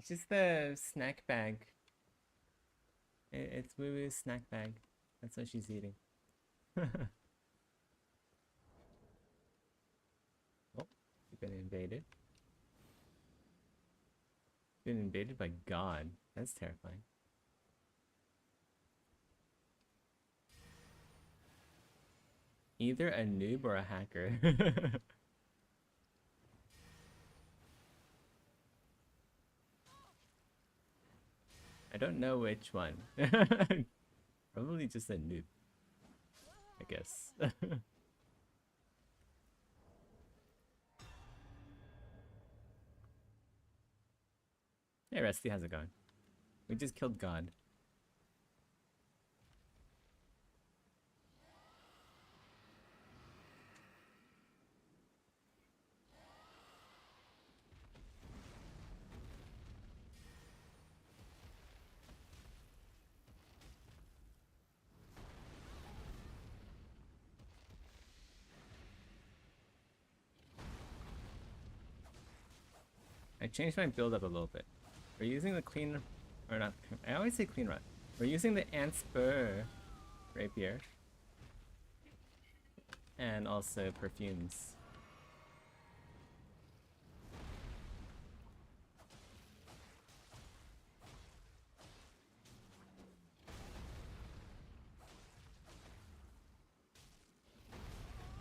It's just the snack bag. It's Woo Woo's snack bag. That's what she's eating. Oh, you've been invaded. Been invaded by God. That's terrifying. Either a noob or a hacker. I don't know which one. Probably just a noob, I guess. Hey Rusty, how's it going? We just killed God. I changed my build up a little bit. We're using the clean, or not, I always say clean run. We're using the Ant Spur rapier. And also perfumes.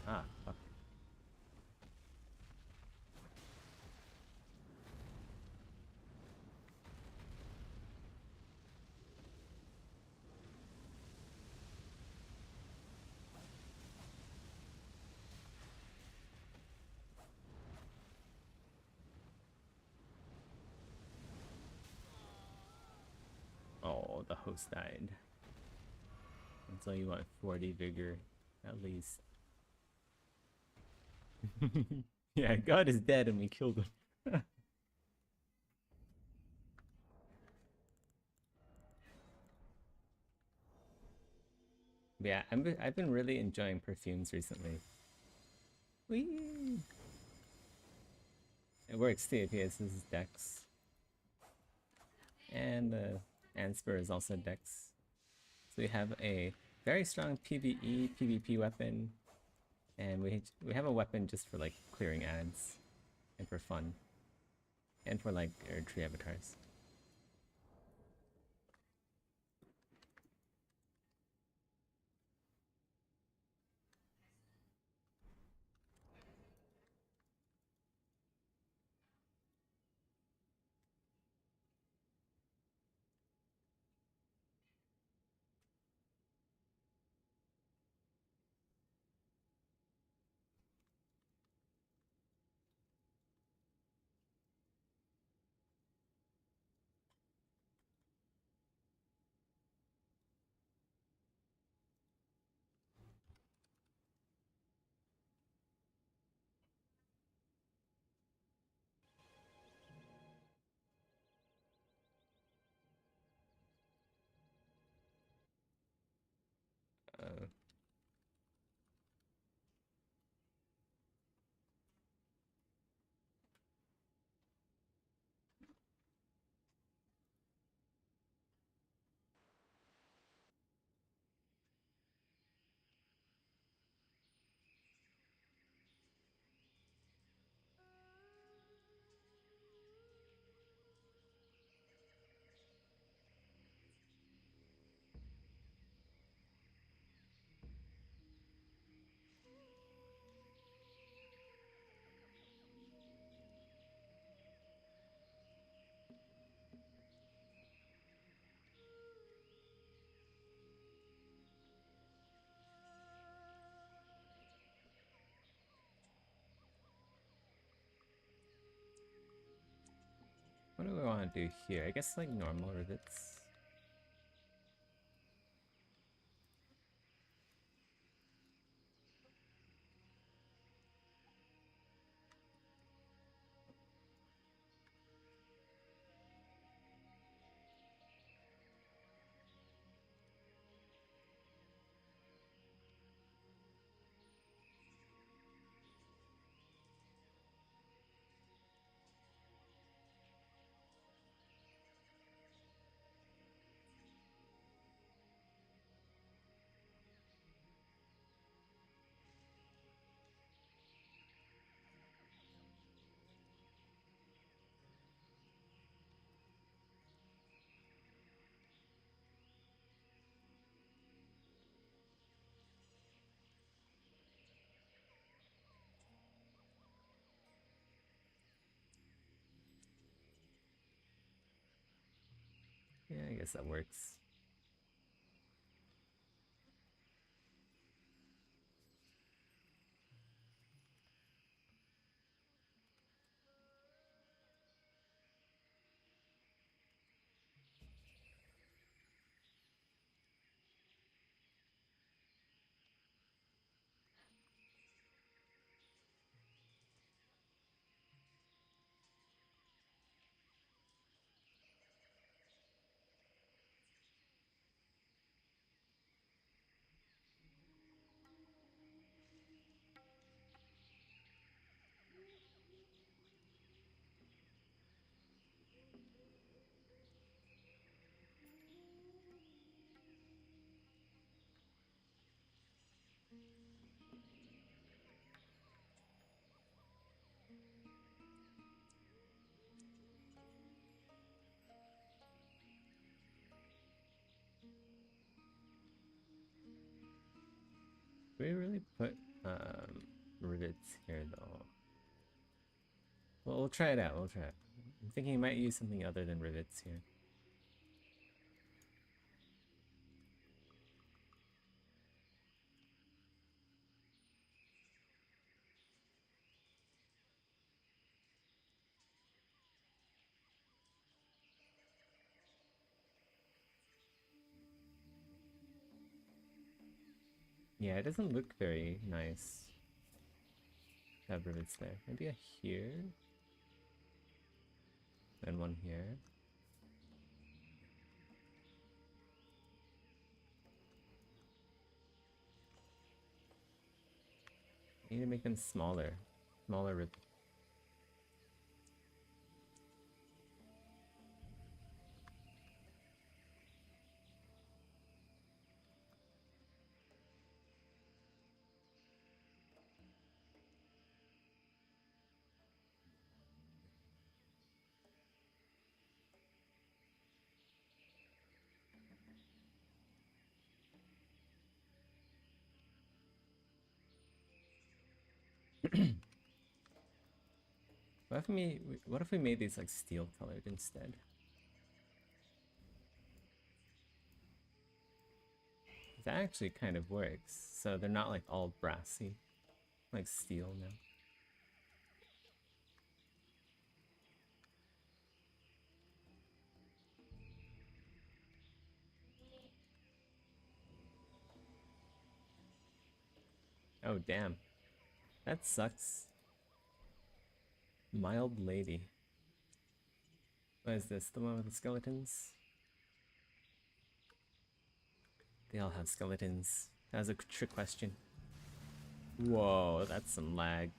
Ah, fuck. Oh, the host died. Until you want 40 vigor, at least. Yeah, God is dead and we killed him. Yeah, I've been really enjoying perfumes recently. Whee! It works too, because this is Dex. And Anspur is also Dex. So we have a very strong PvE, PvP weapon. And we have a weapon just for like clearing ads. And for fun. And for like tree avatars. Uh, what do we want to do here? I guess like normal rivets. guess that works. Do we really put rivets here though? Well, we'll try it out. We'll try it. I'm thinking you might use something other than rivets here. Yeah, it doesn't look very nice to have rivets there. Maybe a here? And one here. I need to make them smaller. Smaller rivets. What if we made these like steel colored instead? That actually kind of works. So they're not like all brassy, like steel now. Oh damn. That sucks. Mild lady. What is this? The one with the skeletons? They all have skeletons. That was a trick question. Whoa, that's some lag.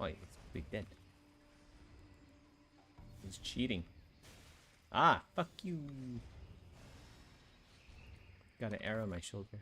Oh, he's pretty dead. He's cheating. Ah, fuck you. Got an arrow in my shoulder.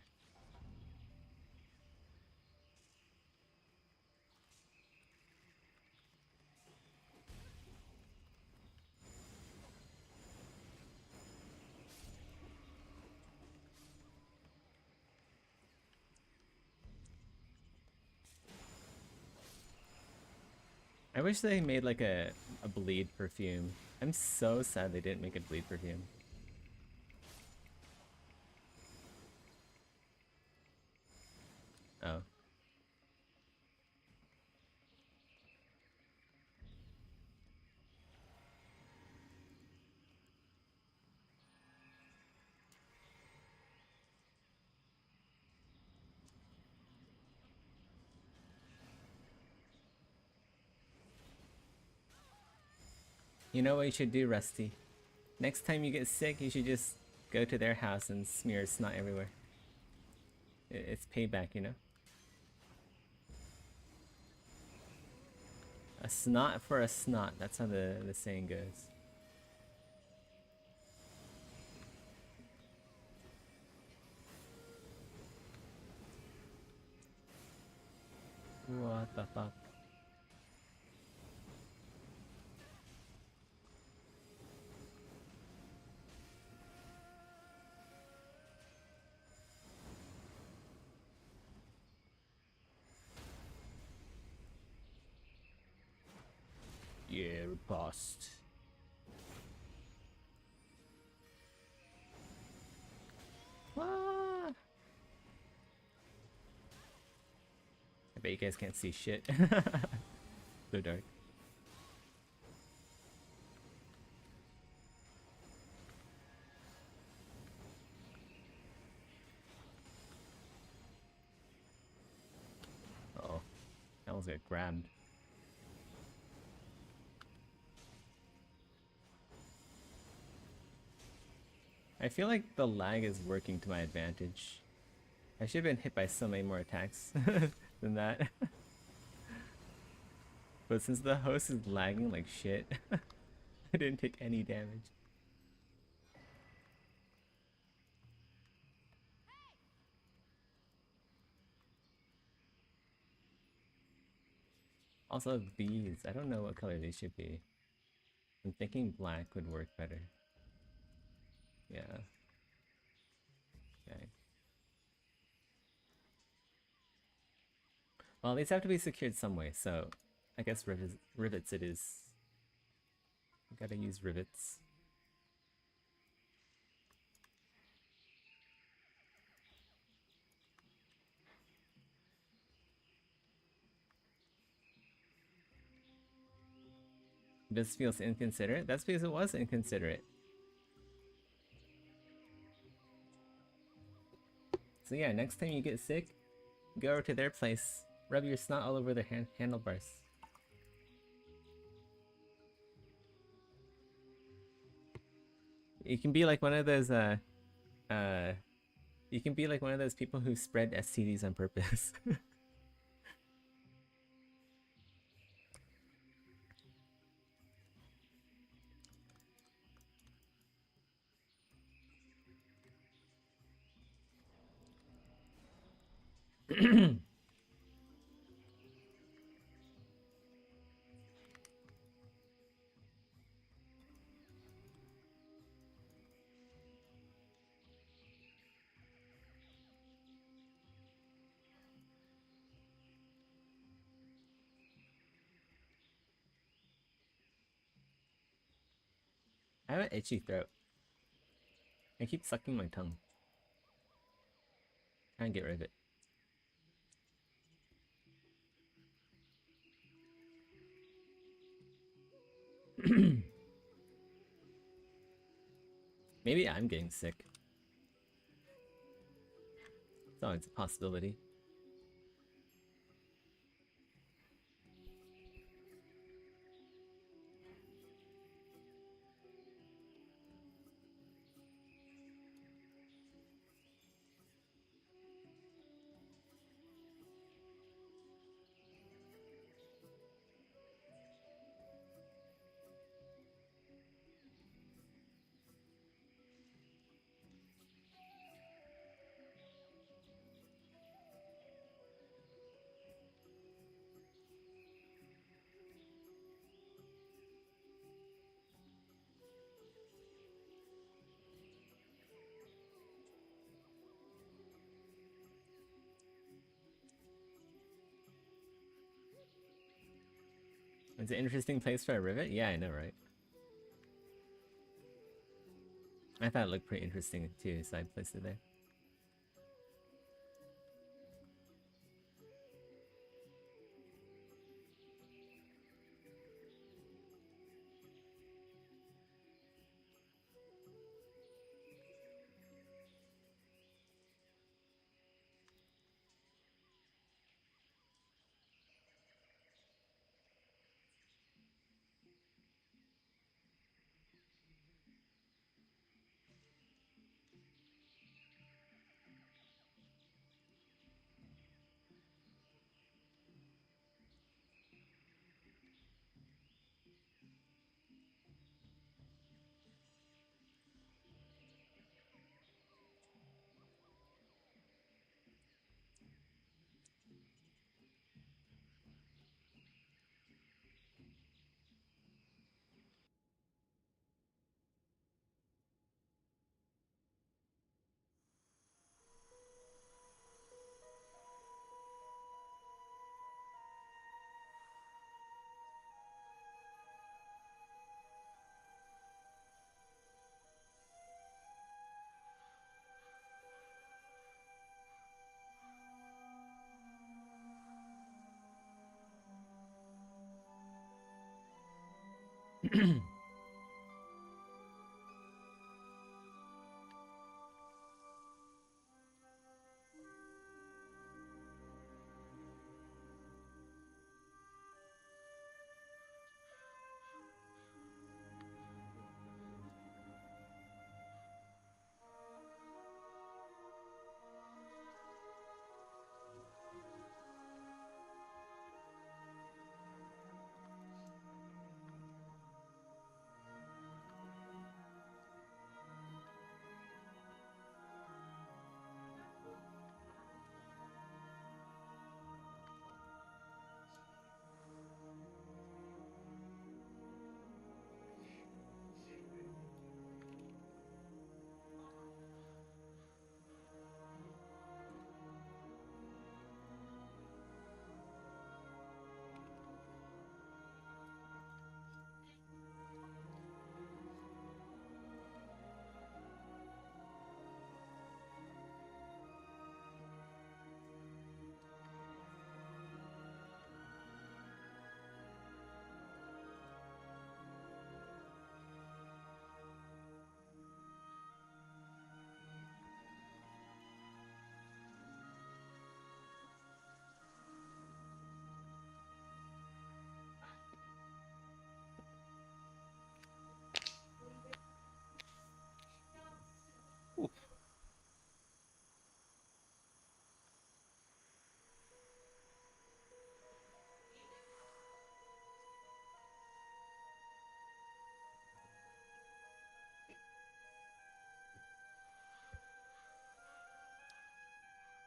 I wish they made like a bleed perfume. I'm so sad they didn't make a bleed perfume. Oh. You know what you should do, Rusty? Next time you get sick, you should just go to their house and smear snot everywhere. It's payback, you know? A snot for a snot. That's how the saying goes. What the fuck? Yeah, riposte. Ah! I bet you guys can't see shit. So dark. Uh oh, that almost got grabbed. I feel like the lag is working to my advantage. I should have been hit by so many more attacks than that. But since the host is lagging like shit, I didn't take any damage. Also, these, I don't know what color they should be. I'm thinking black would work better. Yeah. Okay. Well, these have to be secured some way, so I guess rivets it is. Gotta use rivets. This feels inconsiderate. That's because it was inconsiderate. So yeah, next time you get sick, go over to their place, rub your snot all over their handlebars. You can be like one of those uh you can be like one of those people who spread STDs on purpose. I have an itchy throat. I keep sucking my tongue. Trying to get rid of it. Maybe I'm getting sick. So it's a possibility. It's an interesting place for a rivet? Yeah, I know, right? I thought it looked pretty interesting too, so I placed it there.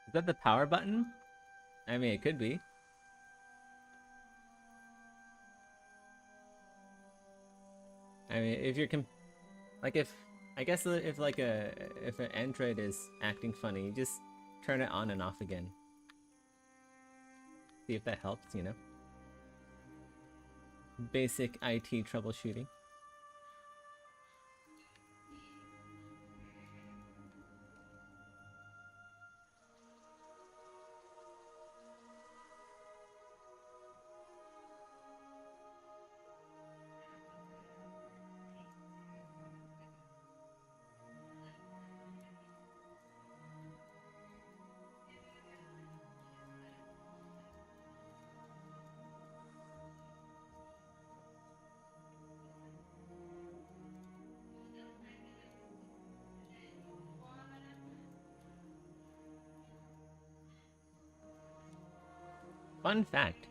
Is that the power button? I mean, it could be. I mean, if you're like if I guess if like if an Android is acting funny, you just turn it on and off again. See if that helps, you know. Basic IT troubleshooting. Fun fact.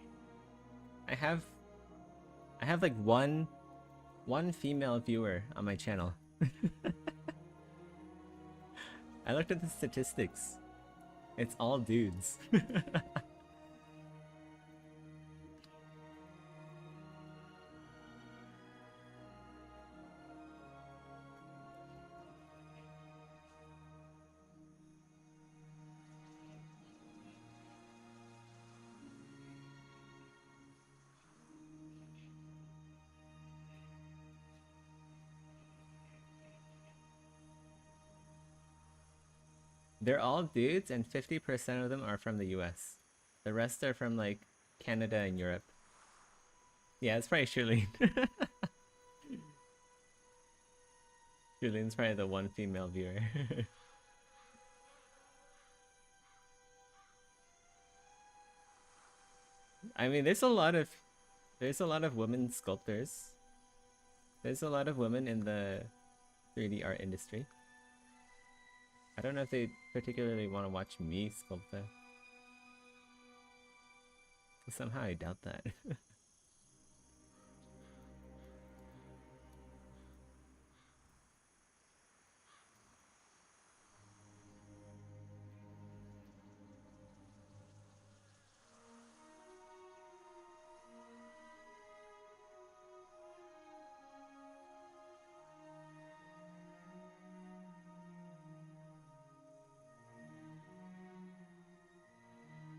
I have like one female viewer on my channel. I looked at the statistics. It's all dudes. They're all dudes, and 50% of them are from the US. The rest are from like Canada and Europe. Yeah, it's probably Shirlene. Shirlene's probably the one female viewer. I mean, there's a lot of women sculptors. There's a lot of women in the 3D art industry. I don't know if they particularly want to watch me sculpt though. Somehow I doubt that.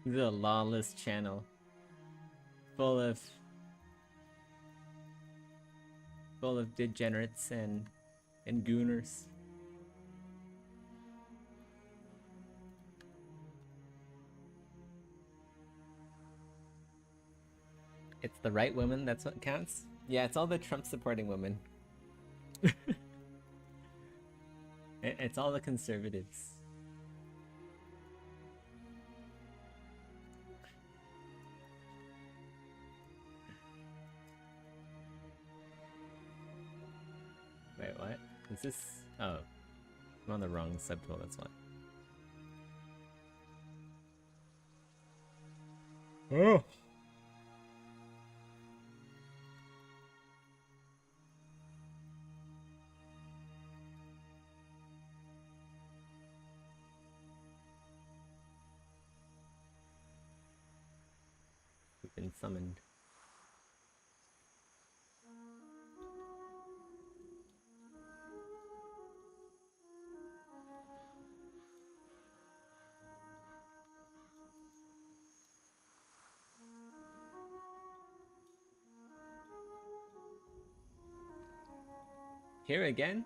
The lawless channel, full of degenerates and gooners. It's the right woman, that's what counts. Yeah, it's all the Trump supporting women. It's all the conservatives. Wait, what? Is this? Oh, I'm on the wrong subtool, that's why. Oh! We've been summoned. Here again?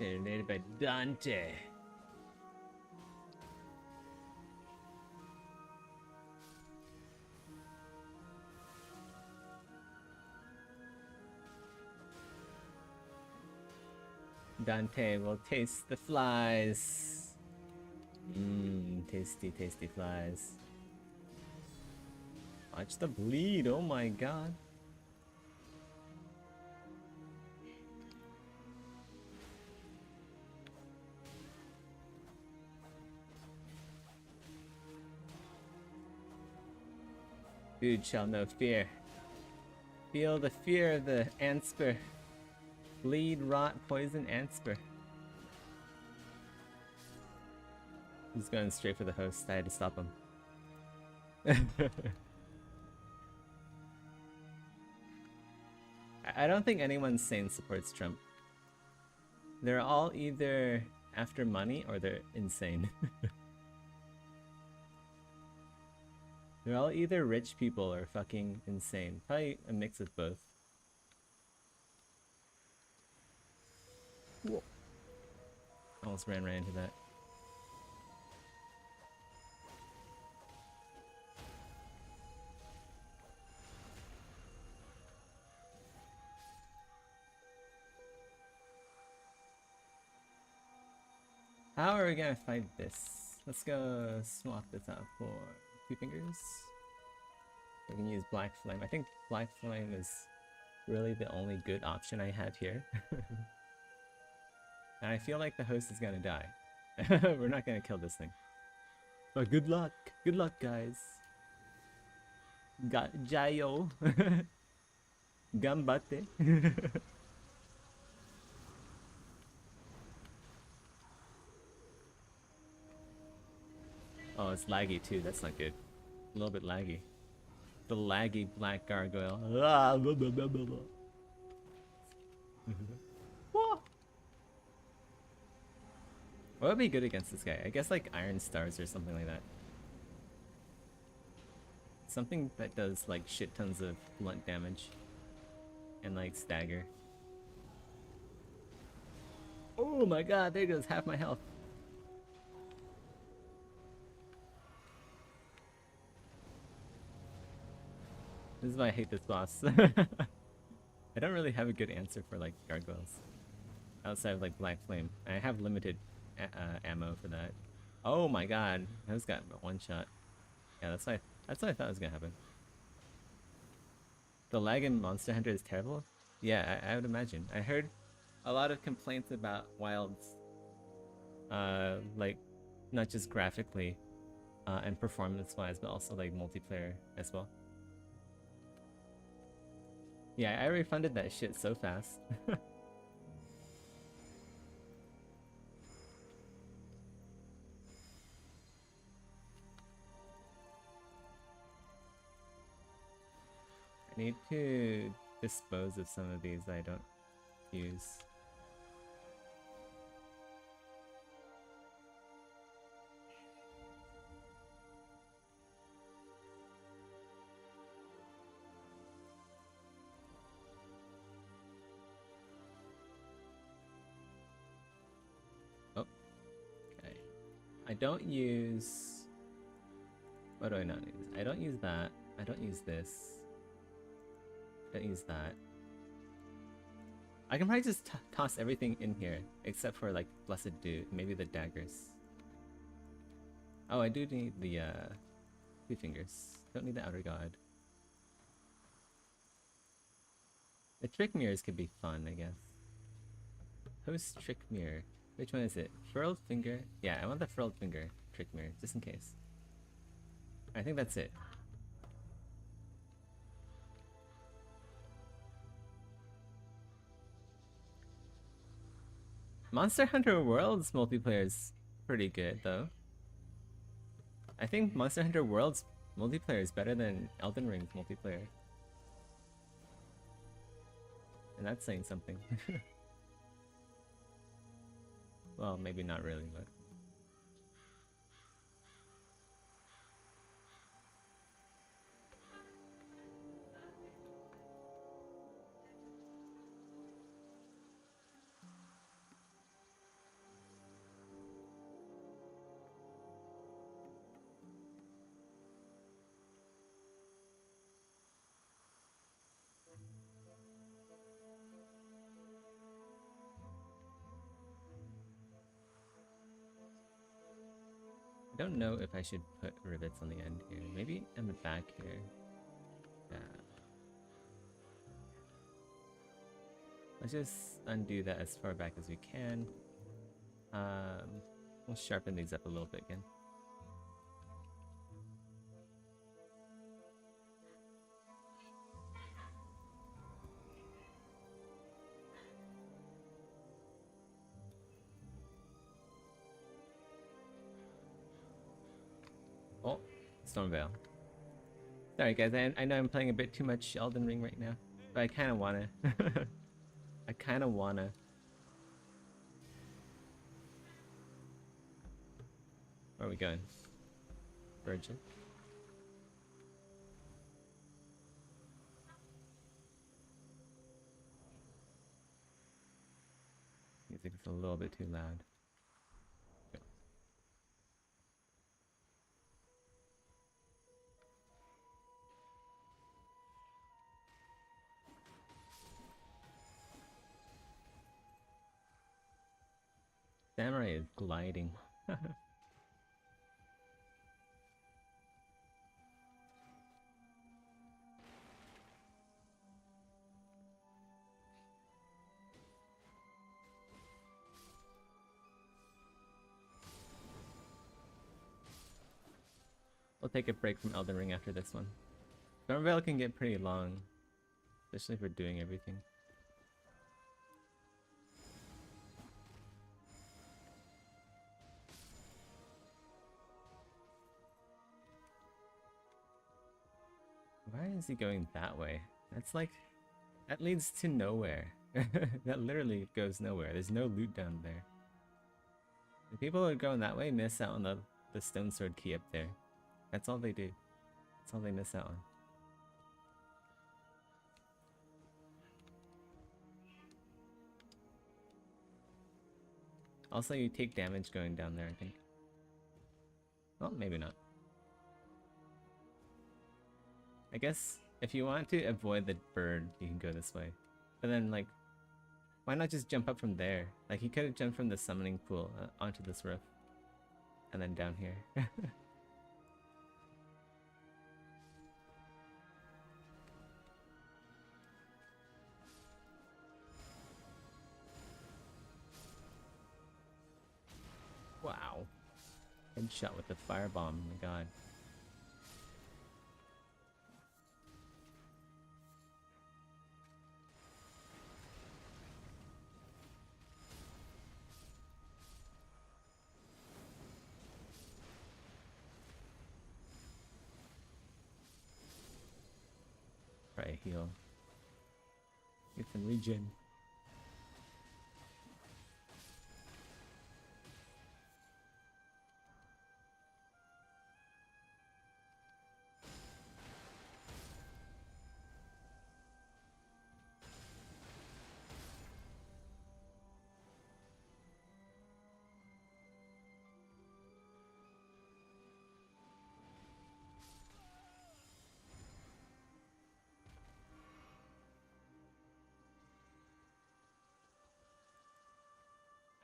Narrated by Dante. Dante will taste the flies. Mmm, tasty, tasty flies. Watch the bleed, oh my god. Food shall know fear. Feel the fear of the Antspur. Bleed, rot, poison, Antspur. He's going straight for the host. I had to stop him. I don't think anyone sane supports Trump. They're all either after money or they're insane. They're all either rich people or fucking insane. Probably a mix of both. Whoa. Almost ran right into that. How are we gonna fight this? Let's go swap this out for 2 fingers. We can use Black Flame. I think Black Flame is really the only good option I have here. And I feel like the host is gonna die. We're not gonna kill this thing. But good luck. Good luck, guys. Jayo. Gambate. Oh, it's laggy too. That's not good. A little bit laggy. The laggy black gargoyle. What would be good against this guy? I guess like Iron Stars or something like that. Something that does like shit tons of blunt damage. And like stagger. Oh my god, there goes half my health. This is why I hate this boss. I don't really have a good answer for like gargoyles. Outside of like Black Flame. I have limited ammo for that. Oh my god, that's got one shot. Yeah, that's what I thought was gonna happen. The lag in Monster Hunter is terrible? Yeah, I would imagine. I heard a lot of complaints about Wilds. Like, not just graphically and performance-wise, but also like multiplayer as well. Yeah, I refunded that shit so fast. I need to dispose of some of these that I don't use. I don't use... What do I not use? I don't use that. I don't use this. I don't use that. I can probably just toss everything in here, except for like Blessed Dew, maybe the daggers. Oh, I do need the 2 fingers. Don't need the Outer God. The Trick Mirrors could be fun, I guess. Host Trick Mirror. Which one is it? Furled Finger? Yeah, I want the Furled Finger Trick Mirror, just in case. I think that's it. Monster Hunter World's multiplayer is pretty good, though. I think Monster Hunter World's multiplayer is better than Elden Ring's multiplayer. And that's saying something. Well, maybe not really, but... I don't know if I should put rivets on the end here. Maybe in the back here. Yeah. Let's just undo that as far back as we can. We'll sharpen these up a little bit again. Oh, Stormveil. Sorry guys, I know I'm playing a bit too much Elden Ring right now, but I kind of wanna. I kind of wanna. Where are we going? Virgin? Music's a little bit too loud. Samurai is gliding. We'll take a break from Elden Ring after this one. Stormveil can get pretty long, especially if we're doing everything. Why is he going that way? That's like... that leads to nowhere. That literally goes nowhere. There's no loot down there. The people who are going that way miss out on the stone sword key up there. That's all they do. That's all they miss out on. Also, you take damage going down there, I think. Well, maybe not. I guess if you want to avoid the bird, you can go this way. But then, like, why not just jump up from there? Like, he could have jumped from the summoning pool onto this roof. And then down here. Wow. Headshot with the firebomb, oh my god. Try a heal. Get some regen.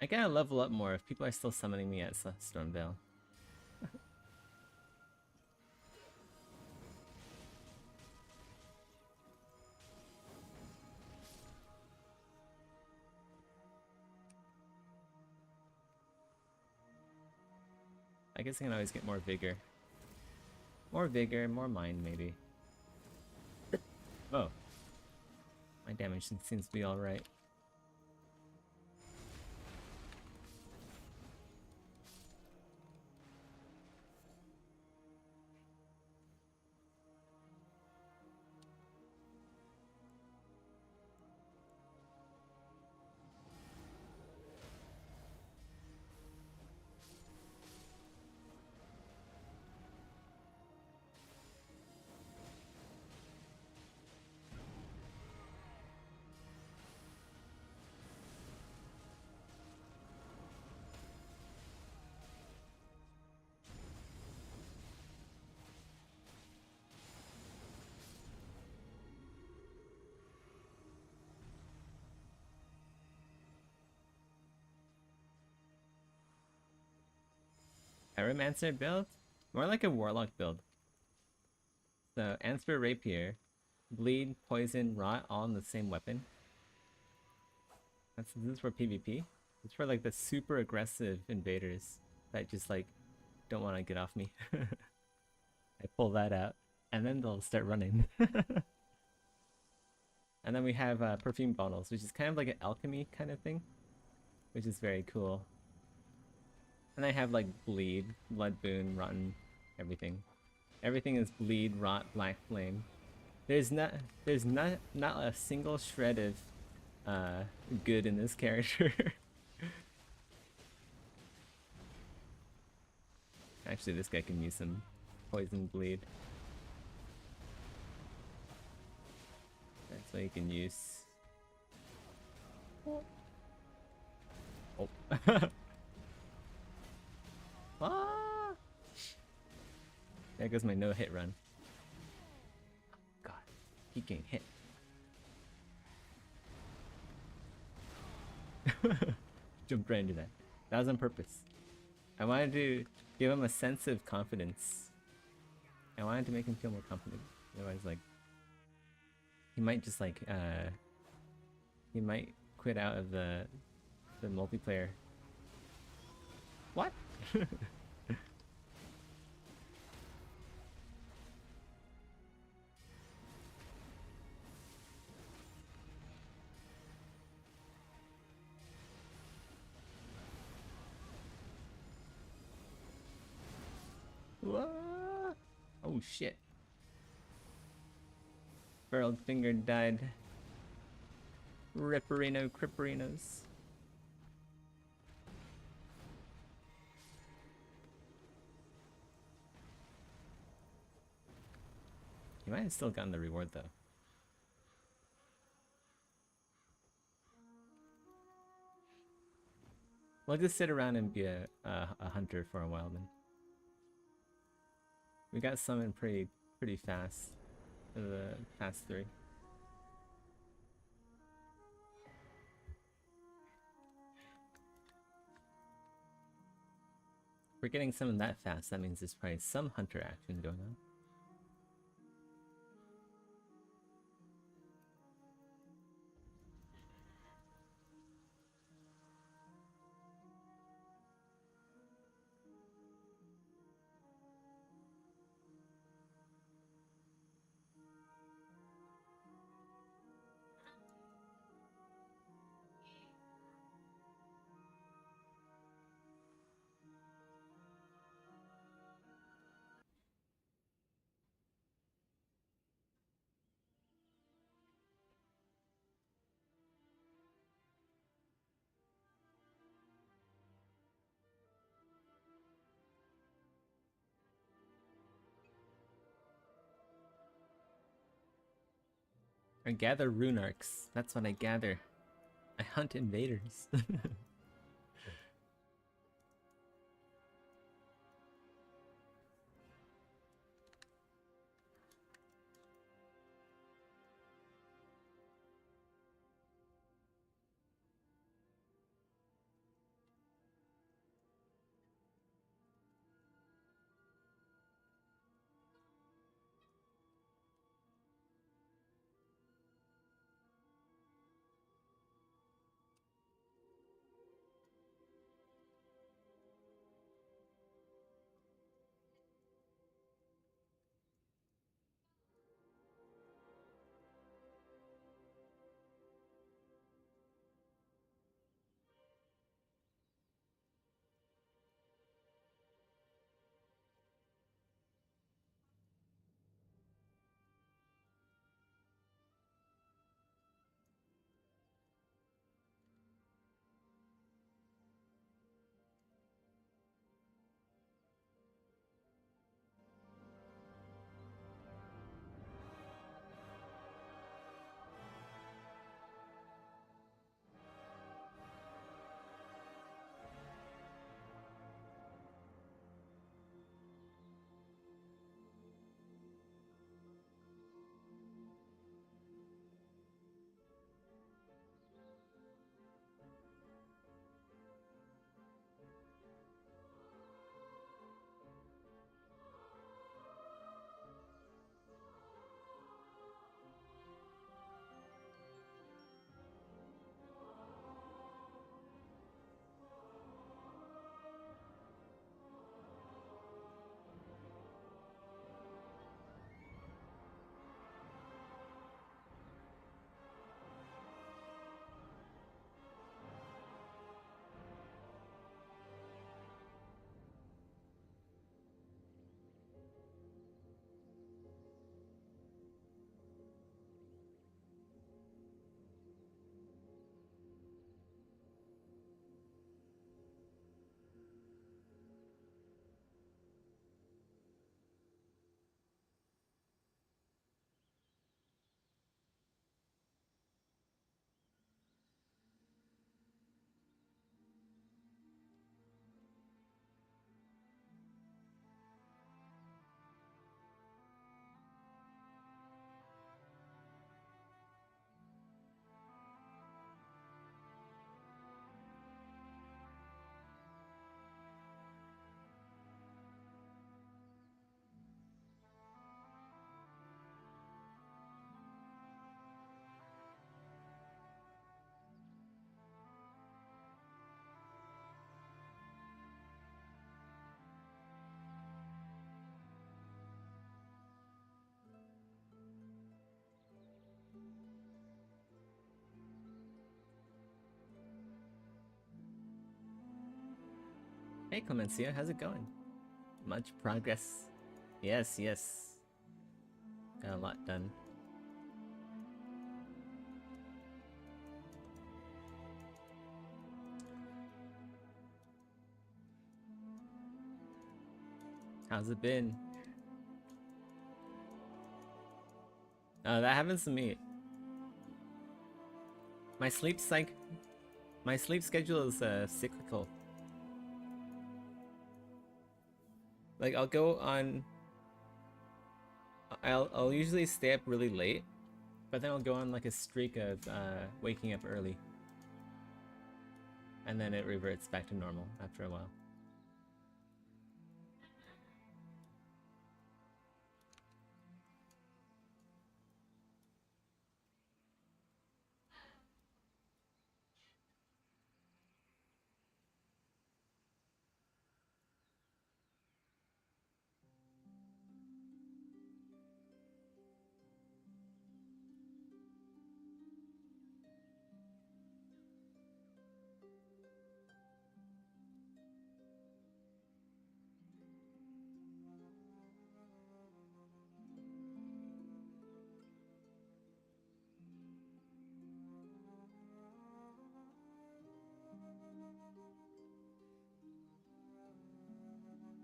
I gotta level up more if people are still summoning me at Stormveil. I guess I can always get more vigor. More vigor, more mind, maybe. Oh. My damage seems to be alright. Pyromancer build? More like a Warlock build. So, Ansper Rapier, Bleed, Poison, Rot, all in the same weapon. This is for PvP. It's for like the super aggressive invaders that just like don't want to get off me. I pull that out, and then they'll start running. And then we have Perfume Bottles, which is kind of like an alchemy kind of thing, which is very cool. And I have like Bleed, Blood Boon, Rotten, everything. Everything is Bleed, Rot, Black Flame. There's not a single shred of good in this character. Actually, this guy can use some Poison Bleed. That's what you can use. Oh. Ah! There goes my no-hit run. God, keep getting hit. Jumped right into that. That was on purpose. I wanted to give him a sense of confidence. I wanted to make him feel more confident. Otherwise, like, he might just like, he might quit out of the multiplayer. What? Whoa! Oh shit. Furled Finger died. Ripperino Cripperinos. He might have still gotten the reward though. We'll just sit around and be a hunter for a while then. We got summoned pretty fast for the past 3. If we're getting summoned that fast, that means there's probably some hunter action going on. I gather rune arcs. That's what I gather. I hunt invaders. Hey Clemencia, how's it going? Much progress. Yes, yes. Got a lot done. How's it been? That happens to me. My sleep schedule is cyclical. Like I'll usually stay up really late, but then I'll go on like a streak of waking up early. And then it reverts back to normal after a while.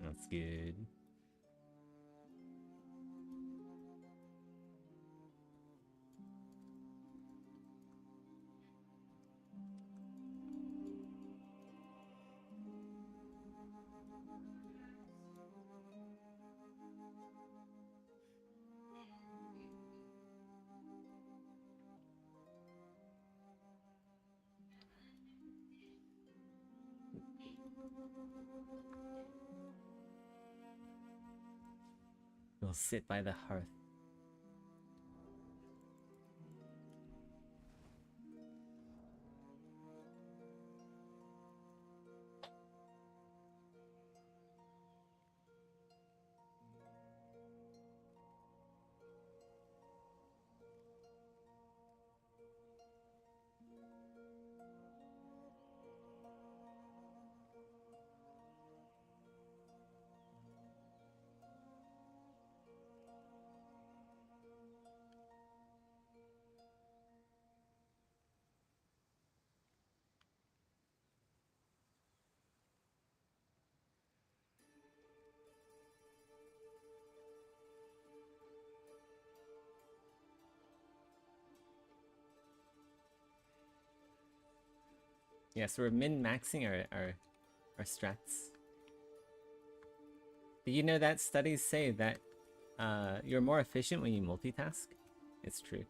That's good. We'll sit by the hearth. Yeah, so we're min-maxing our strats. Did you know that studies say that you're more efficient when you multitask? It's true.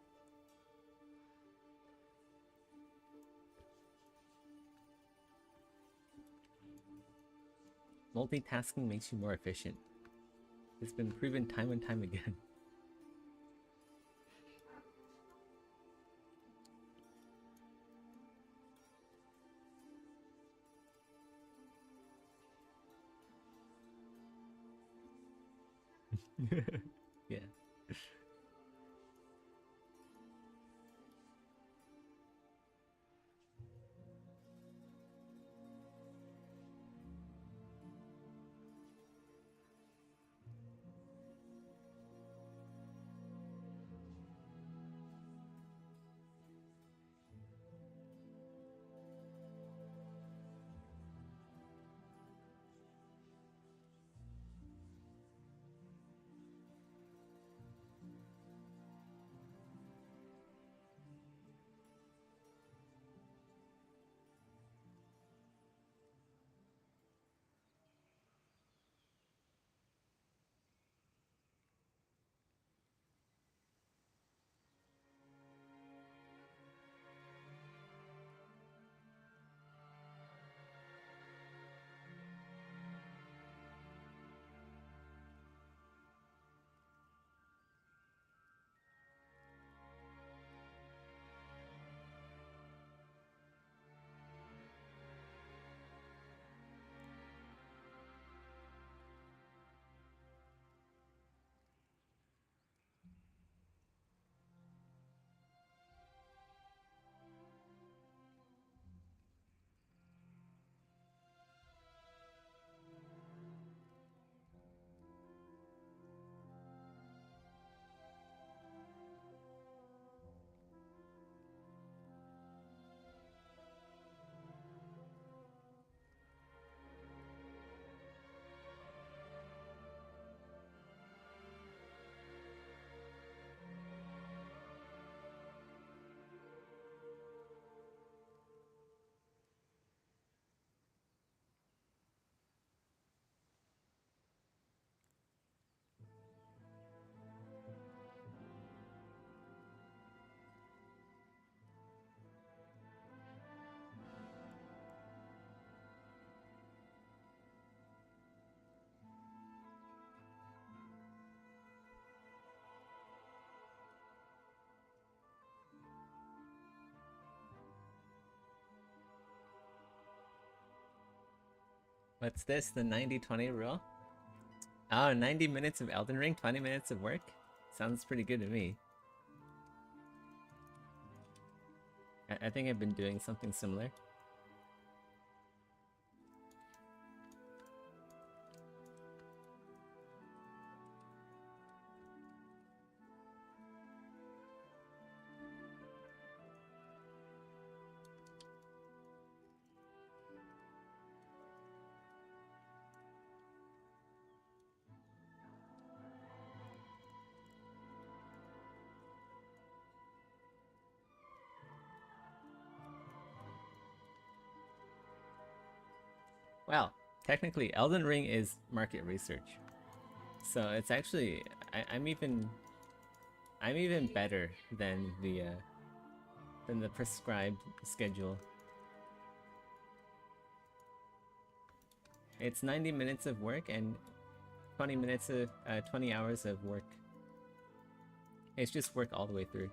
Multitasking makes you more efficient. It's been proven time and time again. Yeah. What's this? The 90-20 rule? Oh, 90 minutes of Elden Ring, 20 minutes of work? Sounds pretty good to me. I think I've been doing something similar. Well, technically, Elden Ring is market research, so it's actually I'm even better than the prescribed schedule. It's 90 minutes of work and 20 hours of work. It's just work all the way through.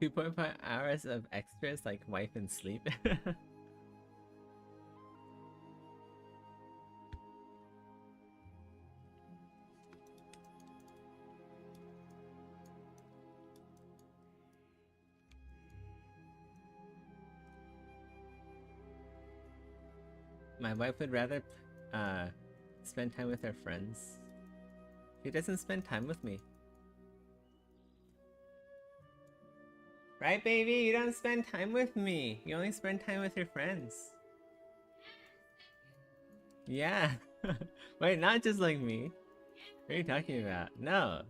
Two 2.5 hours of extras like wife and sleep. My wife would rather spend time with her friends. She doesn't spend time with me. Right, baby? You don't spend time with me. You only spend time with your friends. Yeah. Wait, not just like me. What are you talking about? No.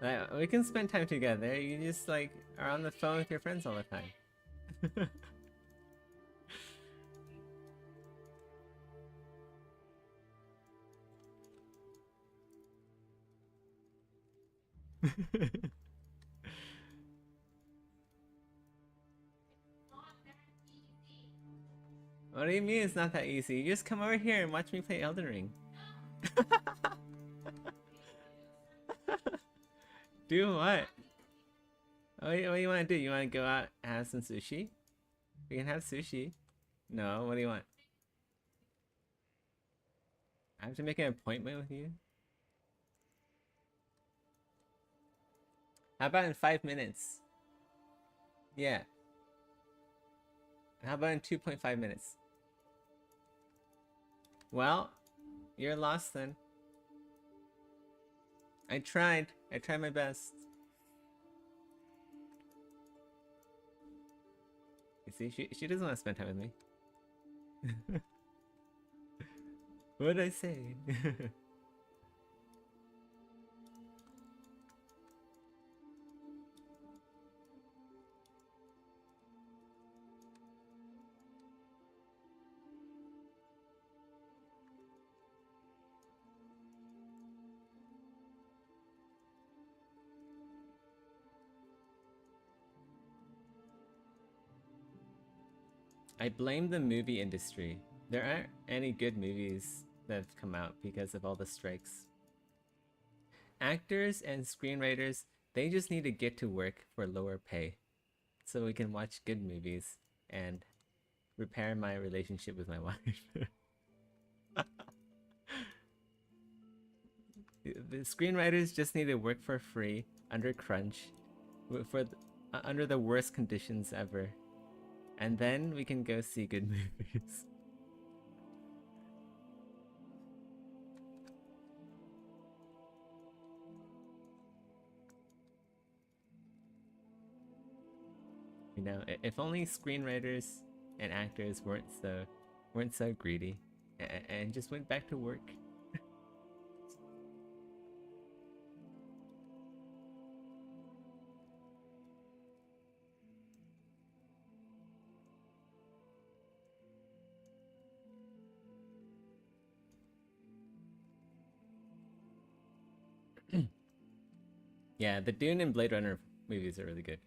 Like, we can spend time together. You just like are on the phone with your friends all the time. What do you mean it's not that easy? You just come over here and watch me play Elden Ring. Do what? What do you want to do? You want to go out and have some sushi? We can have sushi. No, what do you want? I have to make an appointment with you? How about in 5 minutes? Yeah. How about in 2.5 minutes? Well, you're lost then. I tried my best. You see, she doesn't want to spend time with me. What did I say? I blame the movie industry. There aren't any good movies that have come out because of all the strikes. Actors and screenwriters, they just need to get to work for lower pay so we can watch good movies and repair my relationship with my wife. The screenwriters just need to work for free under crunch under the worst conditions ever. And then we can go see good movies. You know, if only screenwriters and actors weren't so greedy and just went back to work. Yeah, the Dune and Blade Runner movies are really good.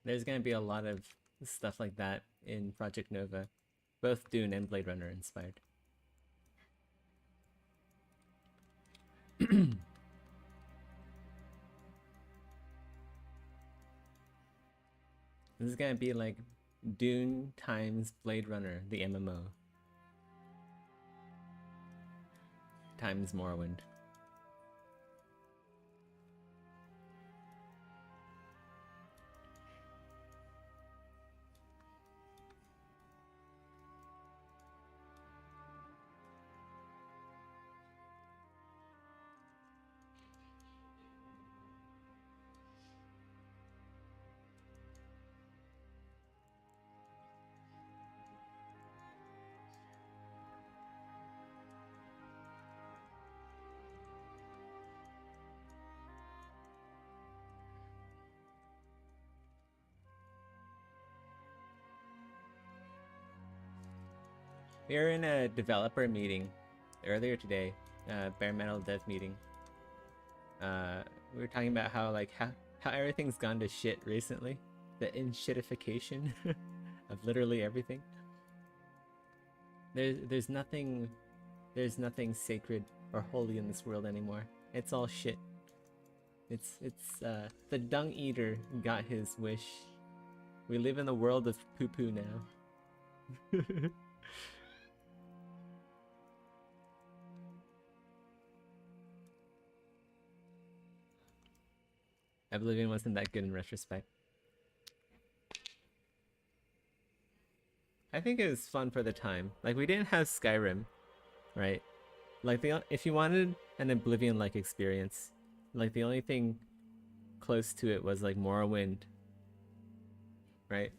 There's gonna be a lot of stuff like that in Project Nova, both Dune and Blade Runner inspired. This is gonna be like Dune times Blade Runner, the MMO, times Morrowind. We were in a developer meeting earlier today, bare metal dev meeting. We were talking about how everything's gone to shit recently, the inshitification of literally everything. There's nothing sacred or holy in this world anymore. It's all shit. It's the dung eater got his wish. We live in the world of poo poo now. Oblivion wasn't that good in retrospect. I think it was fun for the time. Like, we didn't have Skyrim, right? Like, if you wanted an Oblivion-like experience, like, the only thing close to it was, like, Morrowind, right?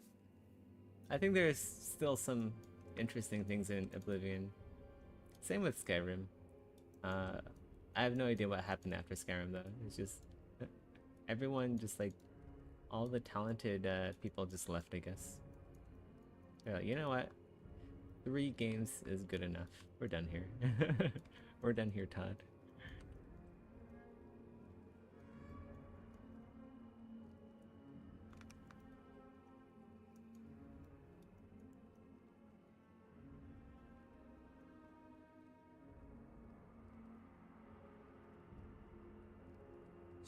I think there's still some interesting things in Oblivion. Same with Skyrim. I have no idea what happened after Skyrim, though. It's just... everyone just, like... all the talented people just left, I guess. They're like, you know what? 3 games is good enough. We're done here. We're done here, Todd.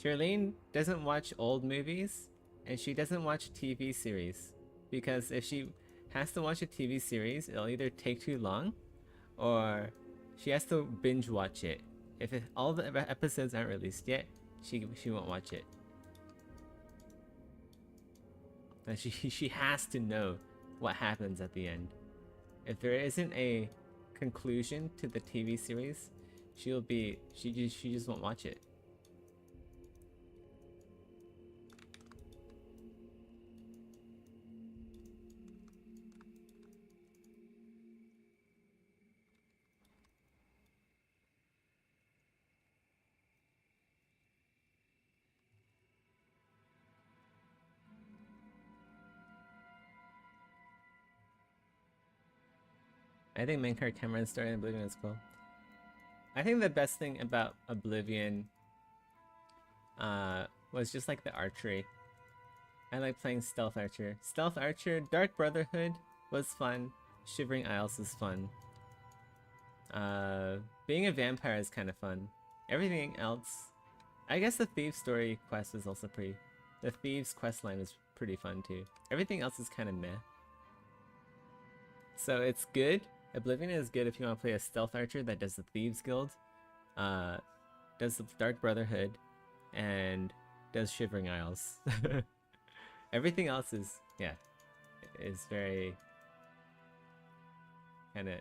Charlene doesn't watch old movies, and she doesn't watch TV series. Because if she has to watch a TV series, it'll either take too long, or she has to binge watch it. If all the episodes aren't released yet, she won't watch it. And she has to know what happens at the end. If there isn't a conclusion to the TV series, she just won't watch it. I think Mankar Cameron's story in Oblivion is cool. I think the best thing about Oblivion was just like the archery. I like playing Stealth Archer. Stealth Archer, Dark Brotherhood was fun. Shivering Isles is fun. Being a vampire is kind of fun. Everything else, I guess the Thieves story quest is also pretty. The Thieves quest line is pretty fun too. Everything else is kind of meh. So it's good. Oblivion is good if you want to play a Stealth Archer that does the Thieves Guild, does the Dark Brotherhood, and does Shivering Isles. Everything else is, yeah, is very kind of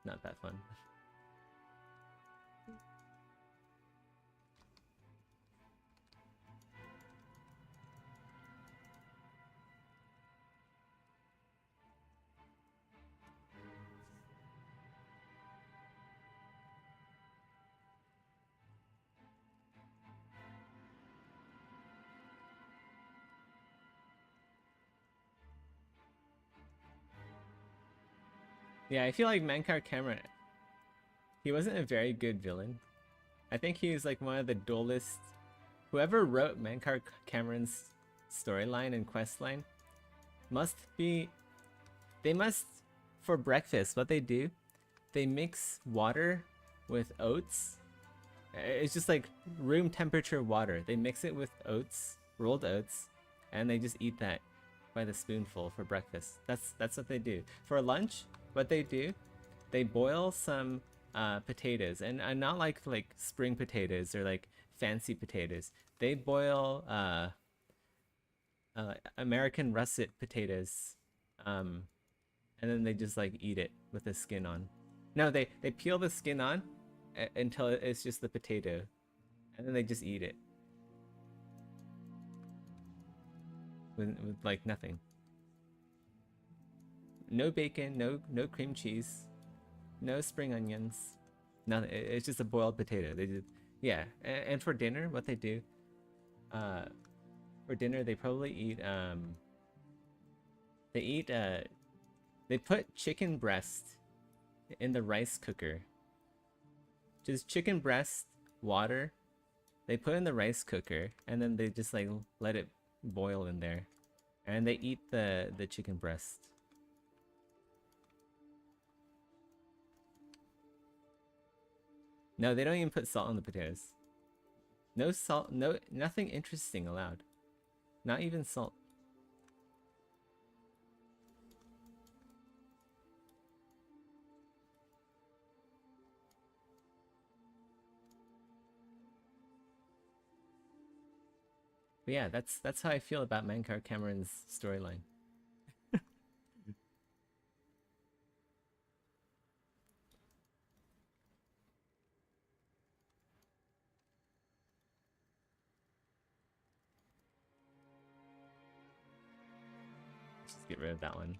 not that fun. Yeah, I feel like Mankar Cameron, he wasn't a very good villain. I think he was like one of the dullest. Whoever wrote Mankar Cameron's storyline and questline must be. They must, for breakfast, what they do, they mix water with oats. It's just like room temperature water. They mix it with oats, rolled oats, and they just eat that by the spoonful for breakfast. That's what they do. For lunch, what they do, they boil some potatoes, and not like spring potatoes or like fancy potatoes. They boil American russet potatoes, and then they just like eat it with the skin on. No, they peel the skin on until it's just the potato, and then they just eat it with like nothing. No bacon, no cream cheese, no spring onions, nothing. It's just a boiled potato. They just, yeah. And for dinner, what they do, for dinner they probably eat they put chicken breast in the rice cooker. Just chicken breast, water. They put in the rice cooker, and then they just like let it boil in there, and they eat the chicken breast. No, they don't even put salt on the potatoes. No salt, nothing interesting allowed. Not even salt. But yeah, that's how I feel about Mankar Cameron's storyline. Just get rid of that one.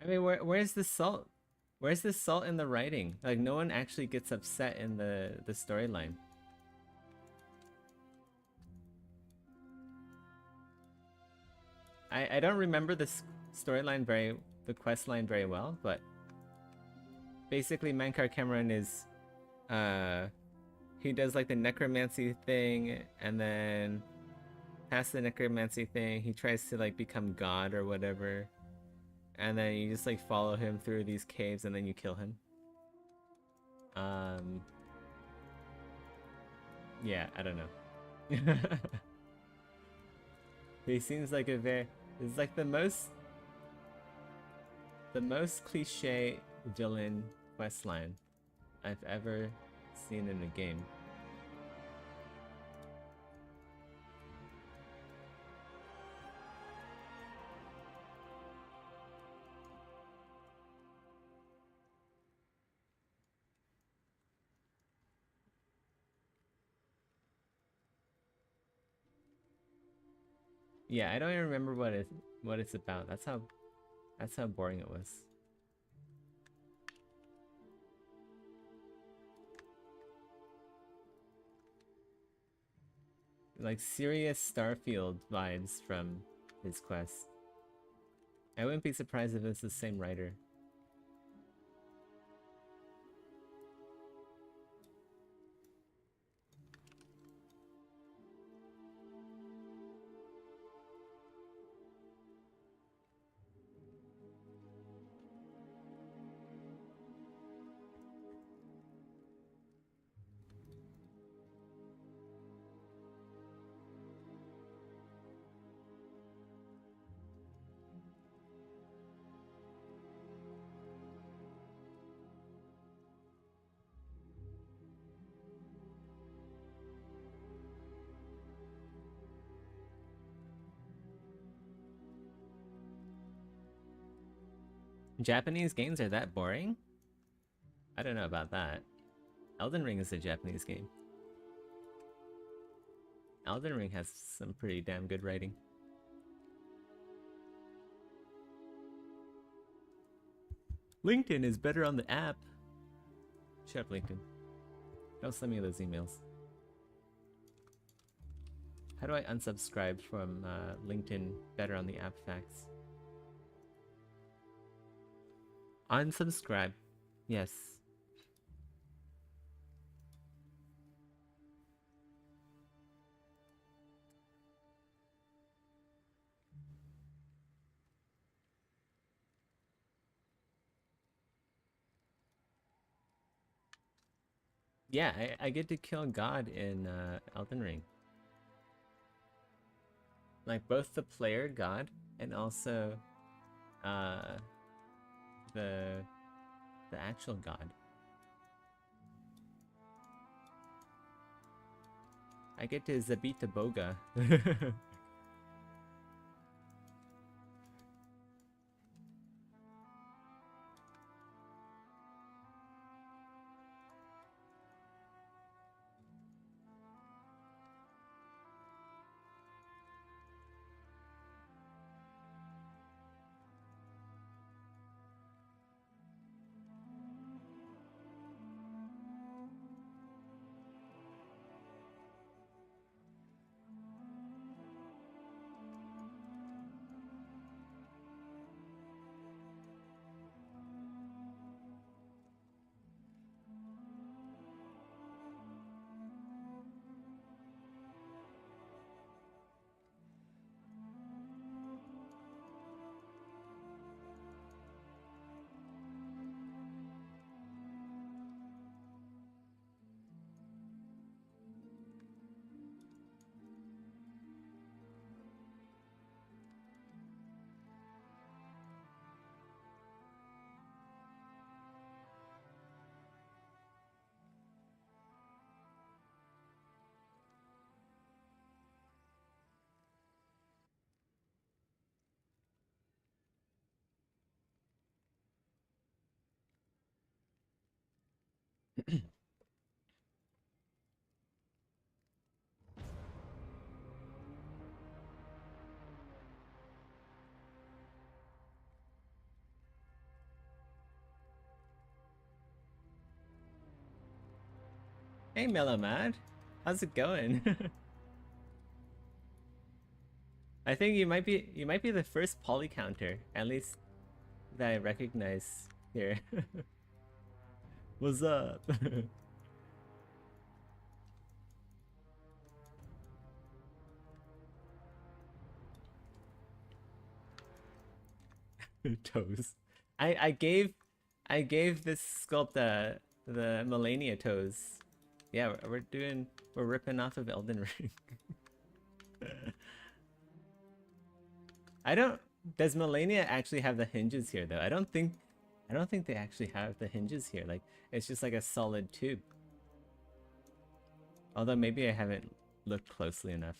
I mean, where's the salt? Where's the salt in the writing? Like, no one actually gets upset in the storyline. I don't remember the the quest line very well, but basically Mankar Cameron is, he does like the necromancy thing, and then past the necromancy thing, he tries to like become god or whatever, and then you just like follow him through these caves, and then you kill him. Yeah, I don't know. He seems like a very, it's like the most cliche villain questline I've ever seen in a game. Yeah, I don't even remember what it's about. That's how boring it was. Like serious Starfield vibes from his quest. I wouldn't be surprised if it's the same writer. Japanese games are that boring? I don't know about that. Elden Ring is a Japanese game. Elden Ring has some pretty damn good writing. LinkedIn is better on the app. Shut up, LinkedIn. Don't send me those emails. How do I unsubscribe from LinkedIn better on the app facts? Unsubscribe. Yes. Yeah, I get to kill God in Elden Ring. Like both the player God and also uh, the actual God. I get to Zabita Boga. Hey Melomad, how's it going? I think you might be the first poly counter, at least that I recognize here. What's up? Toes. I gave this sculpt the Melania toes. Yeah, we're ripping off of Elden Ring. I don't Does Melania actually have the hinges here though? I don't think they actually have the hinges here. Like it's just like a solid tube. Although maybe I haven't looked closely enough.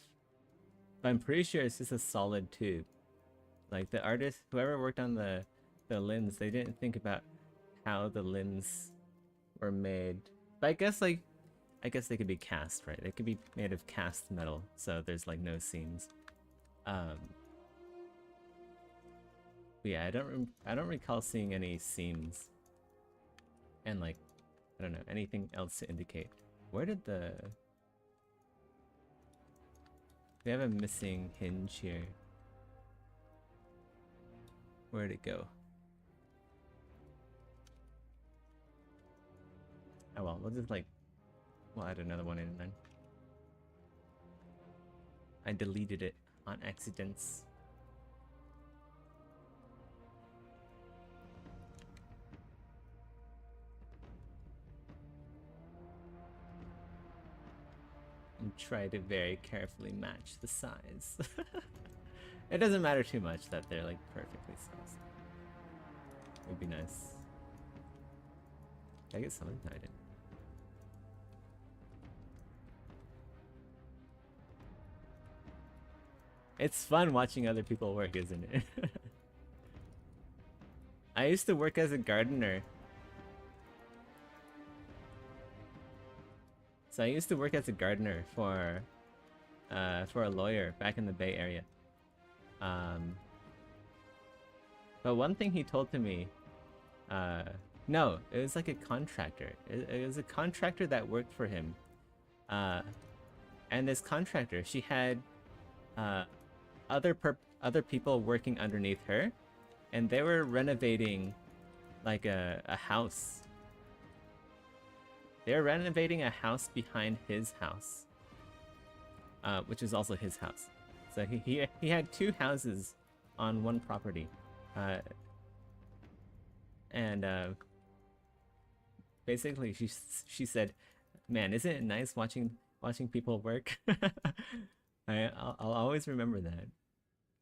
But I'm pretty sure it's just a solid tube. Like the artist, whoever worked on the limbs, they didn't think about how the limbs were made. But I guess they could be cast, right? They could be made of cast metal, so there's like no seams. But yeah, I don't recall seeing any seams. And like, I don't know, anything else to indicate. Where did we have a missing hinge here. Where'd it go? Oh well, we'll add another one in then. I deleted it on accidents. And try to very carefully match the size. It doesn't matter too much that they're like perfectly sized. It would be nice. I get something hiding. It's fun watching other people work, isn't it? I used to work as a gardener. So I used to work as a gardener for a lawyer back in the Bay Area. But one thing he told to me, no, it was like a contractor. It was a contractor that worked for him. And this contractor, she had other people working underneath her, and they were renovating like a house. They were renovating a house behind his house, which is also his house. So he had two houses on one property, and basically she said, "Man, isn't it nice watching people work?" I'll always remember that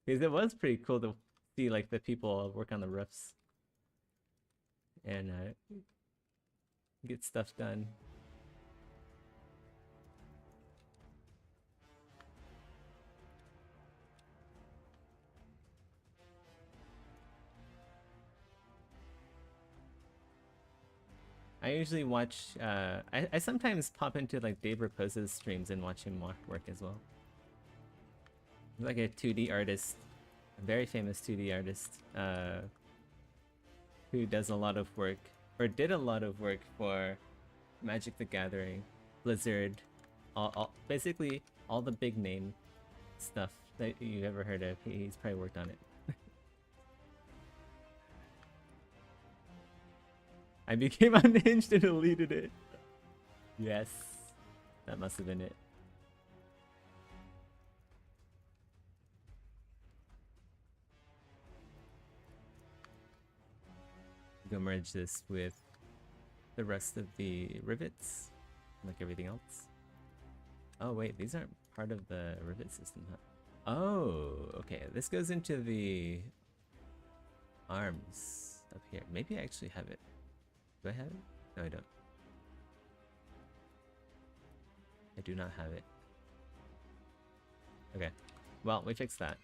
because it was pretty cool to see like the people work on the roofs and get stuff done. I usually watch, I sometimes pop into like Dave Raposa's streams and watch him work as well. He's like a 2D artist, a very famous 2D artist, who does a lot of work, or did a lot of work for Magic the Gathering, Blizzard, basically all the big name stuff that you've ever heard of. He's probably worked on it. I became unhinged and deleted it. Yes, that must have been it. Go merge this with the rest of the rivets, like everything else. Oh wait, these aren't part of the rivet system, huh? Oh, okay. This goes into the arms up here. Maybe I actually have it. Do I have it? No, I don't. I do not have it. Okay. Well, we fixed that.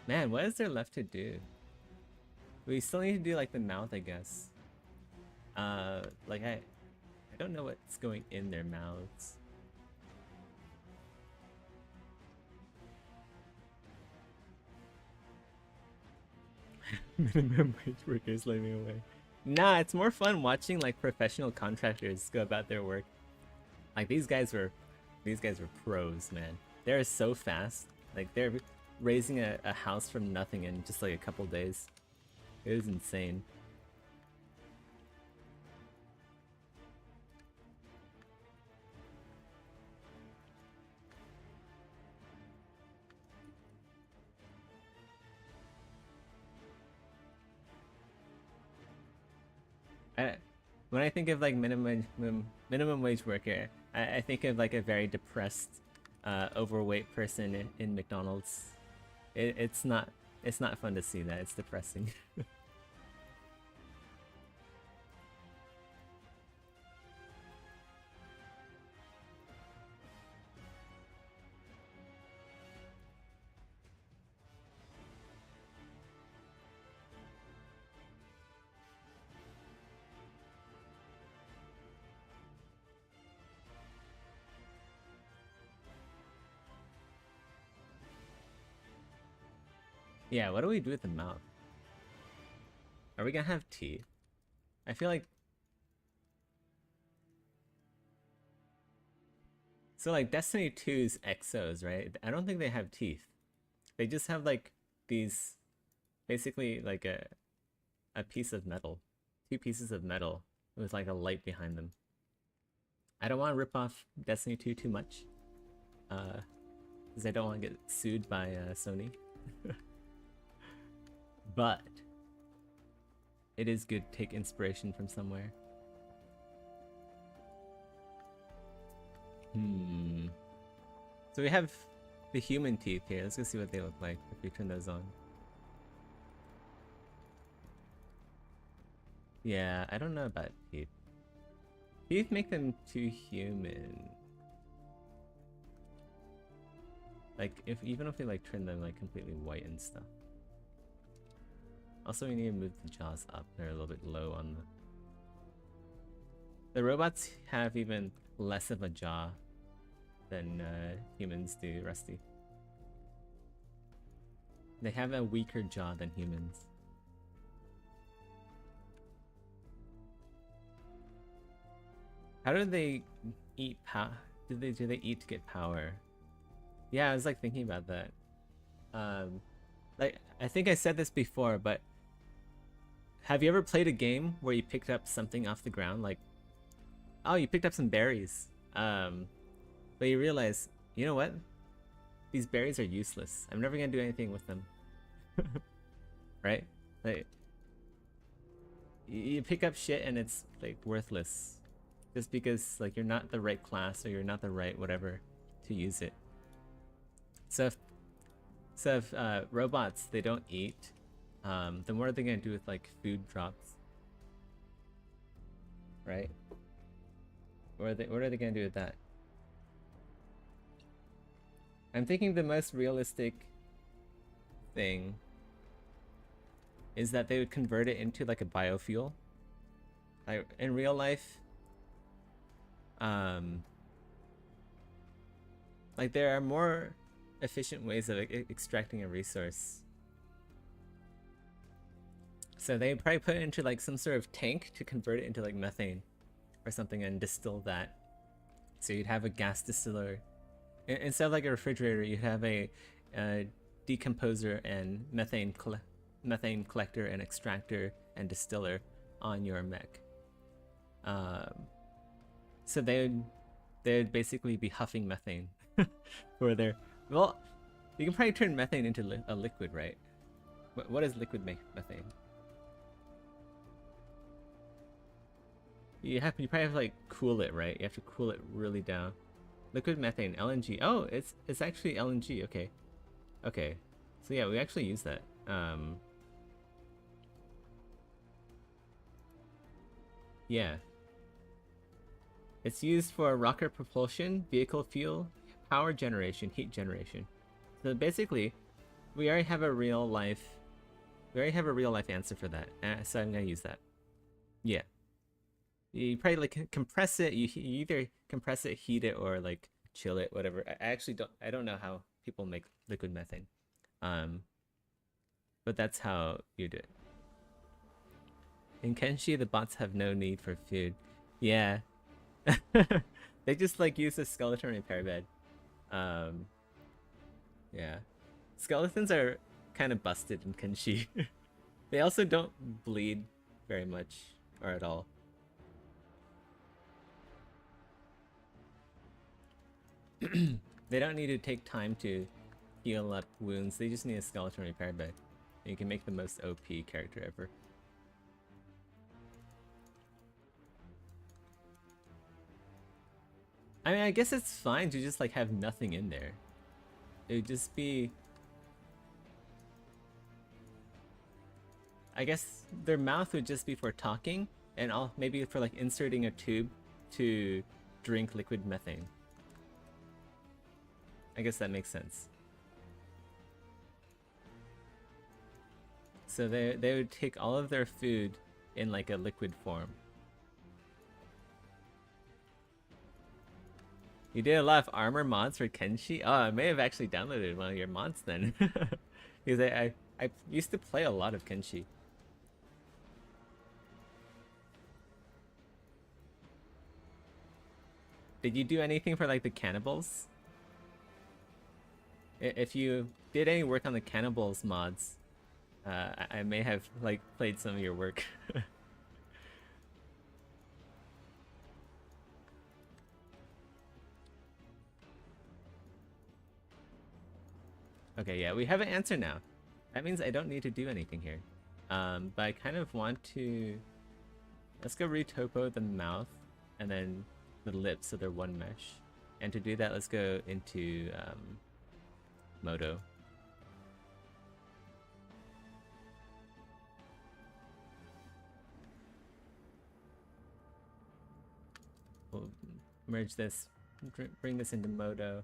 Man, what is there left to do? We still need to do like the mouth, I guess. Like I don't know what's going in their mouths. Minimum wage workers slaving away. Nah, it's more fun watching like professional contractors go about their work. Like these guys were pros, man. They're so fast. Like they're raising a house from nothing in just like a couple days. It was insane. I, when I think of like minimum wage worker, I think of like a very depressed, overweight person in McDonald's. It's not fun to see that. It's depressing. Yeah, what do we do with the mouth? Are we gonna have teeth? I feel like so like Destiny 2's exos, right? I don't think they have teeth. They just have like these basically like a piece of metal. Two pieces of metal with like a light behind them. I don't want to rip off Destiny 2 too much. Because I don't want to get sued by Sony. But it is good to take inspiration from somewhere. So we have the human teeth here. Let's go see what they look like if we turn those on. Yeah, I don't know about teeth. Teeth make them too human. Like even if we like turn them like completely white and stuff. Also, we need to move the jaws up. They're a little bit low on the robots have even less of a jaw than humans do, Rusty. They have a weaker jaw than humans. How do they eat power? Do they eat to get power? Yeah, I was like thinking about that. Like I think I said this before, but have you ever played a game where you picked up something off the ground? Like, oh, you picked up some berries. But you realize, you know what? These berries are useless. I'm never gonna do anything with them. Right? Like, you pick up shit and it's like worthless, just because like you're not the right class or you're not the right whatever to use it. So if robots they don't eat, then what are they gonna do with like food drops? Right? What are they gonna do with that? I'm thinking the most realistic thing is that they would convert it into like a biofuel. Like in real life, like there are more efficient ways of extracting a resource. So they probably put it into like some sort of tank to convert it into like methane or something and distill that. So you'd have a gas distiller. Instead of like a refrigerator, you'd have a decomposer and methane collector and extractor and distiller on your mech. So they'd basically be huffing methane for their. Well, you can probably turn methane into a liquid, right? What does liquid make methane? You probably have to like cool it, right? You have to cool it really down. Liquid methane, LNG. Oh, it's actually LNG. Okay, okay. So yeah, we actually use that. Yeah. It's used for rocket propulsion, vehicle fuel, power generation, heat generation. So basically, we already have a real life answer for that. So I'm gonna use that. Yeah. You probably like compress it. You either compress it, heat it, or like chill it, whatever. I actually don't know how people make liquid methane. but that's how you do it. In Kenshi, the bots have no need for food. Yeah. They just like use a skeleton repair bed. Um, yeah. Skeletons are kind of busted in Kenshi. They also don't bleed very much or at all. They don't need to take time to heal up wounds. They just need a skeleton repair bed. And you can make the most OP character ever. I mean, I guess it's fine to just like have nothing in there. It would just be... I guess their mouth would just be for talking, and maybe for like inserting a tube to drink liquid methane. I guess that makes sense. So they would take all of their food in like a liquid form. You did a lot of armor mods for Kenshi? Oh, I may have actually downloaded one of your mods then. Because I used to play a lot of Kenshi. Did you do anything for like the cannibals? If you did any work on the cannibals mods, I may have like played some of your work. Okay, yeah, we have an answer now. That means I don't need to do anything here. But I kind of want to... Let's go retopo the mouth and then the lips so they're one mesh. And to do that, let's go into Modo. We'll merge this, bring this into Modo.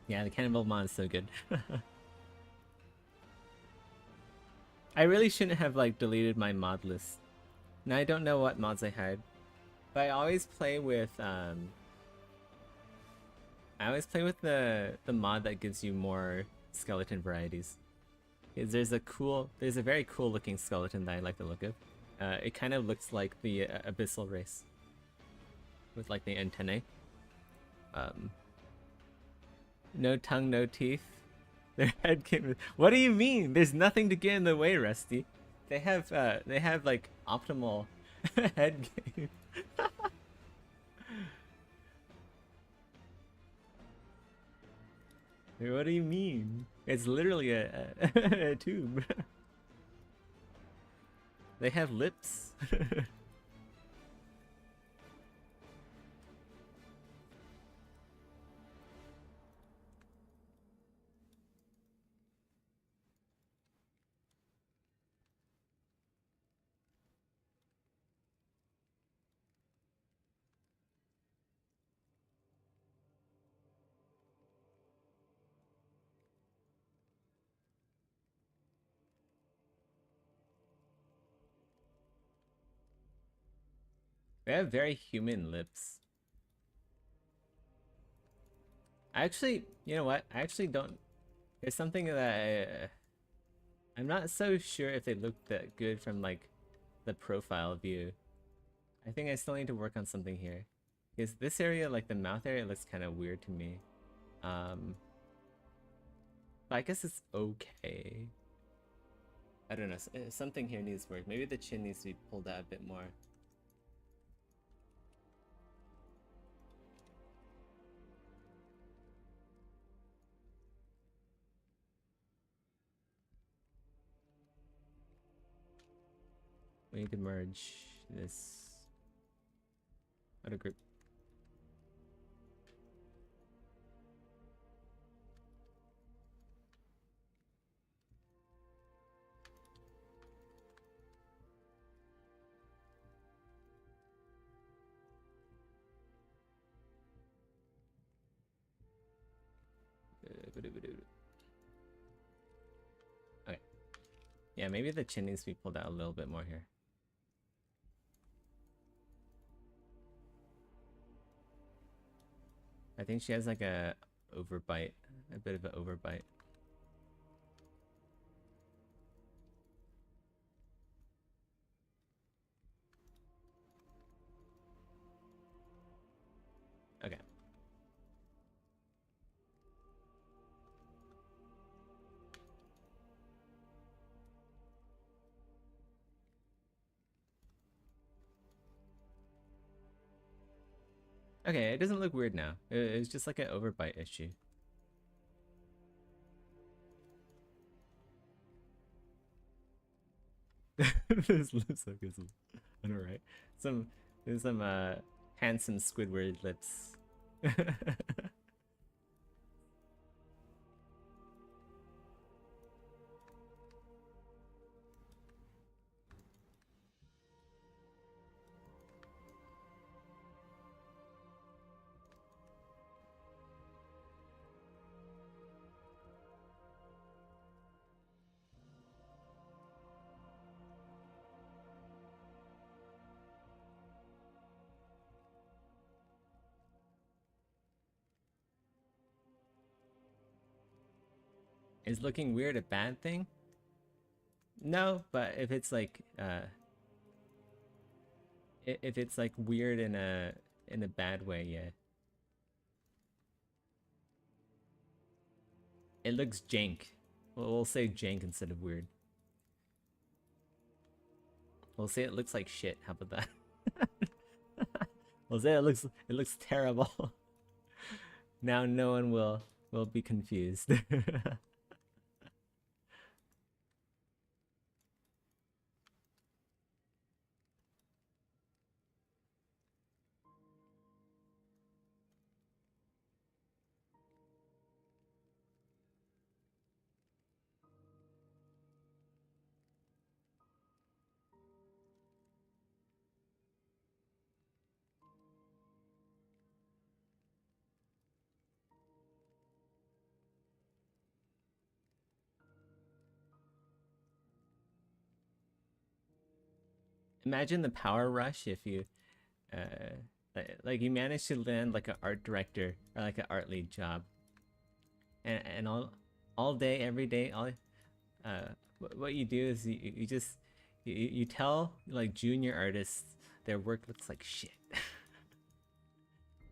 Yeah, the cannibal mod is so good. I really shouldn't have like deleted my mod list. Now I don't know what mods I had, but I always play with the mod that gives you more skeleton varieties. There's a very cool looking skeleton that I like the look of. It kind of looks like the abyssal race with like the antennae. No tongue, no teeth. Their head can... What do you mean? There's nothing to get in the way, Rusty. They have like optimal head game. What do you mean? It's literally a tube. They have lips. They have very human lips. I actually, you know what? I actually don't... There's something that I'm not so sure if they look that good from like the profile view. I think I still need to work on something here. Because this area, like the mouth area, looks kind of weird to me. But I guess it's okay. I don't know. Something here needs work. Maybe the chin needs to be pulled out a bit more. We need to merge this auto group. Okay. Yeah, maybe the chin needs to be pulled out a little bit more here. I think she has like a overbite, a bit of an overbite. Okay. Okay, it doesn't look weird now. It's just like an overbite issue. This lips so good. I know, right? There's some handsome Squidward lips. Is looking weird a bad thing? No, but if it's like if it's like weird in a bad way, yeah. It looks jank. We'll say jank instead of weird. We'll say it looks like shit. How about that? We'll say it looks terrible. Now no one will be confused. Imagine the power rush if you like you managed to land like an art director or like an art lead job, and all day every day what you do is you just you tell like junior artists their work looks like shit.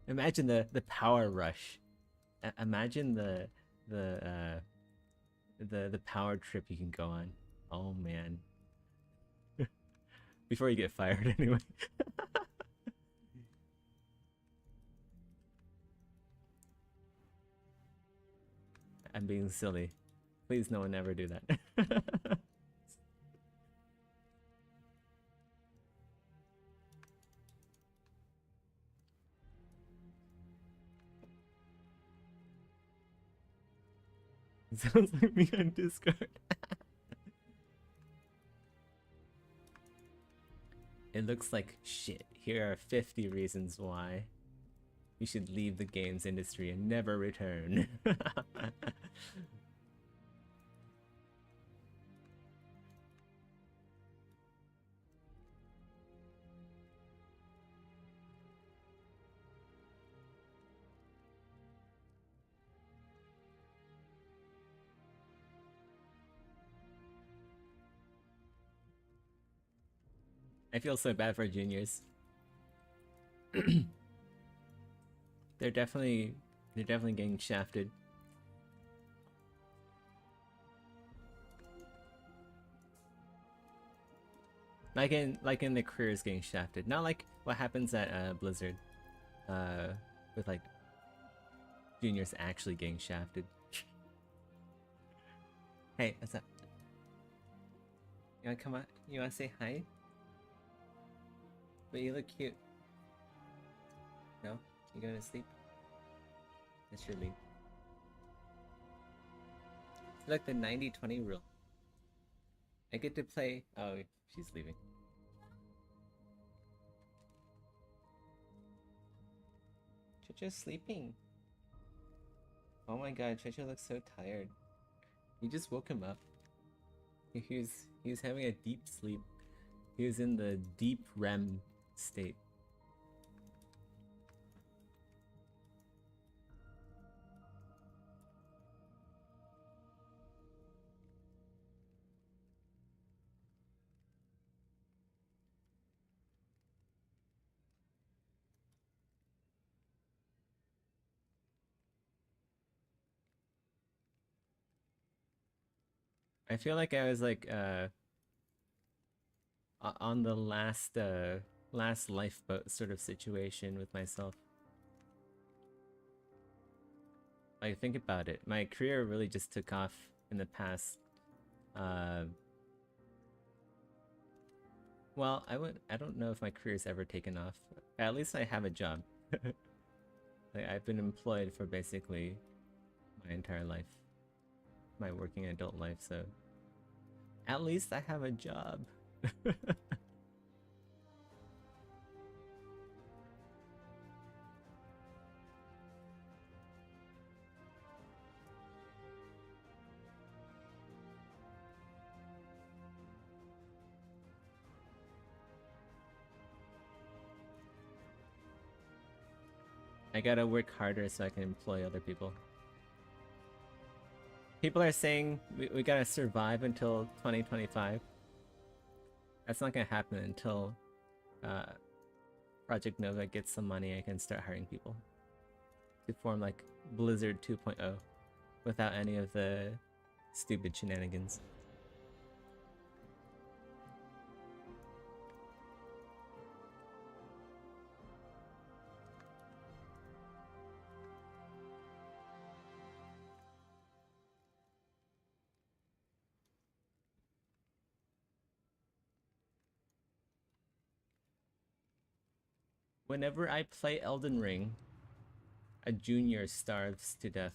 Imagine the power rush. Imagine the power trip you can go on. Oh man. Before you get fired anyway. I'm being silly. Please no one ever do that. It sounds like me on Discord. It looks like shit. Here are 50 reasons why you should leave the games industry and never return. I feel so bad for juniors. they're definitely getting shafted. Like in the careers getting shafted. Not like what happens at Blizzard. With like juniors actually getting shafted. Hey, what's up? You wanna come out? You wanna say hi? But you look cute. No? You going to sleep? That's your leave. Look, the 90-20 rule. I get to play... Oh, she's leaving. You're just sleeping. Oh my god, Treasure looks so tired. You just woke him up. He was having a deep sleep. He was in the deep REM state. I feel like I was like on the last lifeboat sort of situation with myself. Like, think about it. My career really just took off in the past. Well, I don't know if my career's ever taken off. At least I have a job. Like, I've been employed for basically my entire life, my working adult life. So at least I have a job. I gotta work harder so I can employ other people. People are saying we gotta survive until 2025. That's not gonna happen until Project Nova gets some money. I can start hiring people to form like Blizzard 2.0 without any of the stupid shenanigans. Whenever I play Elden Ring, a junior starves to death.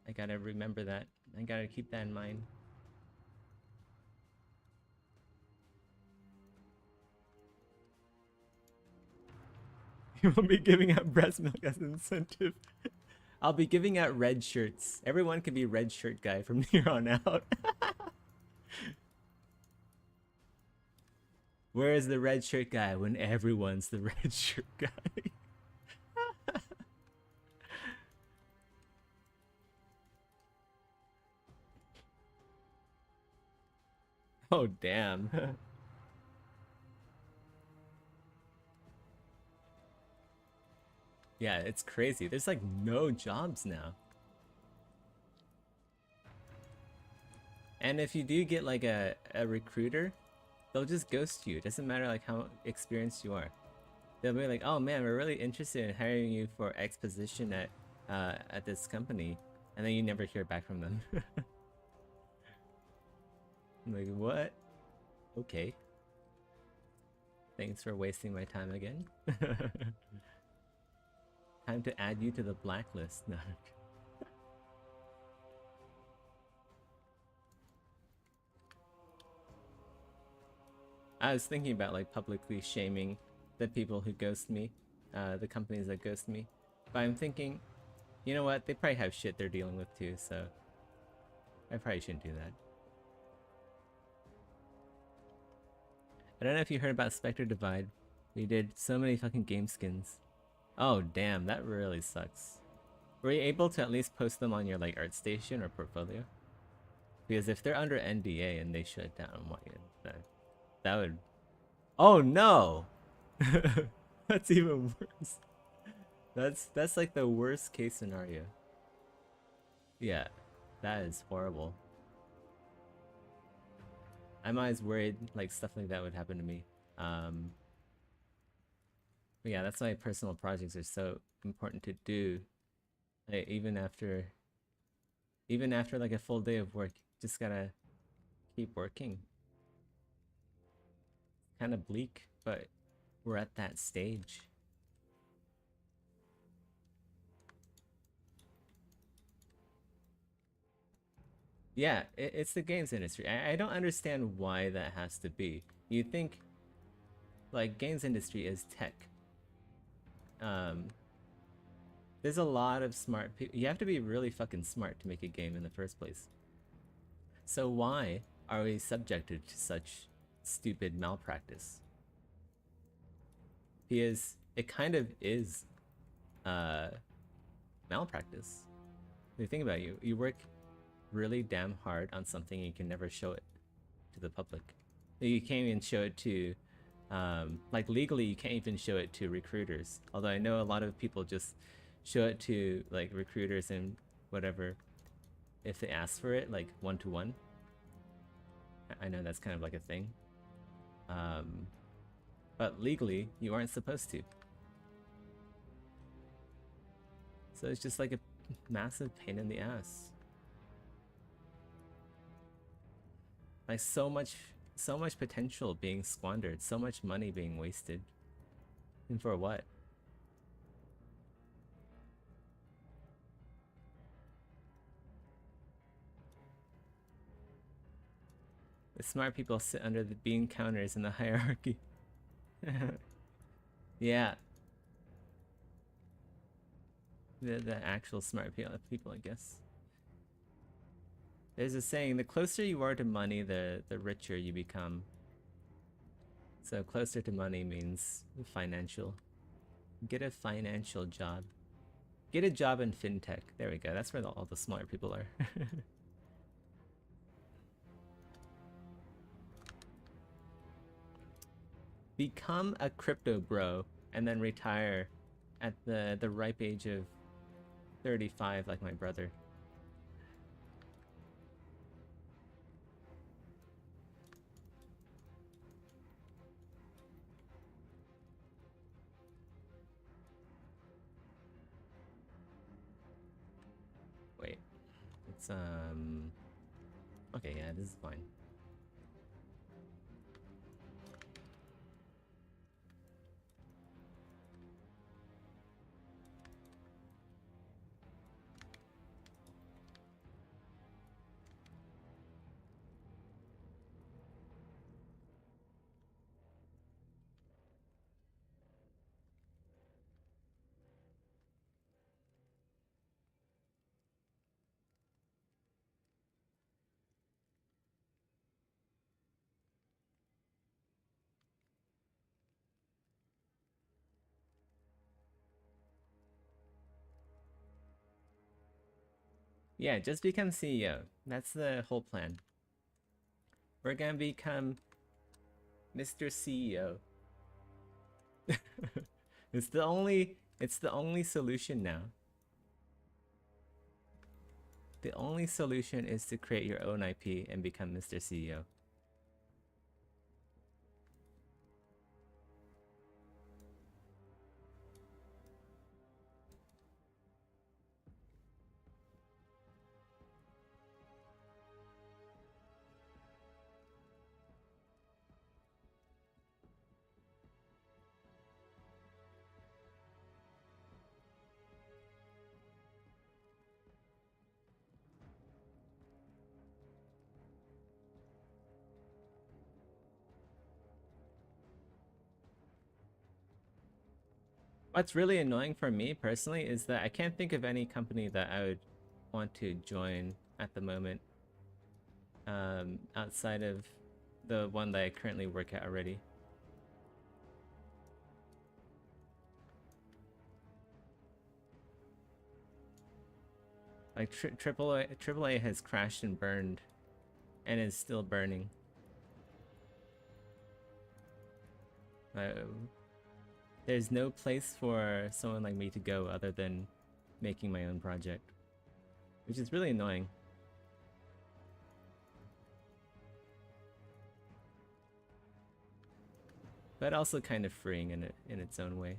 I gotta remember that. I gotta keep that in mind. You won't be giving out breast milk as an incentive. I'll be giving out red shirts. Everyone can be red shirt guy from here on out. Where is the red shirt guy when everyone's the red shirt guy? Oh, damn. Yeah, it's crazy. There's like no jobs now. And if you do get like a recruiter, they'll just ghost you. It doesn't matter like how experienced you are. They'll be like, oh man, we're really interested in hiring you for X position at this company. And then you never hear back from them. I'm like, what? Okay. Thanks for wasting my time again. Time to add you to the blacklist. No. I was thinking about like publicly shaming the people who ghost me, the companies that ghost me. But I'm thinking, you know what? They probably have shit they're dealing with too, so I probably shouldn't do that. I don't know if you heard about Spectre Divide. We did so many fucking game skins. Oh damn, that really sucks. Were you able to at least post them on your like ArtStation or portfolio? Because if they're under NDA and they shut down, what that would. Oh no! That's even worse. That's like the worst case scenario. Yeah, that is horrible. I'm always worried like stuff like that would happen to me. But yeah, that's why personal projects are so important to do. Like, even after like a full day of work, just gotta keep working. Kind of bleak, but we're at that stage. Yeah, it's the games industry. I don't understand why that has to be. You think like games industry is tech. Um There's a lot of smart people. You have to be really fucking smart to make a game in the first place. So why are we subjected to such stupid malpractice? Because it kind of is malpractice. When you think about it, you work really damn hard on something and you can never show it to the public. You can't even show it to like legally you can't even show it to recruiters, although I know a lot of people just show it to like recruiters and whatever if they ask for it, like one-to-one. I know that's kind of like a thing, but legally you aren't supposed to, so it's just like a massive pain in the ass. Like so much potential being squandered, so much money being wasted. And for what? The smart people sit under the bean counters in the hierarchy. Yeah. The actual smart people, I guess. There's a saying, the closer you are to money, the richer you become. So closer to money means financial. Get a financial job. Get a job in fintech. There we go. That's where all the smart people are. Become a crypto bro and then retire at the ripe age of 35 like my brother. Wait. It's okay, yeah, this is fine. Yeah, just become CEO. That's the whole plan. We're gonna become Mr. CEO. It's the only solution now. The only solution is to create your own IP and become Mr. CEO. What's really annoying for me personally is that I can't think of any company that I would want to join at the moment, outside of the one that I currently work at already. Like AAA has crashed and burned, and is still burning. There's no place for someone like me to go other than making my own project, which is really annoying. But also kind of freeing in its own way.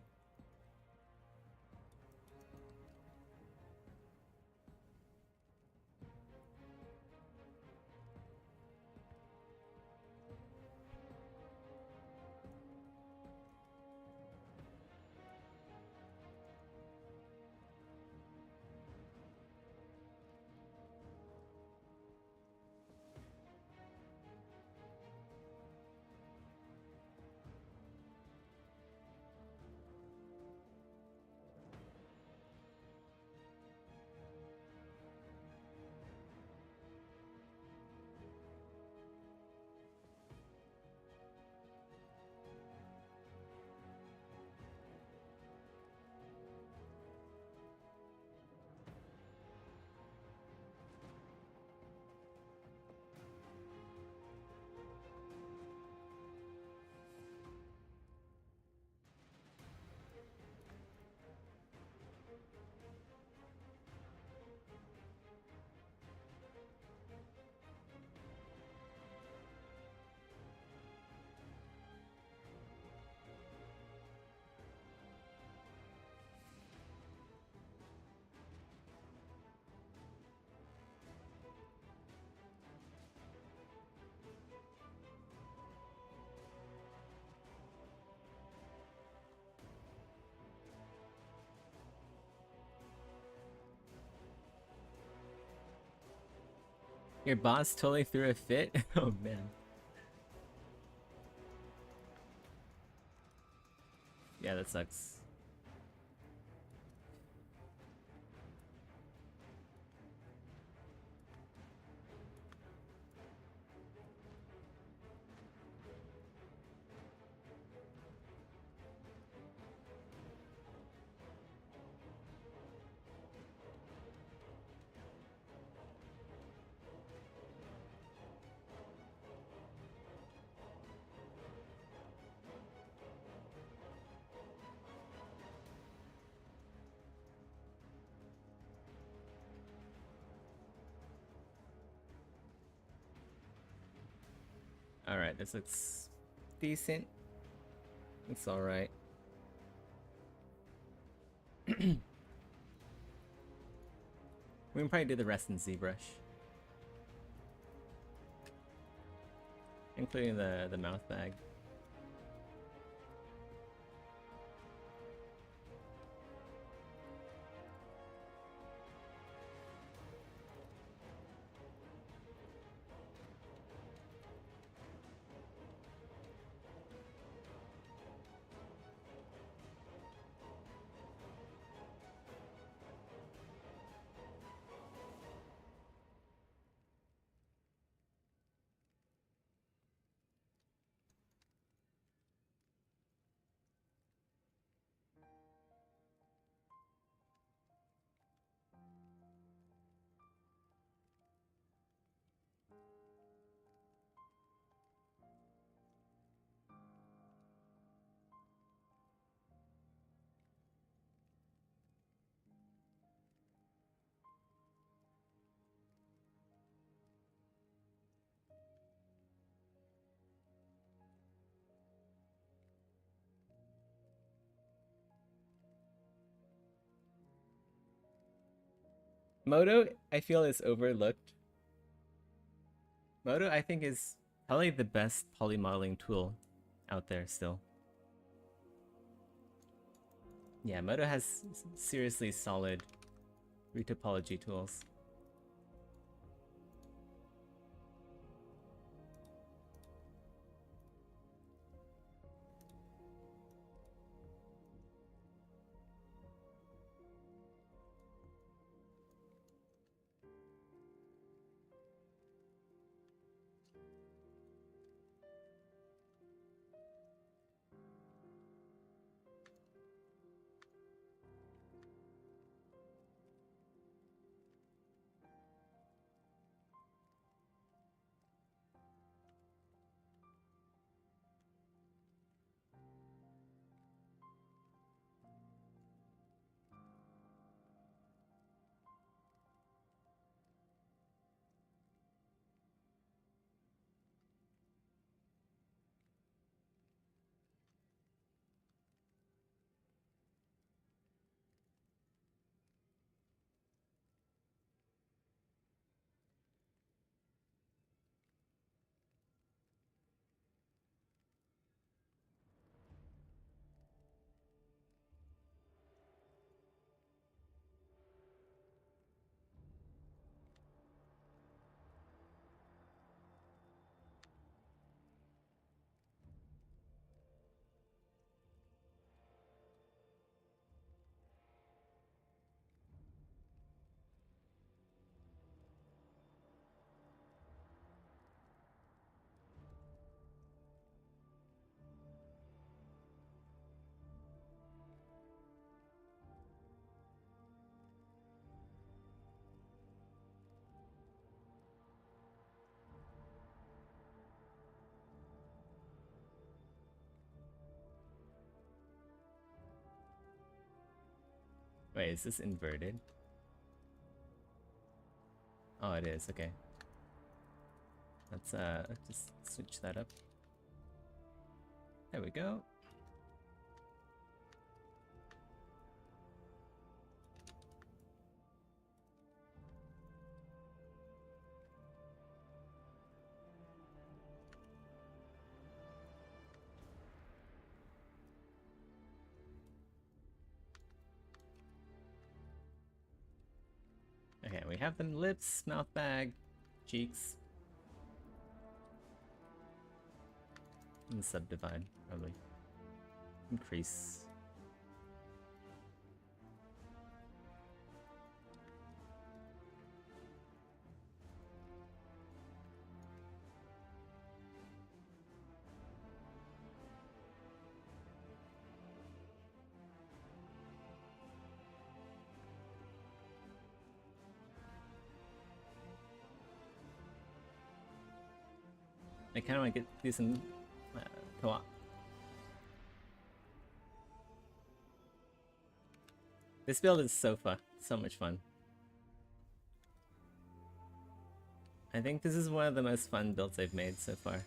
Your boss totally threw a fit? Oh man. Yeah, that sucks. Alright, this looks decent. It's alright. We can probably do the rest in ZBrush. Including the mouth bag. Moto, I feel, is overlooked. Moto, I think, is probably the best polymodeling tool out there still. Yeah, Moto has seriously solid retopology tools. Wait, is this inverted? Oh, it is. Okay. Let's just switch that up. There we go. Okay, we have the lips, mouth bag, cheeks. And subdivide, probably. Increase. I kind of want to do some co-op. This build is so much fun. I think this is one of the most fun builds I've made so far.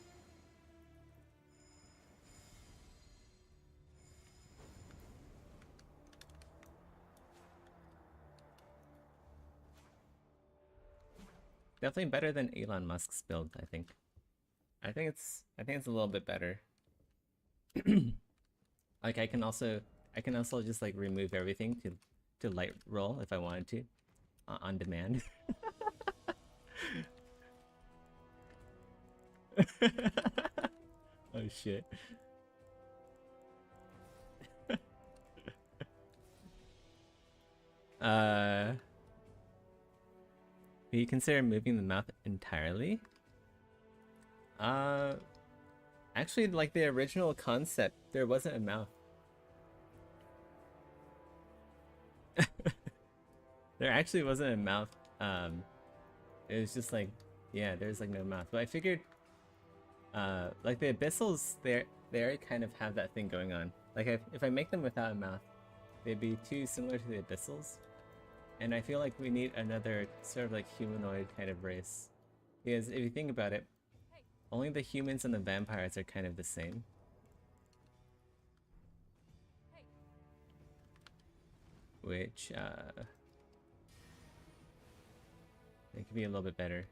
Definitely better than Elon Musk's build, I think. I think it's a little bit better. Like I can also just like remove everything to light roll if I wanted to on demand. Oh shit. Do you consider moving the mouth entirely? Actually, like the original concept, there wasn't a mouth. There actually wasn't a mouth. It was just like, yeah, there's like no mouth. But I figured, like the abyssals, they kind of have that thing going on. Like if I make them without a mouth, they'd be too similar to the abyssals. And I feel like we need another sort of like humanoid kind of race. Because if you think about it, only the humans and the vampires are kind of the same. Which, it could be a little bit better.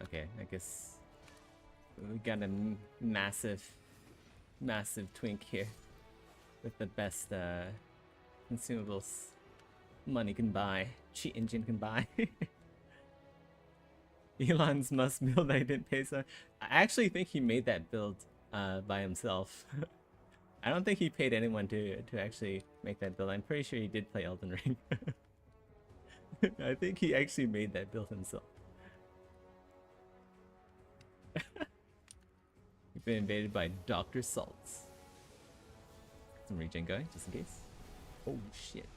Okay, I guess we got a massive twink here with the best consumables money can buy, cheat engine can buy. Elon's Musk build I didn't pay so. I actually think he made that build by himself. I don't think he paid anyone to actually make that build. I'm pretty sure he did play Elden Ring. I think he actually made that build himself. We've been invaded by Dr. Salts. Some regen going, just in case. Oh shit.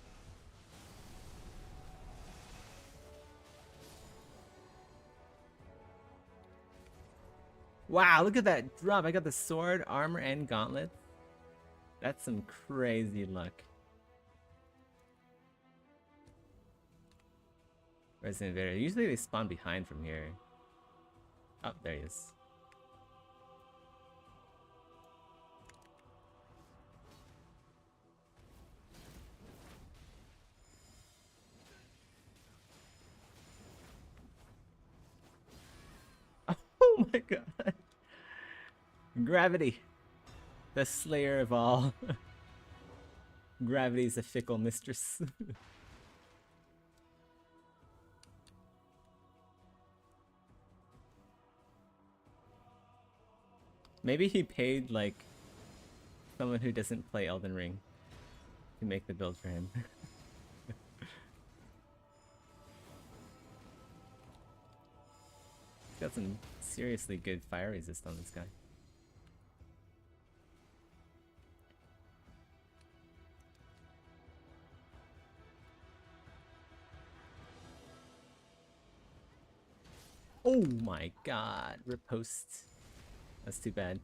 Wow, look at that drop. I got the sword, armor, and gauntlet. That's some crazy luck. Resident Invader. Usually they spawn behind from here. Oh, there he is. Oh my god. Gravity. The slayer of all. Gravity's a fickle mistress. Maybe he paid like someone who doesn't play Elden Ring to make the build for him. He's got some seriously good fire resist on this guy. Oh my god, riposte. That's too bad.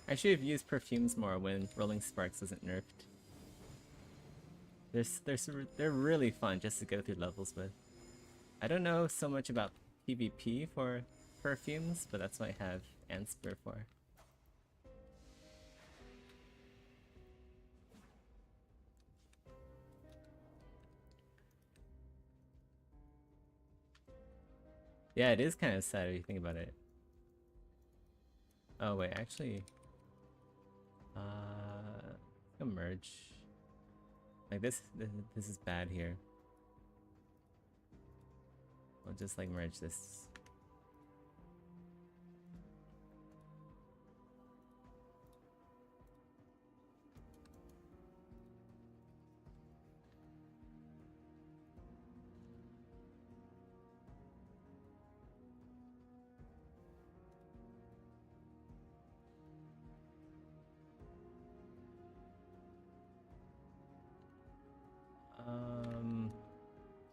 I should have used perfumes more when Rolling Sparks wasn't nerfed. They're really fun just to go through levels with. I don't know so much about PvP for perfumes, but that's what I have Anspur for. Yeah, it is kind of sad if you think about it. Oh wait, actually, a merge. Like this is bad here. I'll just like merge this.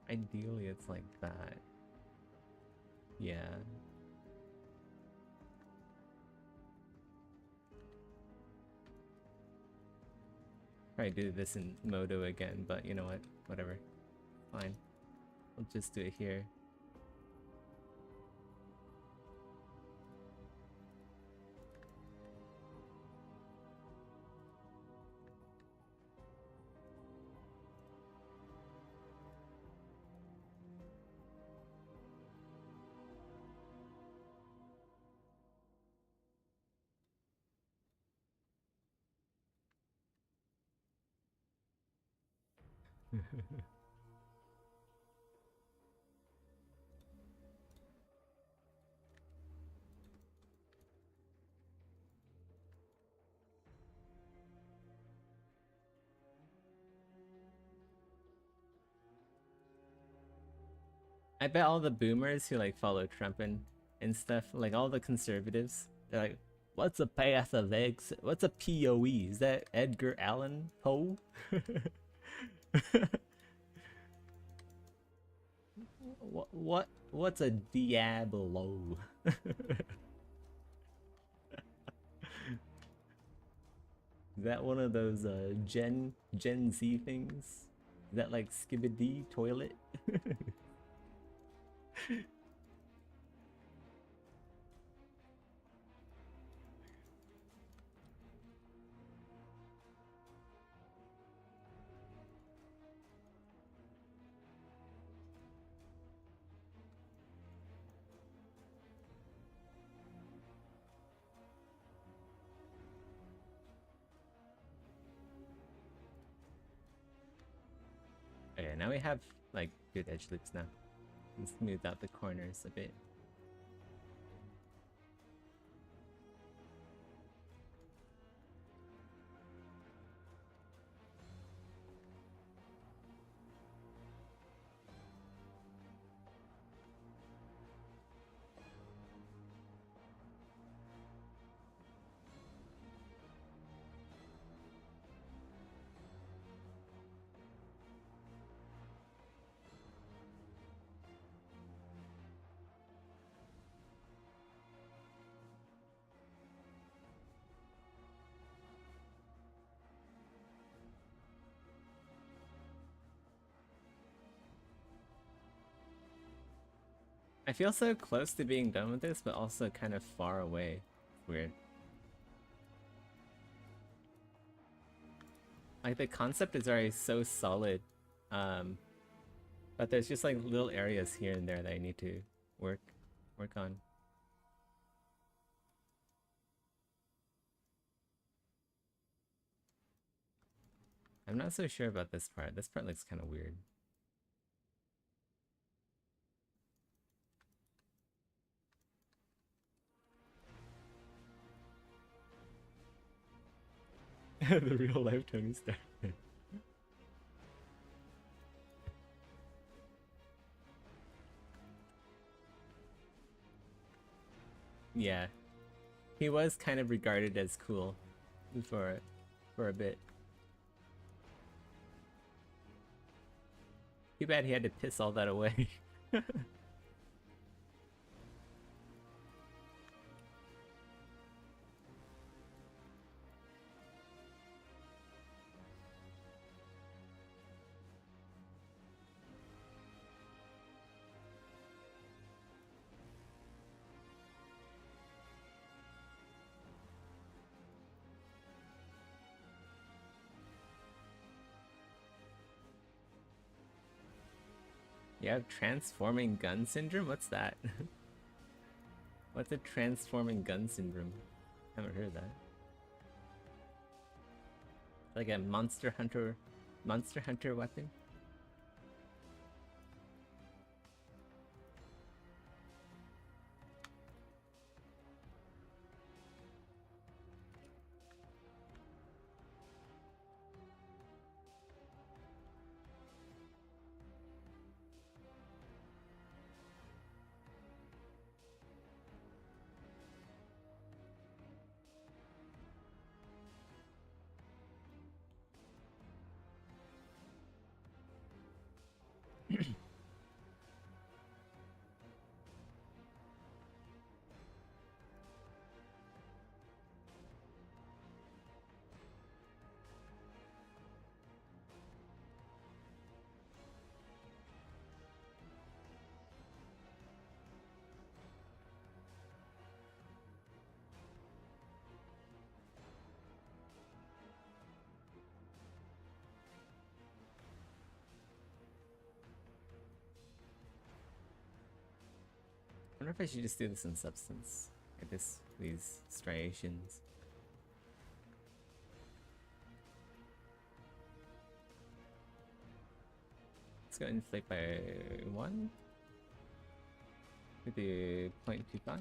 Ideally it's like that. Yeah. Probably do this in Modo again, but you know what? Whatever. Fine. I'll just do it here. I bet all the boomers who like follow Trump and stuff, like all the conservatives, they're like, what's a path of exit? What's a POE? Is that Edgar Allan Poe? What's a Diablo? Is that one of those Gen Z things? Is that like Skibidi toilet? Okay, now we have like good edge loops now. And smooth out the corners a bit. I feel so close to being done with this, but also kind of far away. Weird. Like the concept is already so solid, but there's just like little areas here and there that I need to work on. I'm not so sure about this part. This part looks kind of weird. The real life Tony Stark. Yeah, he was kind of regarded as cool for a bit. Too bad he had to piss all that away. You have transforming gun syndrome? What's that? What's a transforming gun syndrome? Haven't heard that. Like a monster hunter weapon? I wonder if I should just do this in substance. Like these striations. Let's go inflate by 1. Maybe 0.25.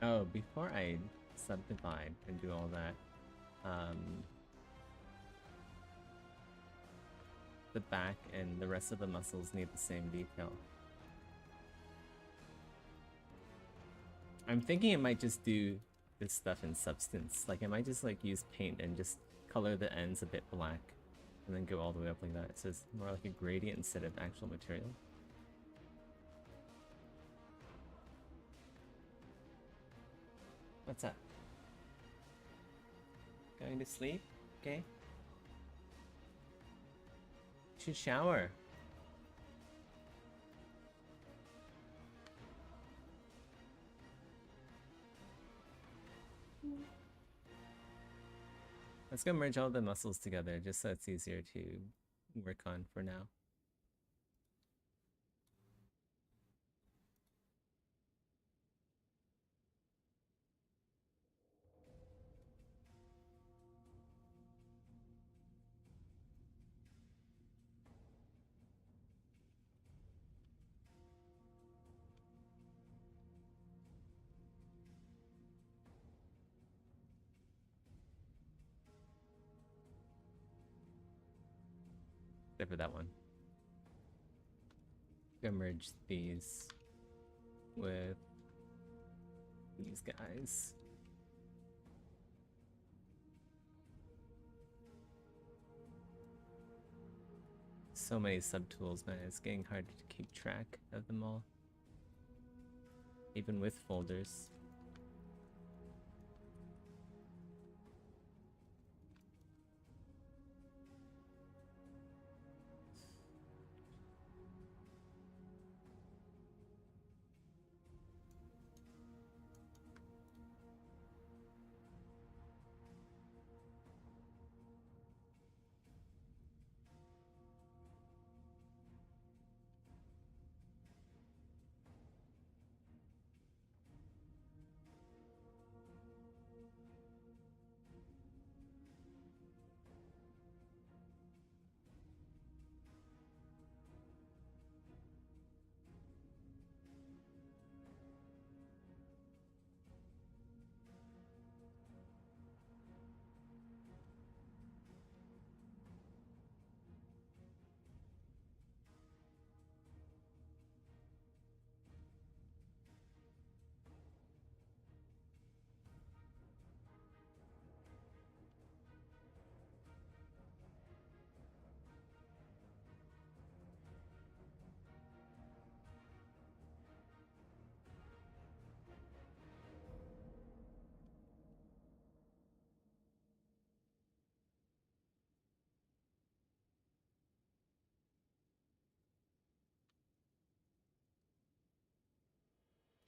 Oh, before I subdivide and do all that, the back and the rest of the muscles need the same detail. I'm thinking it might just do this stuff in substance. Like, I might just like use paint and just color the ends a bit black and then go all the way up like that. So it's more like a gradient instead of actual material. What's up? Going to sleep? Okay. Should shower. Let's go merge all the muscles together just so it's easier to work on for now. Except for that one. Go merge these with these guys. So many subtools, man. It's getting hard to keep track of them all. Even with folders.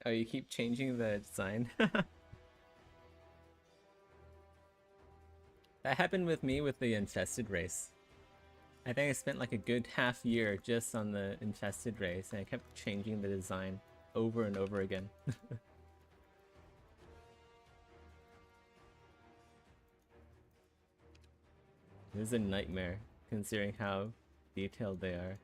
Oh, you keep changing the design? That happened with me with the infested race. I think I spent like a good half year just on the infested race, and I kept changing the design over and over again. This is a nightmare, considering how detailed they are.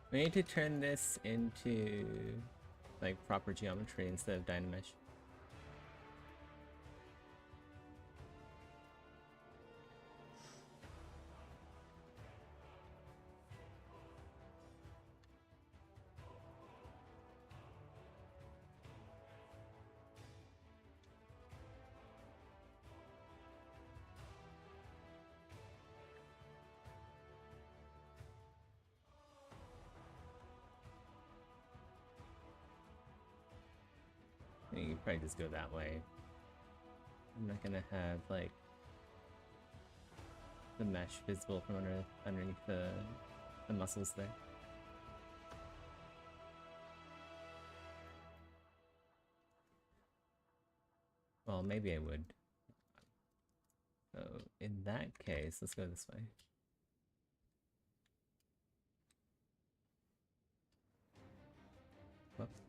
We need to turn this into like proper geometry instead of Dynamesh. You could probably just go that way. I'm not gonna have like the mesh visible from underneath the muscles there. Well, maybe I would. So in that case, let's go this way. Whoops.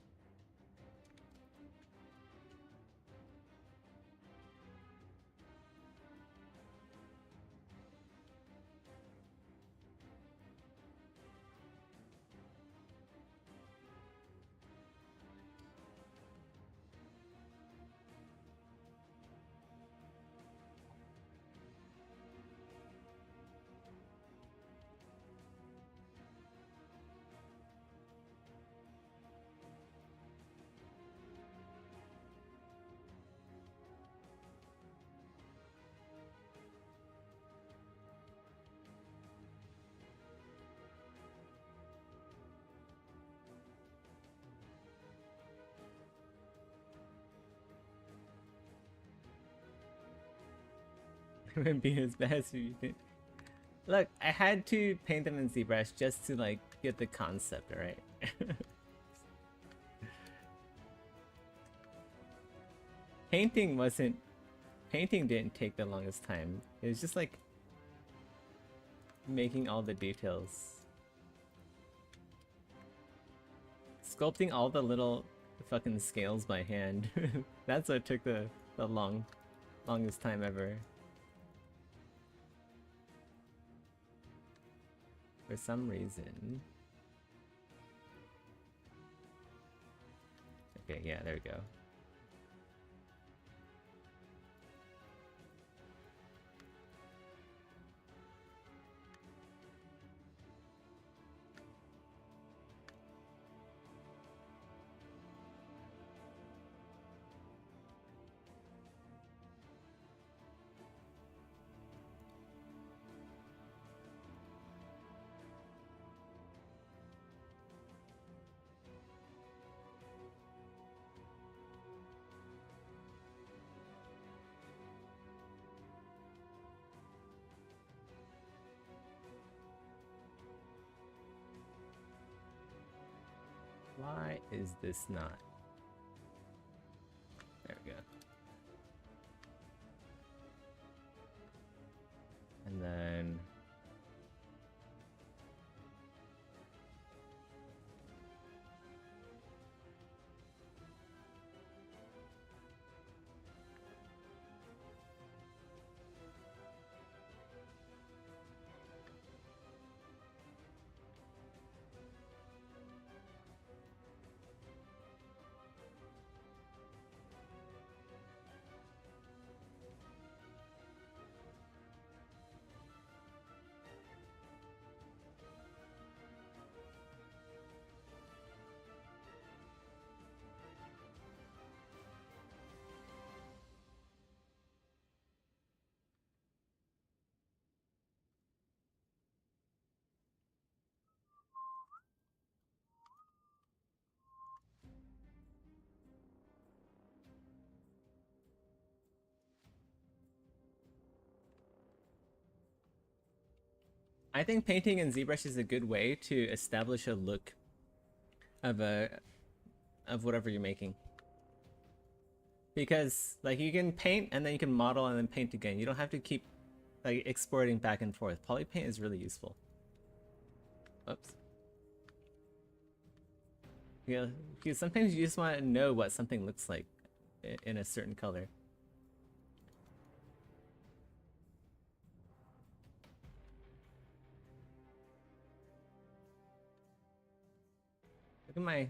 It wouldn't be as bad as you think. Look, I had to paint them in ZBrush just to like get the concept, alright? Painting didn't take the longest time. It was just like making all the details. Sculpting all the little fucking scales by hand. That's what took the longest time ever. For some reason. Okay, yeah, there we go. Why is this not? There we go. And then I think painting in ZBrush is a good way to establish a look of whatever you're making. Because like you can paint and then you can model and then paint again. You don't have to keep like exporting back and forth. Polypaint is really useful. Oops. Yeah, because sometimes you just want to know what something looks like in a certain color.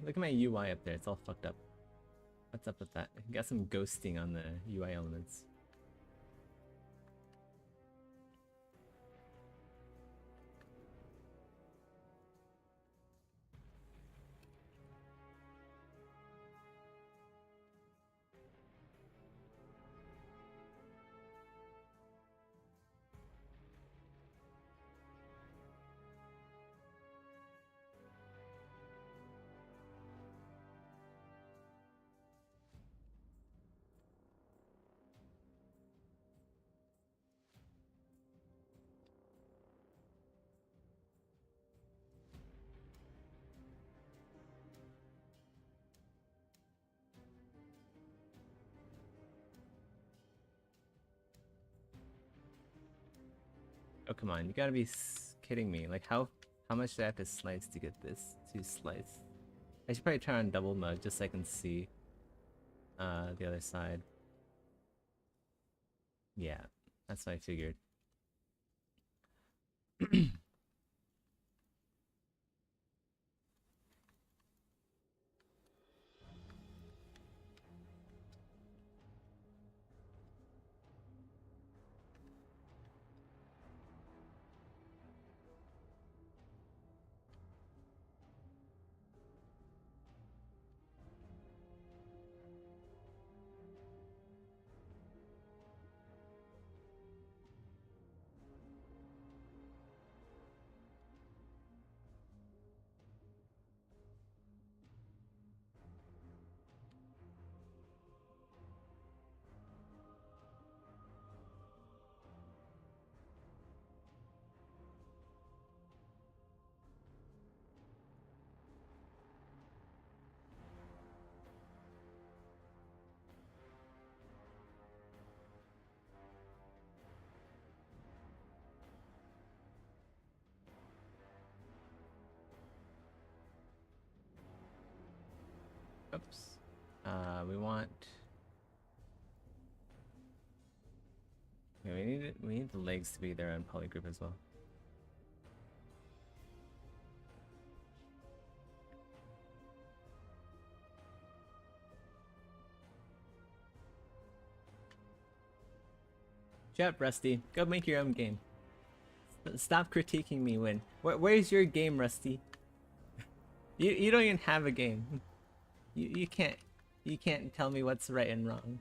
Look at my UI up there. It's all fucked up. What's up with that? Got some ghosting on the UI elements. Oh, come on. You gotta be kidding me. Like, how much do I have to slice to get this to slice? I should probably try on double mode just so I can see the other side. Yeah, that's what I figured. Oops. We want. Yeah, we need the legs to be there on polygroup as well. Shut up, Rusty. Go make your own game. Stop critiquing me when. Where's your game, Rusty? You don't even have a game. You can't tell me what's right and wrong.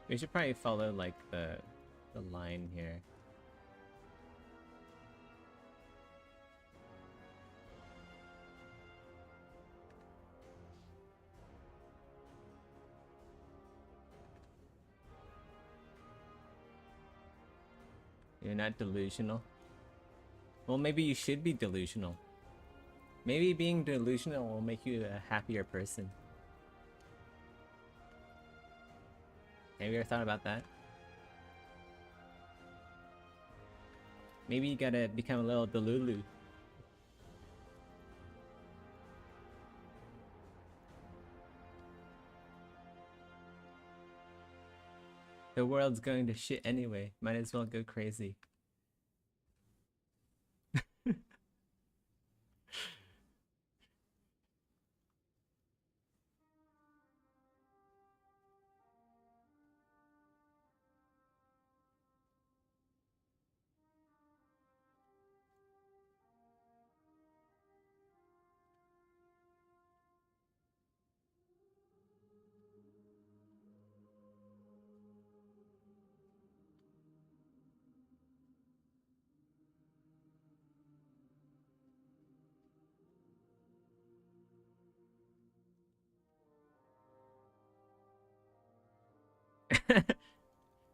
We should probably follow like the line here. You're not delusional. Well, maybe you should be delusional. Maybe being delusional will make you a happier person. Have you ever thought about that? Maybe you gotta become a little delulu. The world's going to shit anyway. Might as well go crazy.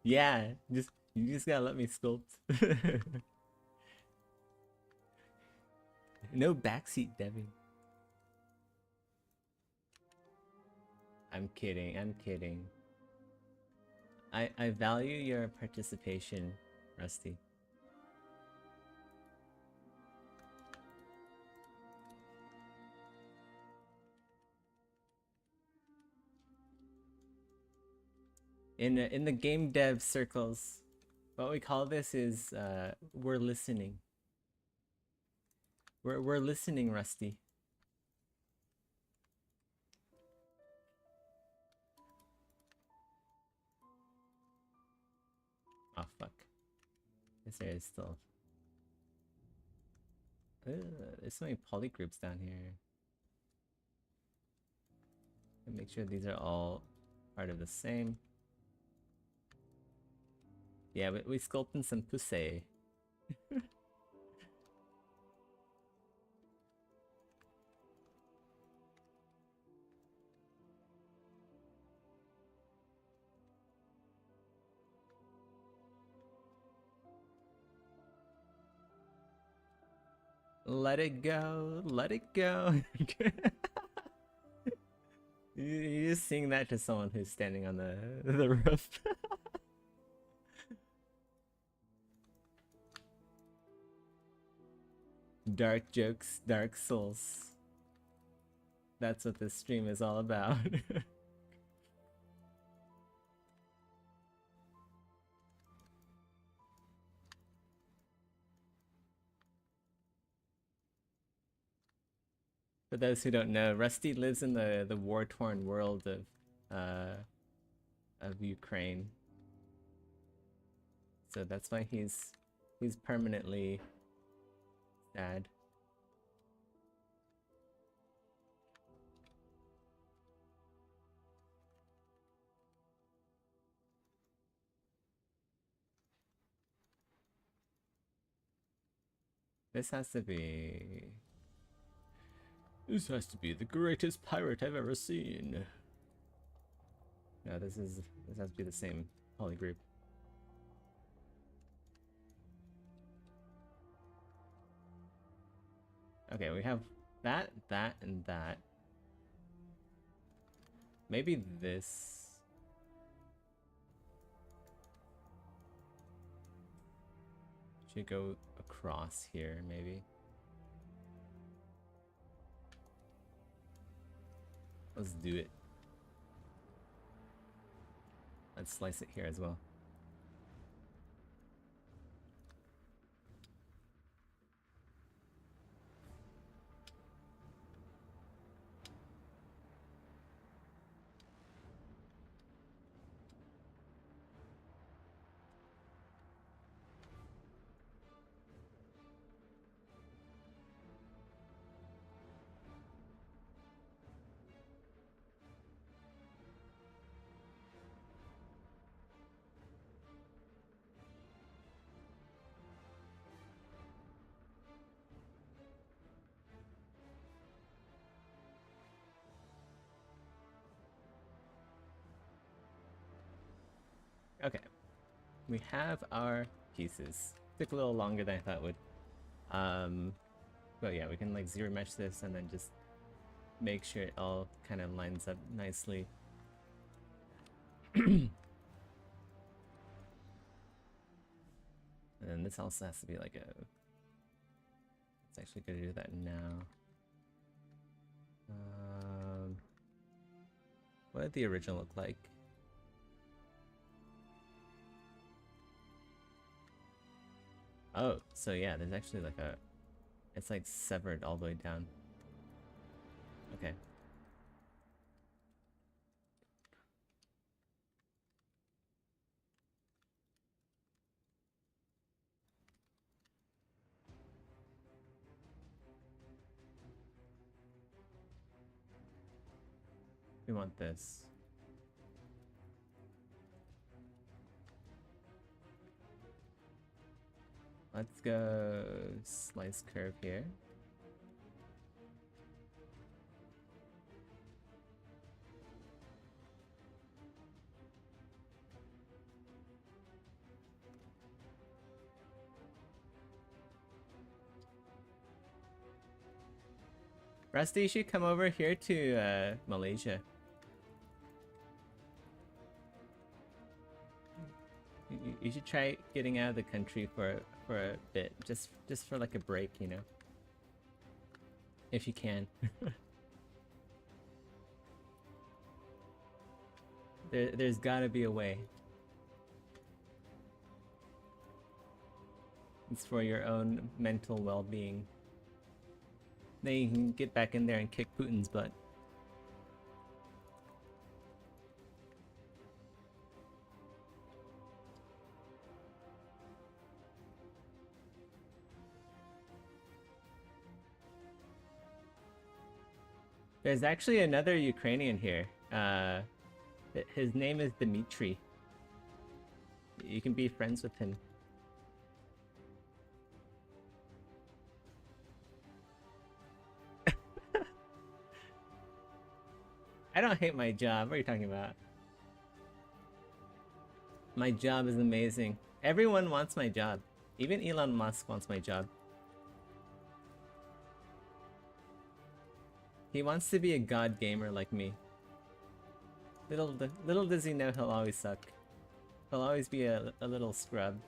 Yeah, you just gotta let me sculpt. No backseat, Debbie. I'm kidding, I'm kidding. I value your participation, Rusty. In the game dev circles, what we call this is we're listening. We're listening, Rusty. Oh fuck. This area is still. There's so many polygroups down here. And make sure these are all part of the same. Yeah, we sculpting some pussy. Let it go, let it go. You just sing that to someone who's standing on the roof. Dark jokes, dark souls. That's what this stream is all about. For those who don't know, Rusty lives in the war-torn world of Ukraine. So that's why he's permanently sad. This has to be the greatest pirate I've ever seen. No, this has to be the same polygroup. Okay, we have that, and that. Maybe this. Should go across here, maybe. Let's do it. Let's slice it here as well. Okay, we have our pieces. Took a little longer than I thought it would. But yeah, we can like zero mesh this and then just make sure it all kind of lines up nicely. And then this also has to be like a... It's actually gonna do that now. What did the original look like? Oh, so yeah, there's actually like a... It's like severed all the way down. Okay. We want this. Let's go slice curve here. Rusty, you should come over here to Malaysia. You should try getting out of the country for a bit, just for like a break, you know, if you can. There's gotta be a way. It's for your own mental well-being. Then you can get back in there and kick Putin's butt. There's actually another Ukrainian here. His name is Dmitry. You can be friends with him. I don't hate my job. What are you talking about? My job is amazing. Everyone wants my job. Even Elon Musk wants my job. He wants to be a god gamer like me. Little does he know he'll always suck. He'll always be a little scrub.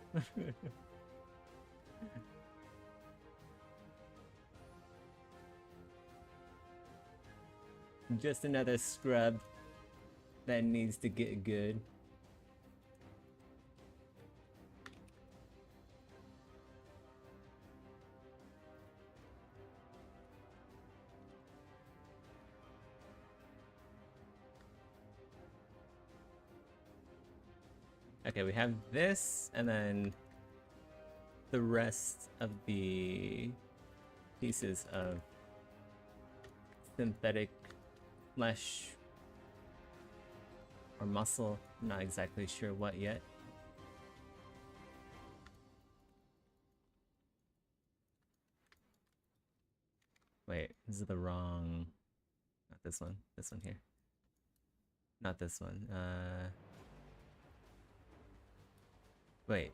Just another scrub that needs to get good. Okay, we have this, and then the rest of the pieces of synthetic flesh or muscle. I'm not exactly sure what yet. Wait, this is the wrong... Not this one. This one here. Not this one. Wait.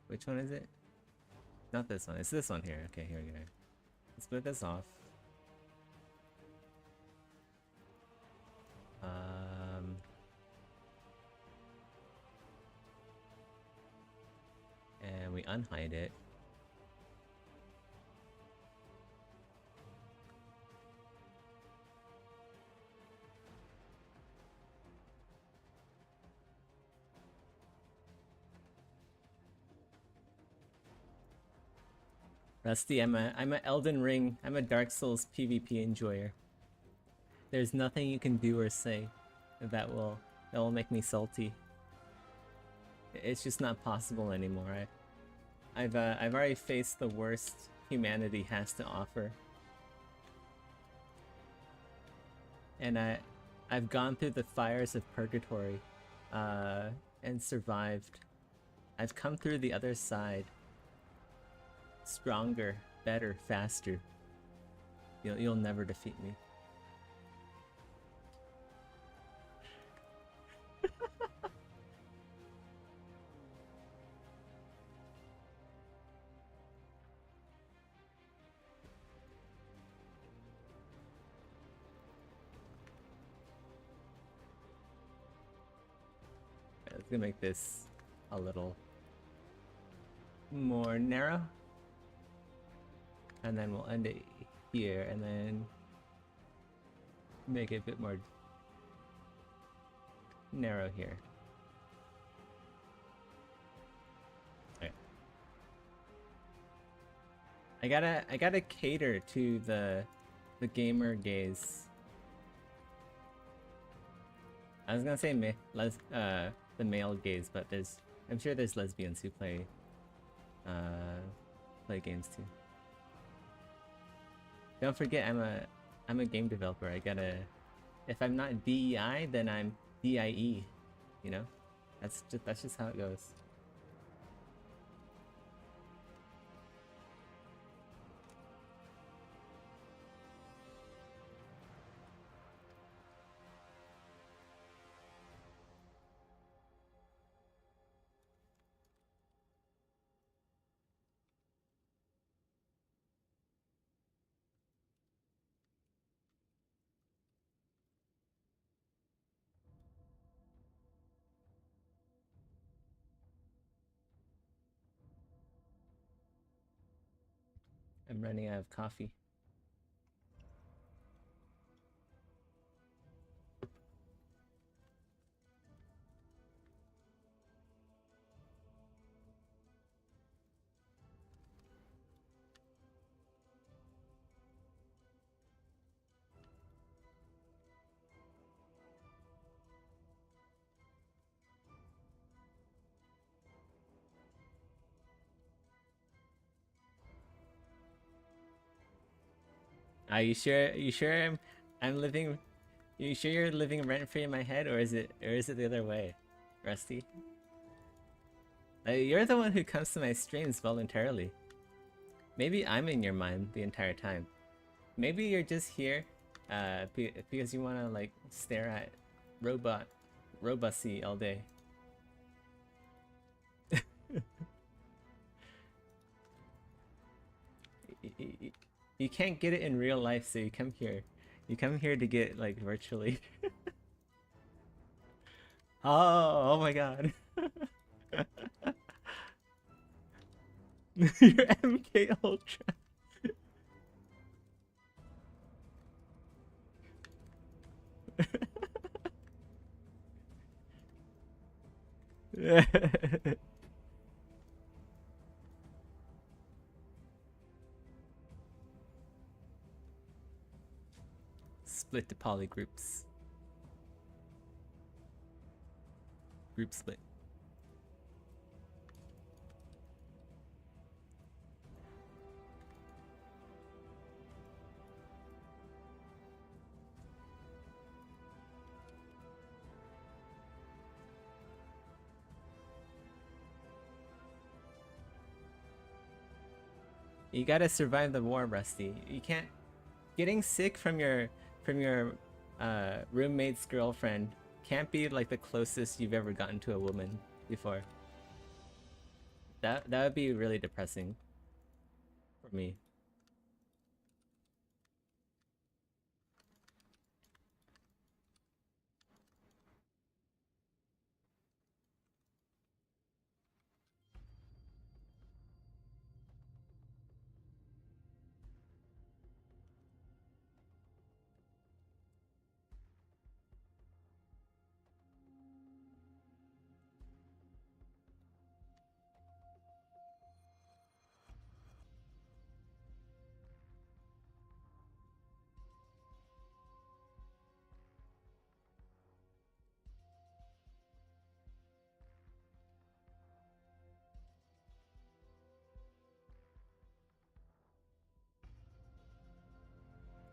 Which one is it? Not this one. It's this one here. Okay, here we go. Let's split this off. And we unhide it. Rusty, I'm a Elden Ring, I'm a Dark Souls PvP enjoyer. There's nothing you can do or say that will make me salty. It's just not possible anymore. I've already faced the worst humanity has to offer. And I've gone through the fires of purgatory and survived. I've come through the other side. Stronger, better, faster. You'll never defeat me. Let's gonna make this a little more narrow. And then we'll end it here and then make it a bit more narrow here. Okay. I gotta cater to the gamer gaze. I was gonna say the male gaze, but I'm sure there's lesbians who play games too. Don't forget, I'm a game developer. I gotta, if I'm not DEI, then I'm DIE. You know, that's just how it goes. I'm running out of coffee. Are you sure? You sure I'm living? You sure you're living rent free in my head, or is it the other way, Rusty? You're the one who comes to my streams voluntarily. Maybe I'm in your mind the entire time. Maybe you're just here, because you wanna like stare at Robussy all day. You can't get it in real life, so you come here. You come here to get like virtually. Oh my god. You're MK Ultra. Split to poly groups. Group split. You gotta survive the war, Rusty. You can't. Getting sick from your roommate's girlfriend can't be like the closest you've ever gotten to a woman before. That would be really depressing for me.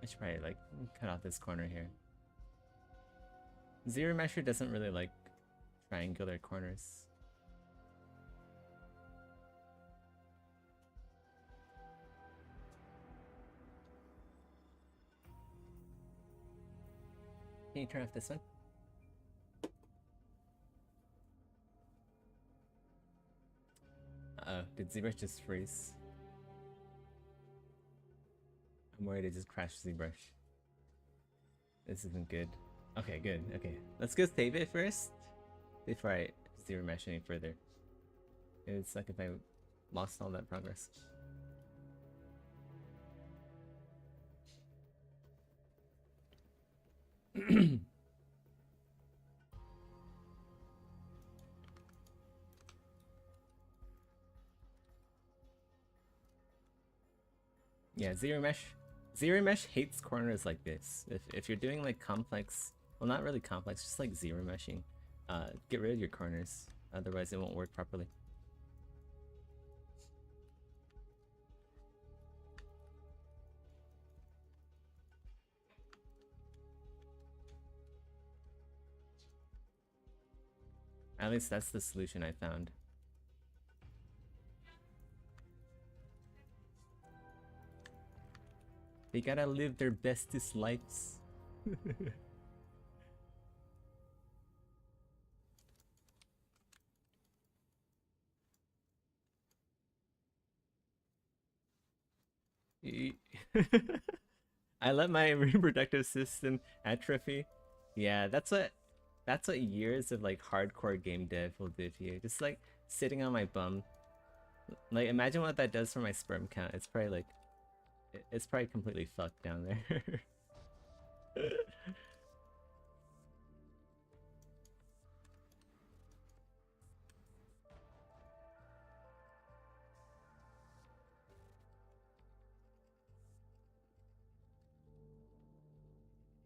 I should probably like cut off this corner here. ZRemesher doesn't really like triangular corners. Can you turn off this one? Uh-oh, did ZBrush just freeze? I'm worried it just crashed ZBrush. This isn't good. Okay, good. Okay, let's go save it first before I zero mesh any further. It would suck if I lost all that progress. Yeah, zero mesh. Zero mesh hates corners like this. If you're doing like complex, well, not really complex, just like zero meshing, get rid of your corners. Otherwise, it won't work properly. At least that's the solution I found. They gotta live their bestest lives. I let my reproductive system atrophy. Yeah, that's what years of like hardcore game dev will do to you. Just like sitting on my bum. Like imagine what that does for my sperm count. It's probably like it's probably completely fucked down there.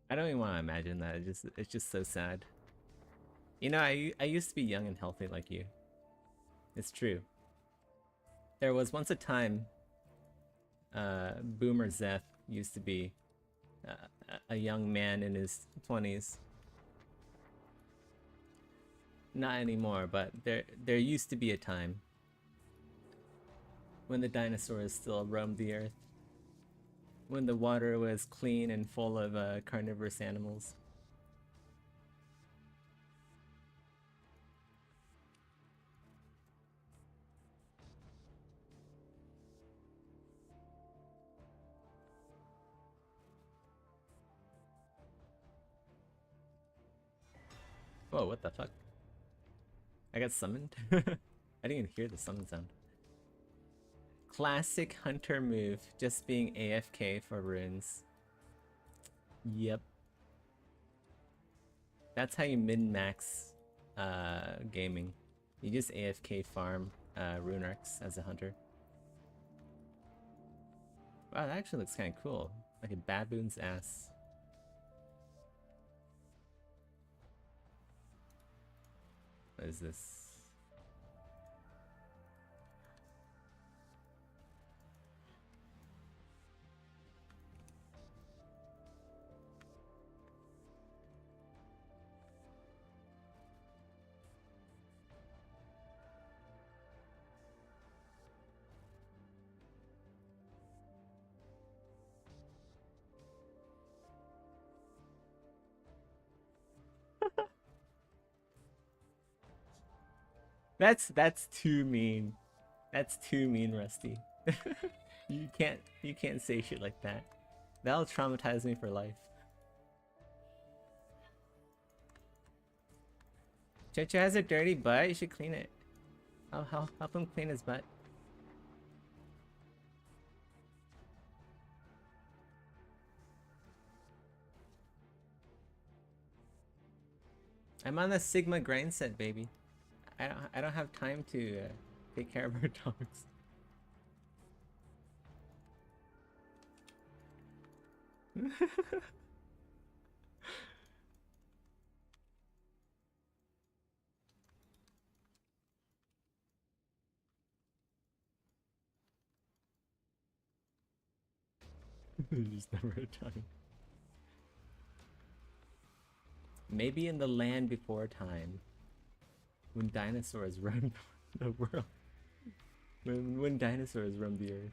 I don't even want to imagine that. It's just so sad. You know, I used to be young and healthy like you. It's true. There was once a time Boomer Zeth used to be a young man in his 20s. Not anymore, but there used to be a time when the dinosaurs still roamed the earth. When the water was clean and full of carnivorous animals. Whoa, what the fuck? I got summoned? I didn't even hear the summon sound. Classic hunter move, just being AFK for runes. Yep. That's how you min-max gaming. You just AFK farm rune arcs as a hunter. Wow, that actually looks kind of cool. Like a baboon's ass. What is this? That's too mean. That's too mean, Rusty. you can't say shit like that. That'll traumatize me for life. Checho has a dirty butt. You should clean it. I'll help him clean his butt. I'm on the Sigma grind set, baby. I don't have time to take care of our dogs. There's never a time. Maybe in the land before time, when dinosaurs roamed the world, when dinosaurs roamed the earth.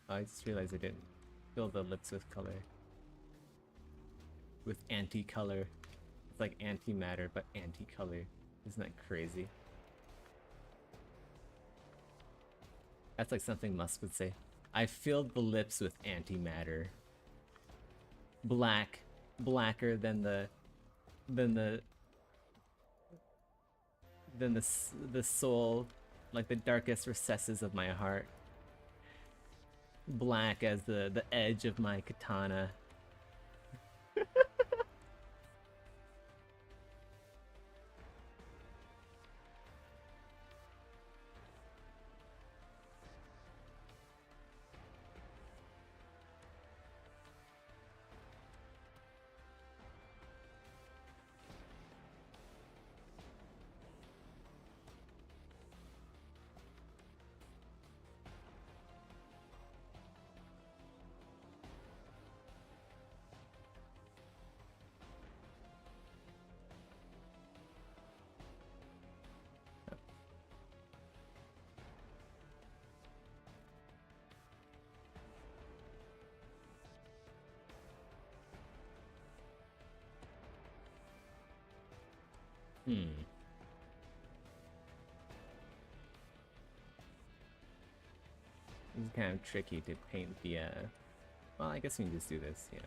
Oh, I just realized I didn't fill the lips with color. With anti-color. It's like antimatter, but anti-color. Isn't that crazy? That's like something Musk would say. I filled the lips with antimatter. Blacker than the than the soul, like the darkest recesses of my heart. Black as the edge of my katana. Hmm. It's kind of tricky to paint the, well, I guess we can just do this, yeah.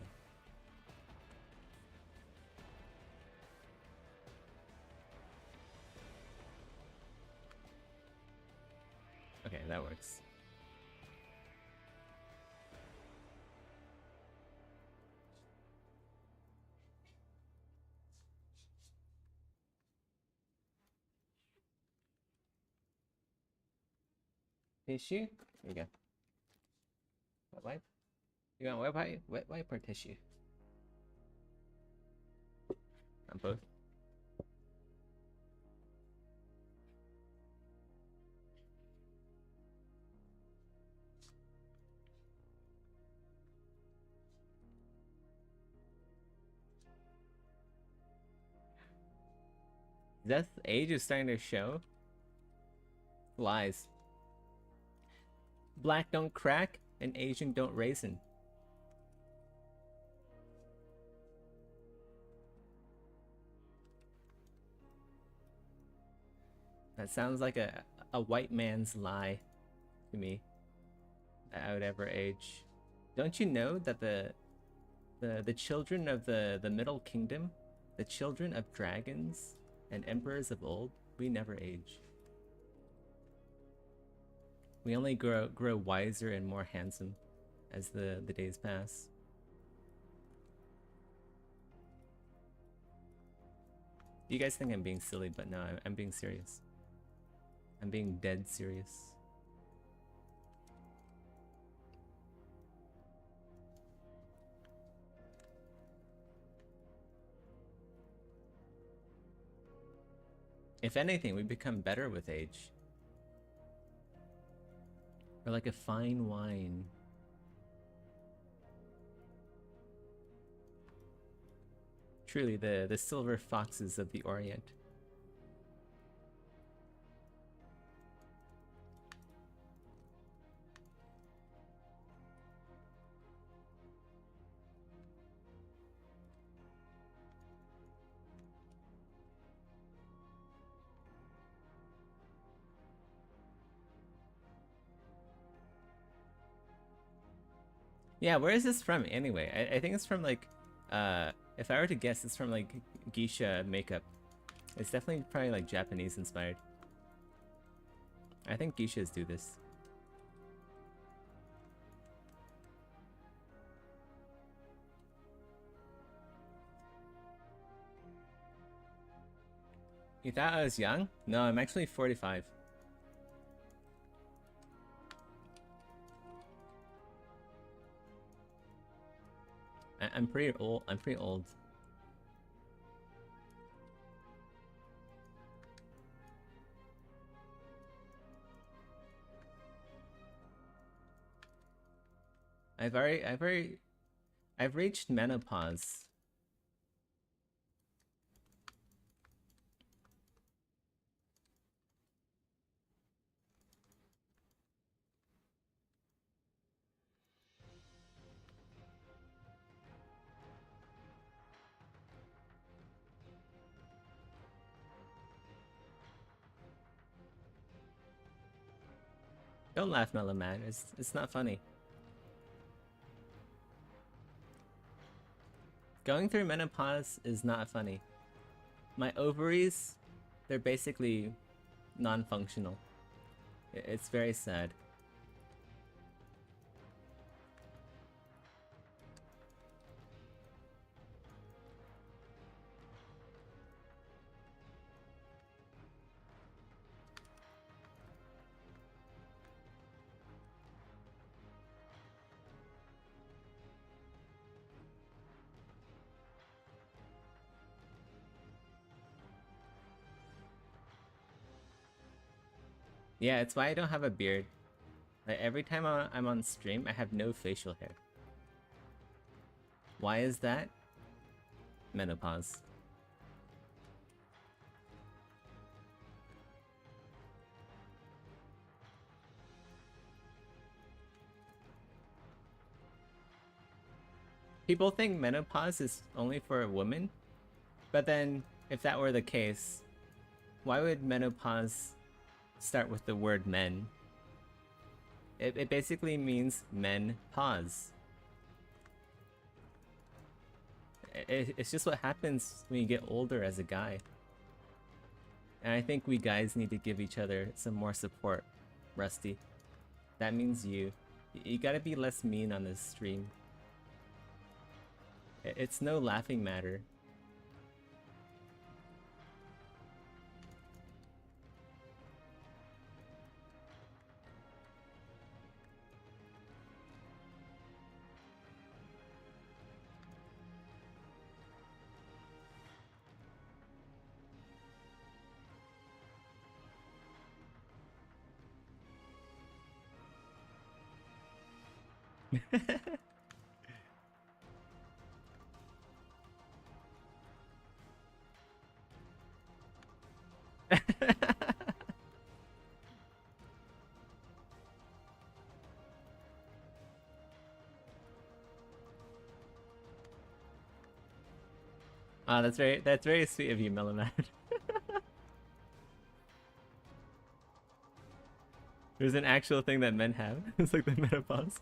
Okay, that works. Tissue? There you go. Wet wipe? You want wet wipe or tissue? On both. Death age is starting to show. Lies. Black don't crack and Asian don't raisin. That sounds like a white man's lie to me. That I would ever age. Don't you know that the children of the Middle Kingdom, the children of dragons and emperors of old, we never age. We only grow wiser and more handsome as the days pass. You guys think I'm being silly, but no, I'm being serious. I'm being dead serious. If anything, we become better with age. We're like a fine wine. Truly, the silver foxes of the Orient. Yeah, where is this from anyway? I think it's from like, if I were to guess, it's from like geisha makeup. It's definitely probably like Japanese inspired. I think geishas do this. You thought I was young? No, I'm actually 45. I'm pretty old. I'm pretty old. I've reached menopause. Don't laugh, Mellow Man. It's not funny. Going through menopause is not funny. My ovaries, they're basically non-functional. It's very sad. Yeah, it's why I don't have a beard. Like every time I'm on stream, I have no facial hair. Why is that? Menopause. People think menopause is only for women, but then if that were the case, why would menopause start with the word men? It basically means men pause. It's just what happens when you get older as a guy. And I think we guys need to give each other some more support, Rusty. That means you. You gotta be less mean on this stream. It's no laughing matter. Ah, that's very sweet of you, Melamad. There's an actual thing that men have. It's like the menopause.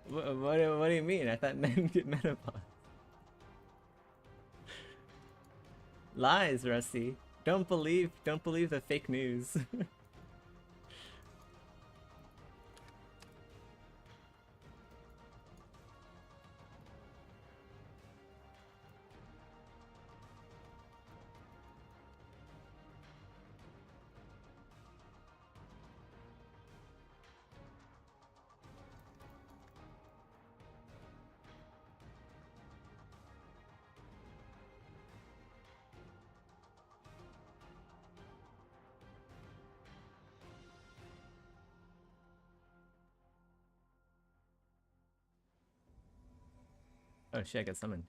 What do you mean? I thought men get menopause. Lies, Rusty. Don't believe the fake news. Oh shit, I got summoned.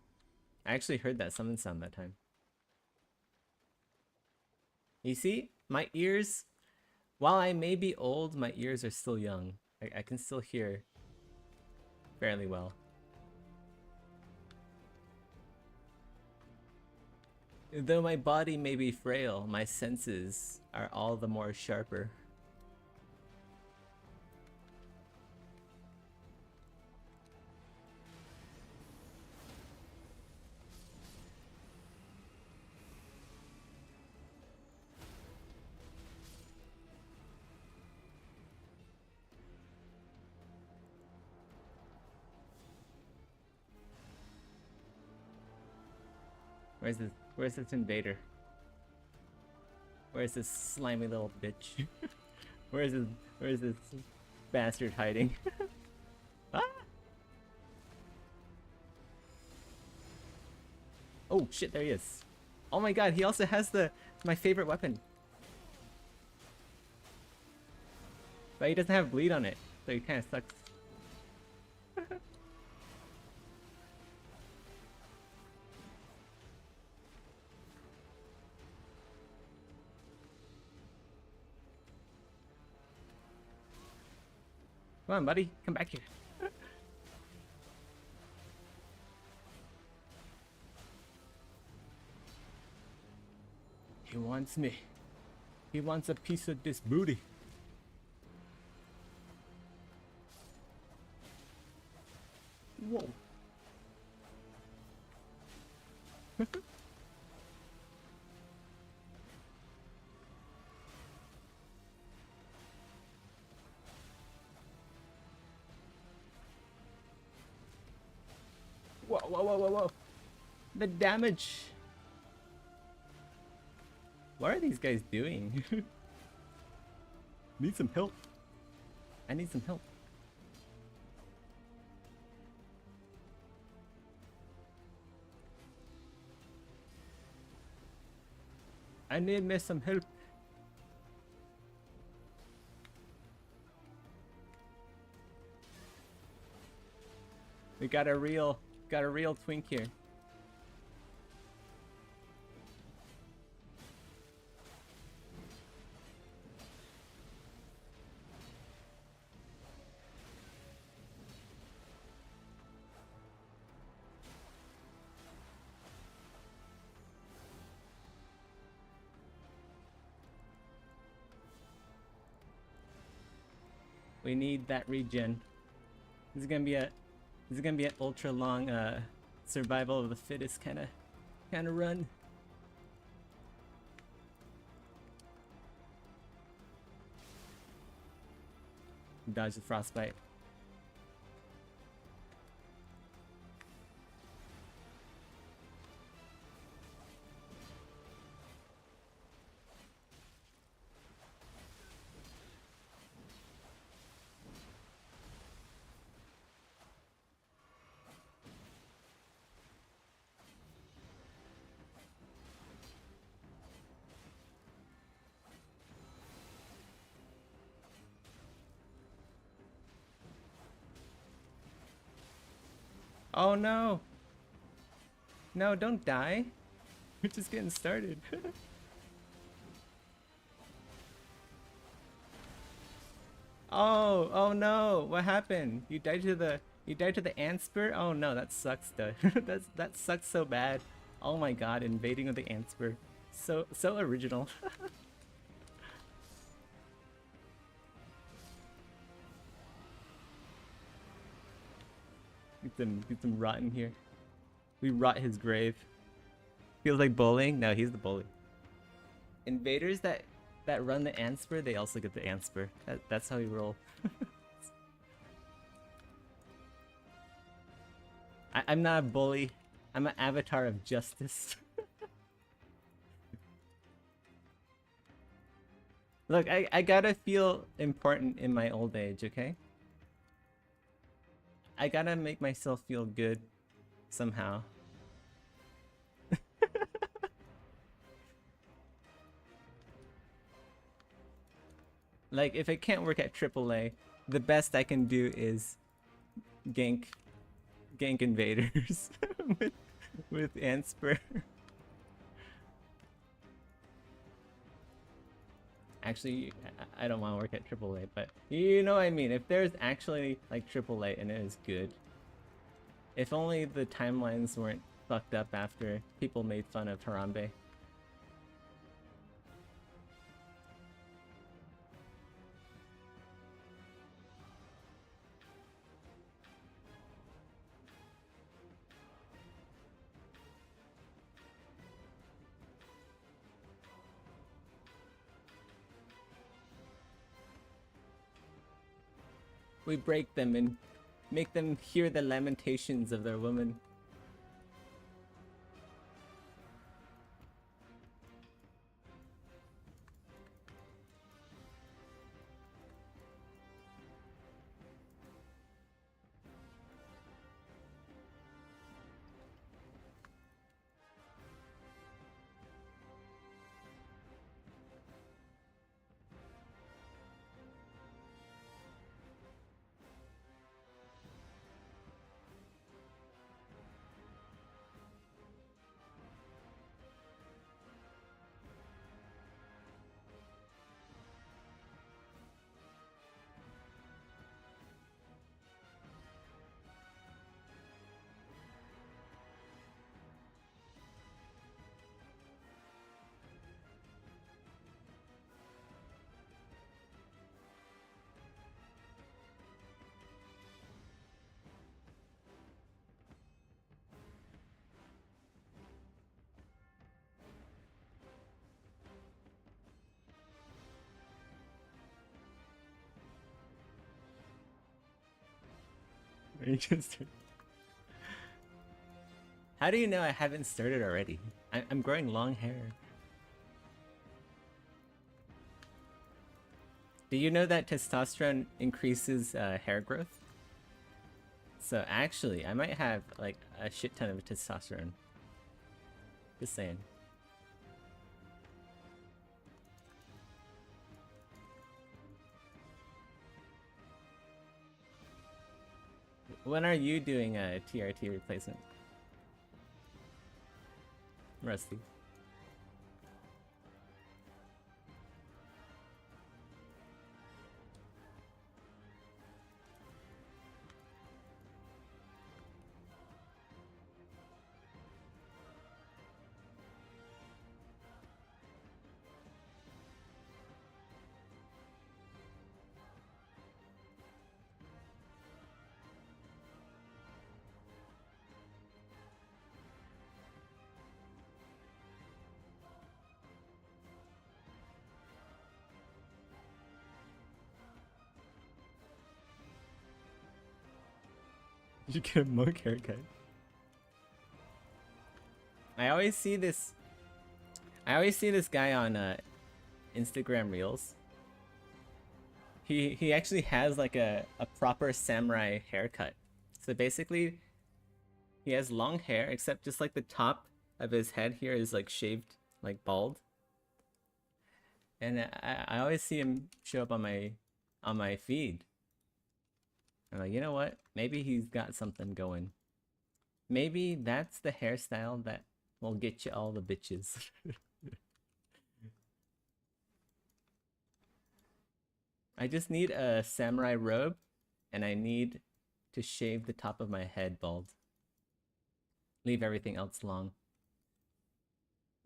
I actually heard that summon sound that time. You see, my ears, while I may be old, my ears are still young. I can still hear fairly well. Though my body may be frail, my senses are all the more sharper. Where's this invader? Where's this slimy little bitch? where's this bastard hiding? Ah! Oh shit, there he is. Oh my god, he also has my favorite weapon. But he doesn't have bleed on it, so he kinda sucks. Come on, buddy. Come back here. He wants me. He wants a piece of this booty. Whoa. Whoa, whoa, whoa, whoa, whoa. The damage. What are these guys doing? Need some help. I need some help. I need me some help. We got a real twink here. We need that regen. This is gonna be an ultra long survival of the fittest kind of run. Dodge the frostbite. Oh no! No, don't die. We're just getting started. Oh no! What happened? You died to the Antspur? Oh no, that sucks though. That sucks so bad. Oh my god, invading with the Antspur. So original. Get some rot in here. We rot his grave. Feels like bowling? No, he's the bully. Invaders that run the Antspur, they also get the Antspur. That's how we roll. I'm not a bully. I'm an avatar of justice. Look, I gotta feel important in my old age, okay? I gotta make myself feel good somehow. Like, if it can't work at AAA, the best I can do is gank invaders with Antspur. Actually, I don't want to work at AAA, but you know what I mean. If there's actually like AAA and it is good, if only the timelines weren't fucked up after people made fun of Harambe. We break them and make them hear the lamentations of their woman. Are you just... How do you know I haven't started already? I'm growing long hair. Do you know that testosterone increases hair growth? So actually, I might have like a shit ton of testosterone. Just saying. When are you doing a TRT replacement? Rusty. You get a monk haircut. I always see this guy on Instagram Reels. He actually has like a proper samurai haircut. So basically, he has long hair, except just like the top of his head here is like shaved, like bald. And I always see him show up on my feed. I'm like, you know what? Maybe he's got something going. Maybe that's the hairstyle that will get you all the bitches. I just need a samurai robe, and I need to shave the top of my head bald. Leave everything else long.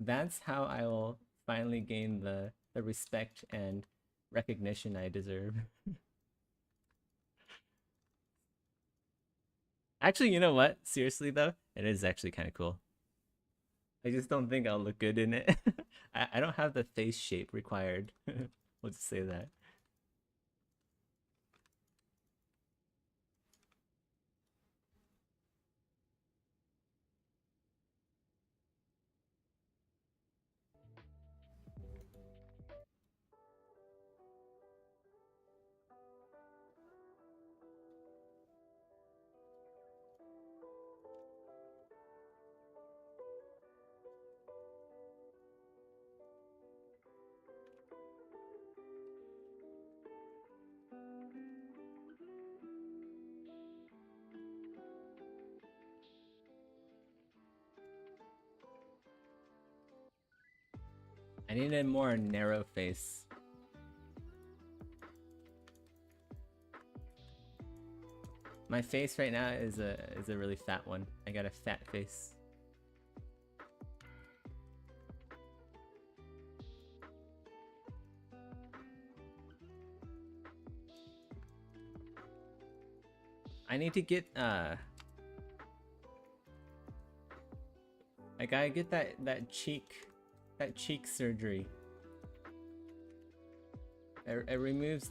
That's how I will finally gain the respect and recognition I deserve. Actually, you know what? Seriously though, it is actually kind of cool. I just don't think I'll look good in it. I don't have the face shape required. We'll just say that. I need a more narrow face. My face right now is a really fat one. I got a fat face. I need to get I gotta get that cheek surgery. It removes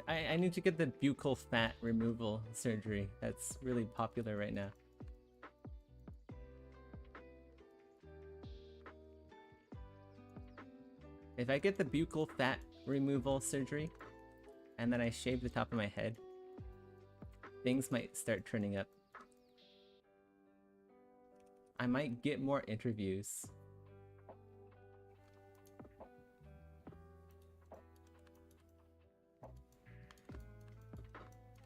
I need to get the buccal fat removal surgery. That's really popular right now. If I get the buccal fat removal surgery and then I shave the top of my head, things might start turning up. I might get more interviews.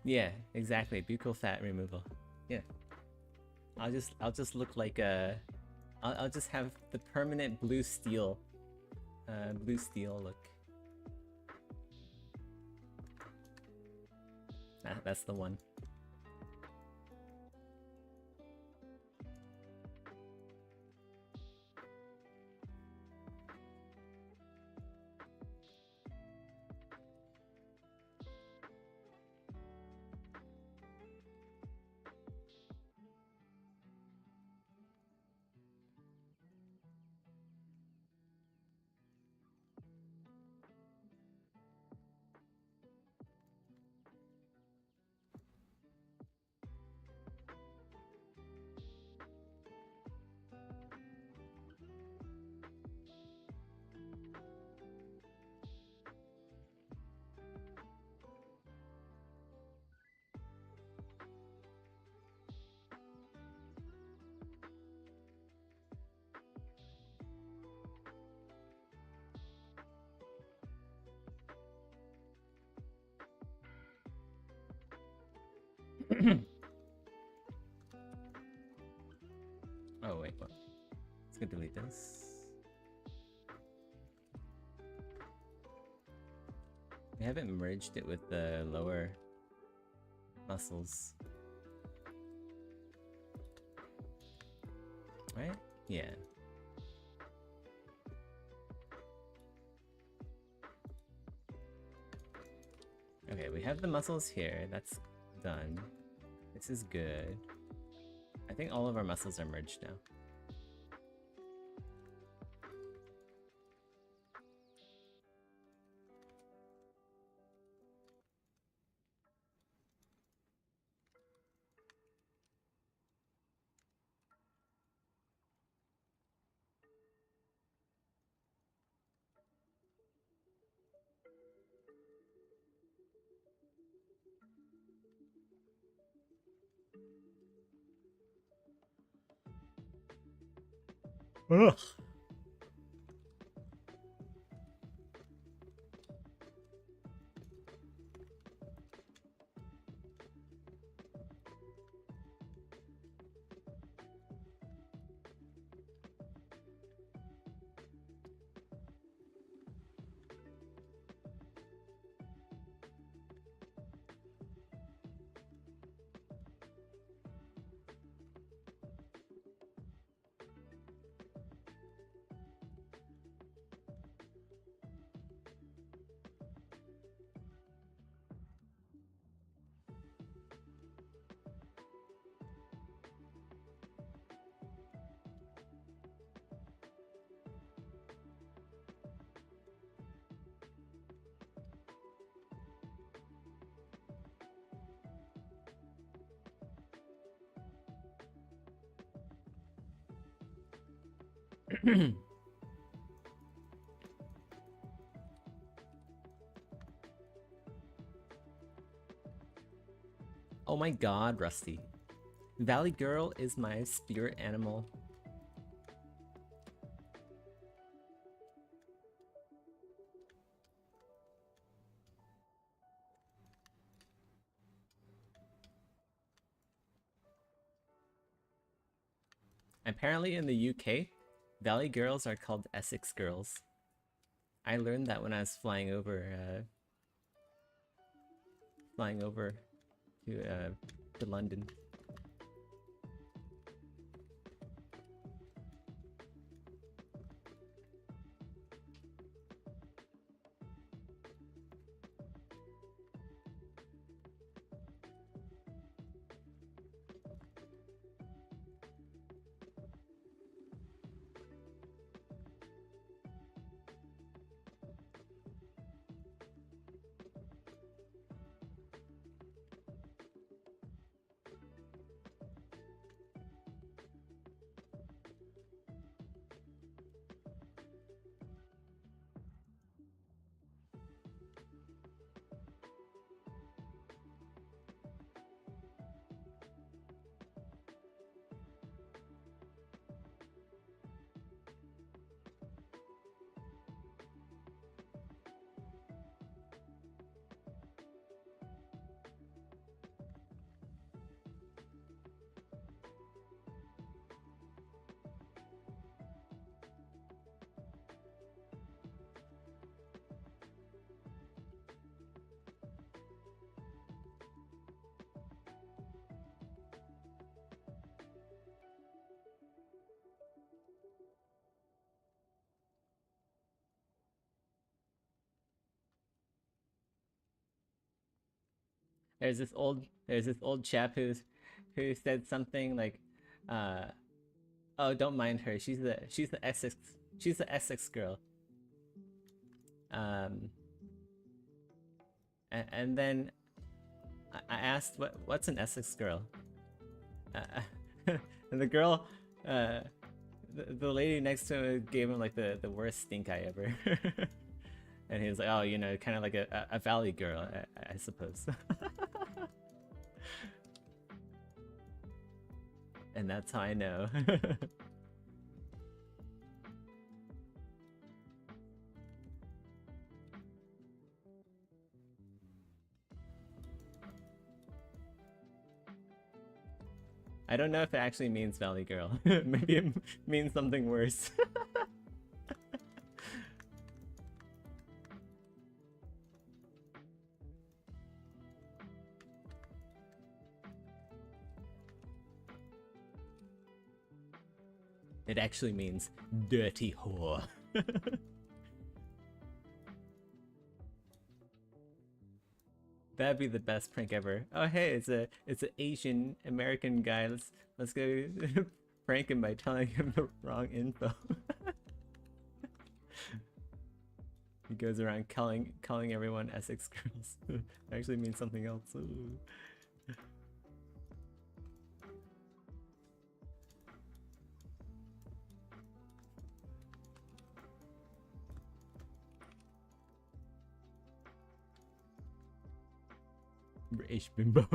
Yeah, exactly. Buccal fat removal. Yeah. I'll just look like a I'll just have the permanent blue steel look. That's the one. could delete this. We haven't merged it with the lower muscles. Right? Yeah. Okay, we have the muscles here. That's done. This is good. I think all of our muscles are merged now. Ugh. Oh my god, Rusty. Valley Girl is my spirit animal. Apparently in the UK, Valley Girls are called Essex Girls. I learned that when I was flying over to London. There's this old chap who said something like, oh, don't mind her. She's the Essex girl. And then I asked what's an Essex girl, and the girl, the lady next to him gave him like the worst stink eye ever. And he was like, oh, you know, kind of like a valley girl, I suppose. And that's how I know. I don't know if it actually means Valley Girl. Maybe it means something worse. It actually means dirty whore. That'd be the best prank ever. Oh hey, it's an Asian American guy. Let's go prank him by telling him the wrong info. He goes around calling everyone Essex girls. It actually means something else. Ooh. British bimbo.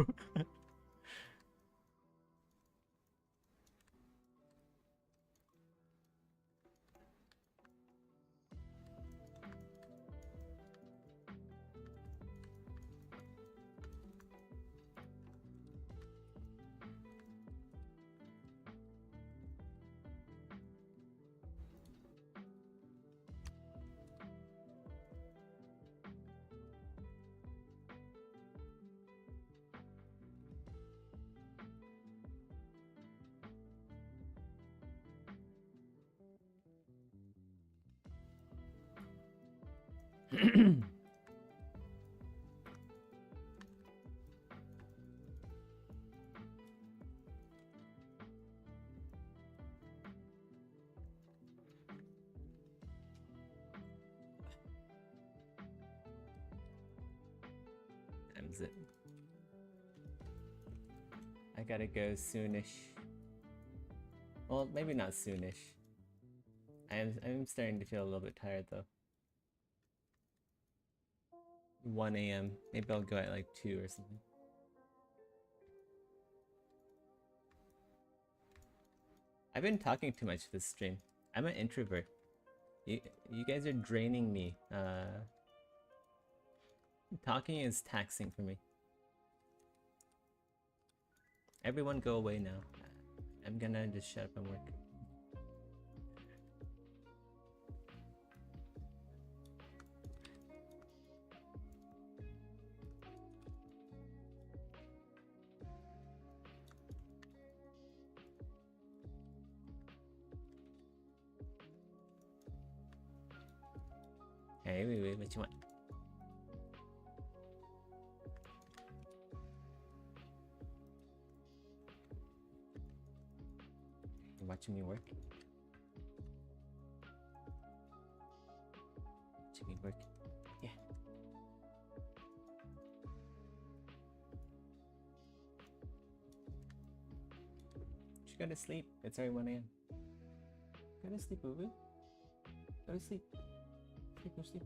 Time's it. I gotta go soonish. Well, maybe not soonish. I'm starting to feel a little bit tired though. 1 a.m. Maybe I'll go at like 2 or something. I've been talking too much this stream. I'm an introvert. You guys are draining me. Talking is taxing for me. Everyone go away now. I'm gonna just shut up and work. Hey, wait, what you want? You watching me work? Watching me work? Yeah. You should go to sleep. It's already 1 a.m. Go to sleep, boo-boo. Go to sleep. Sleep.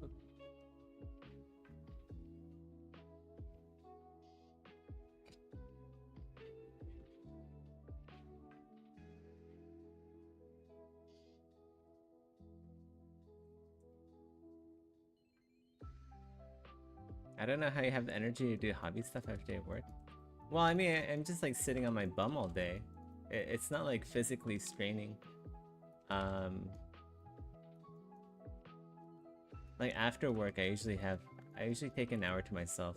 I don't know how you have the energy to do hobby stuff after work. Well, I mean, I'm just like sitting on my bum all day. It's not like physically straining. Like after work, I usually take an hour to myself.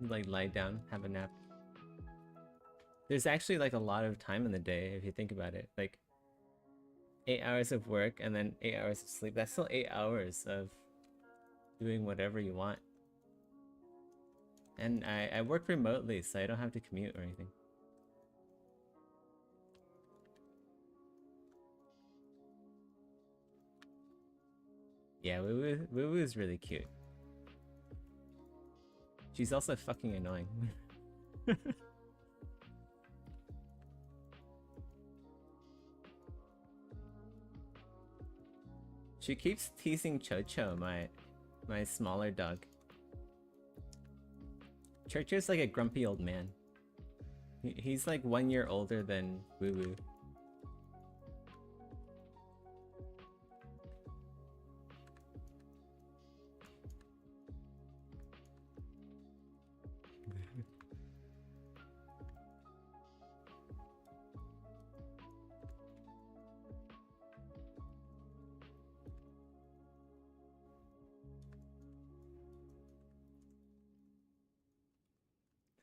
Like lie down, have a nap. There's actually like a lot of time in the day if you think about it. Like 8 hours of work and then 8 hours of sleep. That's still 8 hours of doing whatever you want. And I work remotely, so I don't have to commute or anything. Yeah, Woo is really cute. She's also fucking annoying. She keeps teasing Chocho, my smaller dog. Chocho's like a grumpy old man. He's like 1 year older than Woo Woo.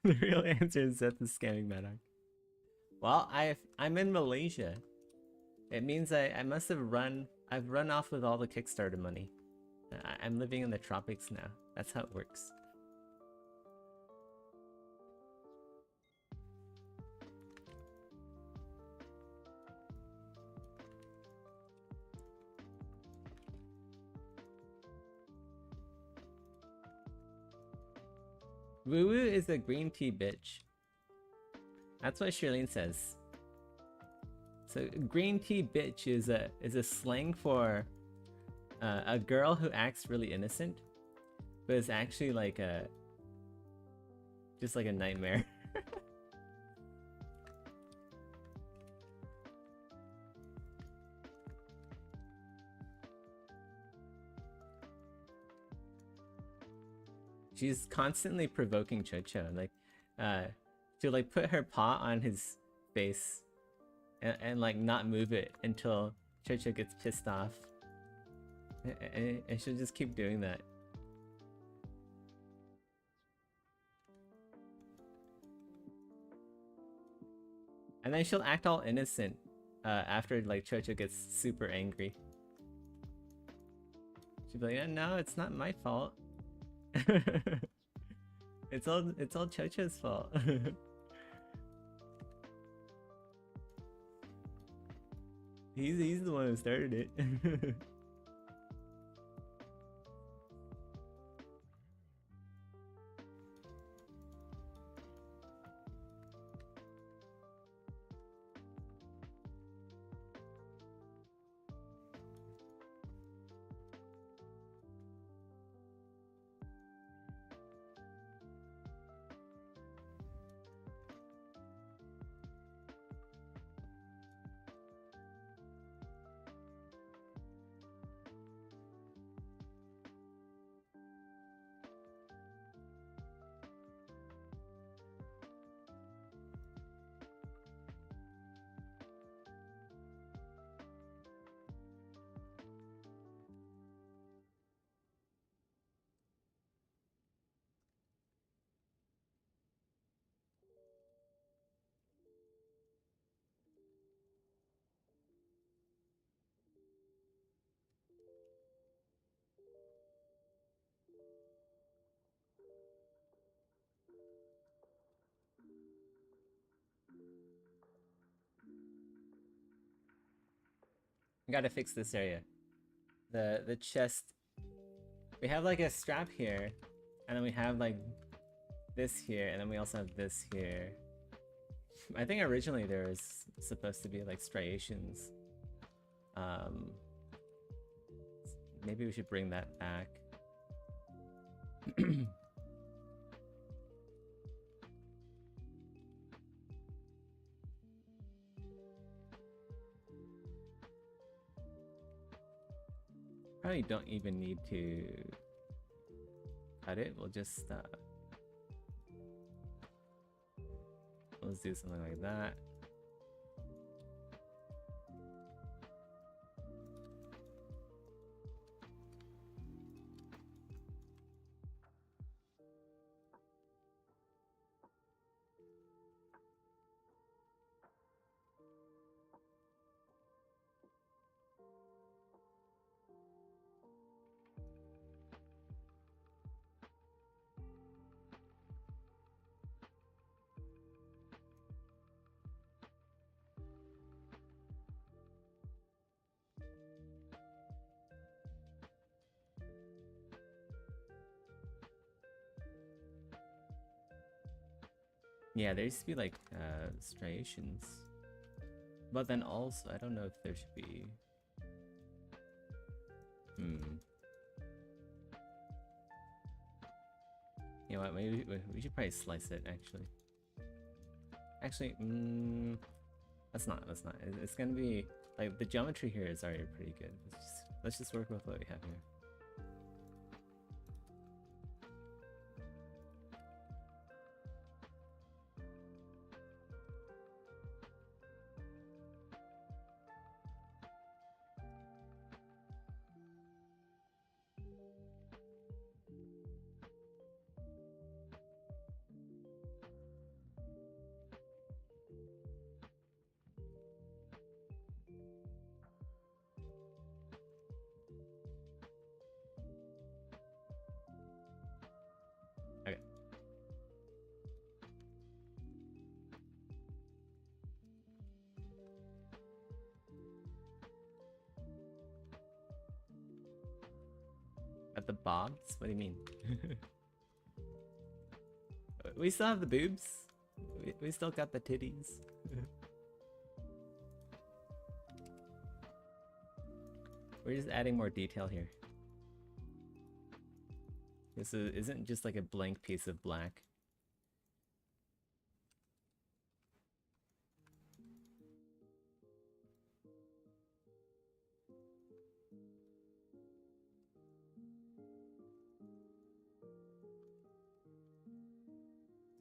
The real answer is Seth is scamming Maddox. Well, I'm in Malaysia. It means I must have I've run off with all the Kickstarter money. I'm living in the tropics now. That's how it works. Woo woo is a green tea bitch. That's what Shirlene says. So green tea bitch is a slang for a girl who acts really innocent, but is actually like just like a nightmare. She's constantly provoking Chocho, like to like put her paw on his face and like not move it until Chocho gets pissed off. And she'll just keep doing that. And then she'll act all innocent after like Chocho gets super angry. She'll be like, no, it's not my fault. It's all Chocho's fault. He's the one who started it. Gotta fix this area. The chest. We have like a strap here, and then we have like this here, and then we also have this here. I think originally there was supposed to be like striations. Maybe we should bring that back. Probably don't even need to cut it. We'll just let's do something like that. Yeah, there used to be like striations, but then also I don't know if there should be. You know what? Maybe we should probably slice it actually. Actually, that's not. It's gonna be like the geometry here is already pretty good. Let's just work with what we have here. bobs? What do you mean? We still have the boobs. We still got the titties. We're just adding more detail here. This isn't just like a blank piece of black.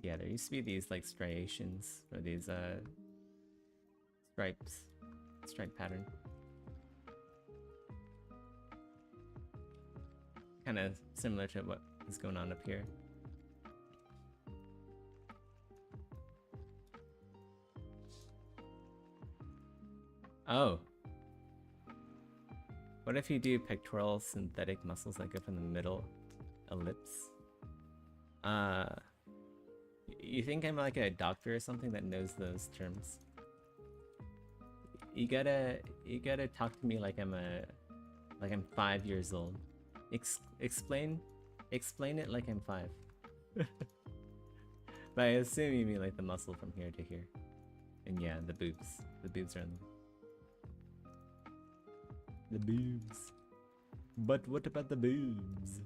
Yeah, there used to be these like striations or these stripes, stripe pattern. Kind of similar to what is going on up here. Oh. What if you do pectoral synthetic muscles that go from the middle ellipse? You think I'm like a doctor or something that knows those terms? You gotta talk to me like I'm 5 years old. Explain it like I'm 5. But I assume you mean like the muscle from here to here. And yeah, the boobs. The boobs are in the boobs. But what about the boobs?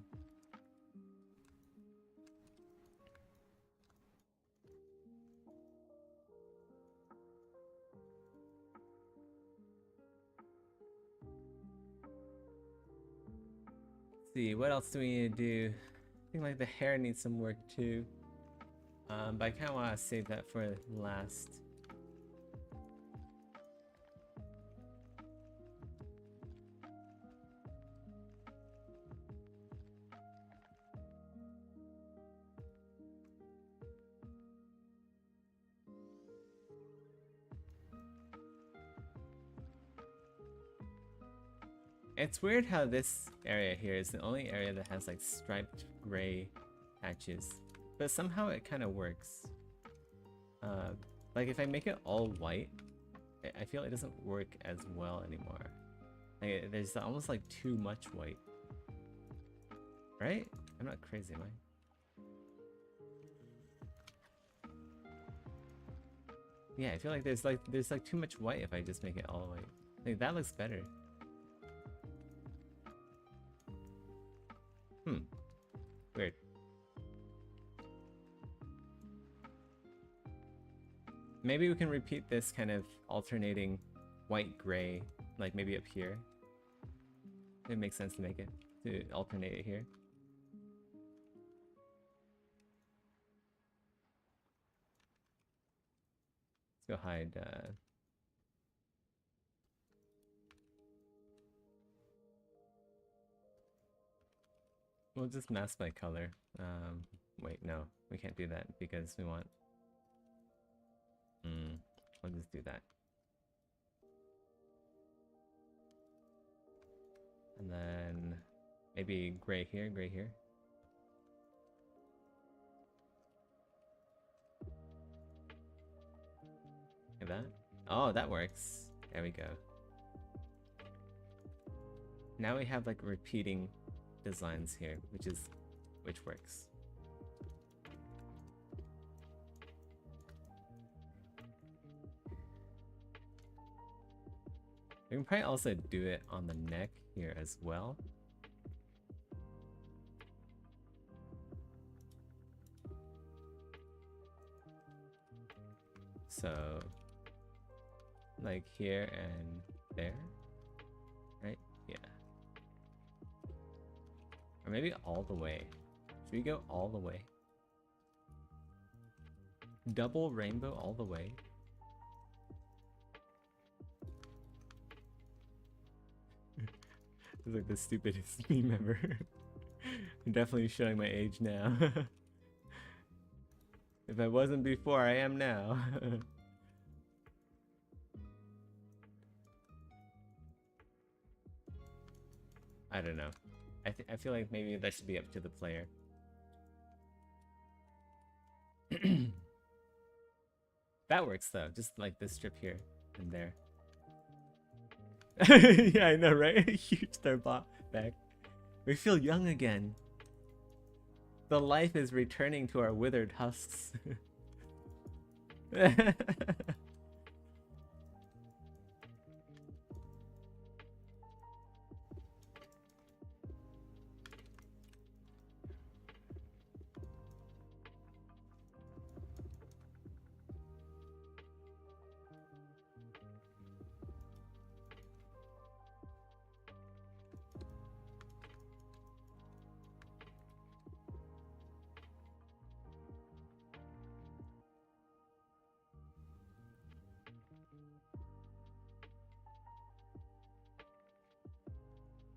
See, what else do we need to do? I think like the hair needs some work too. But I kind of want to save that for last. It's weird how this area here is the only area that has like striped gray patches, but somehow it kind of works. Like if I make it all white, I feel it doesn't work as well anymore. Like there's almost like too much white. Right? I'm not crazy, am I? Yeah, I feel like there's like too much white if I just make it all white. Like that looks better. Weird. Maybe we can repeat this kind of alternating white-gray, like maybe up here. It makes sense to make it, to alternate it here. Let's go hide, we'll just mask by color. Wait, no, we can't do that because we want... we'll just do that. And then maybe gray here, gray here. Like that? Oh, that works. There we go. Now we have like repeating designs here, which works. We can probably also do it on the neck here as well. So, like here and there, right? Yeah. Or maybe all the way. Should we go all the way? Double rainbow all the way? It's like the stupidest meme ever. I'm definitely showing my age now. If I wasn't before, I am now. I don't know. I feel like maybe that should be up to the player. That works though, just like this strip here and there. Yeah, I know, right? Huge third back. We feel young again. The life is returning to our withered husks.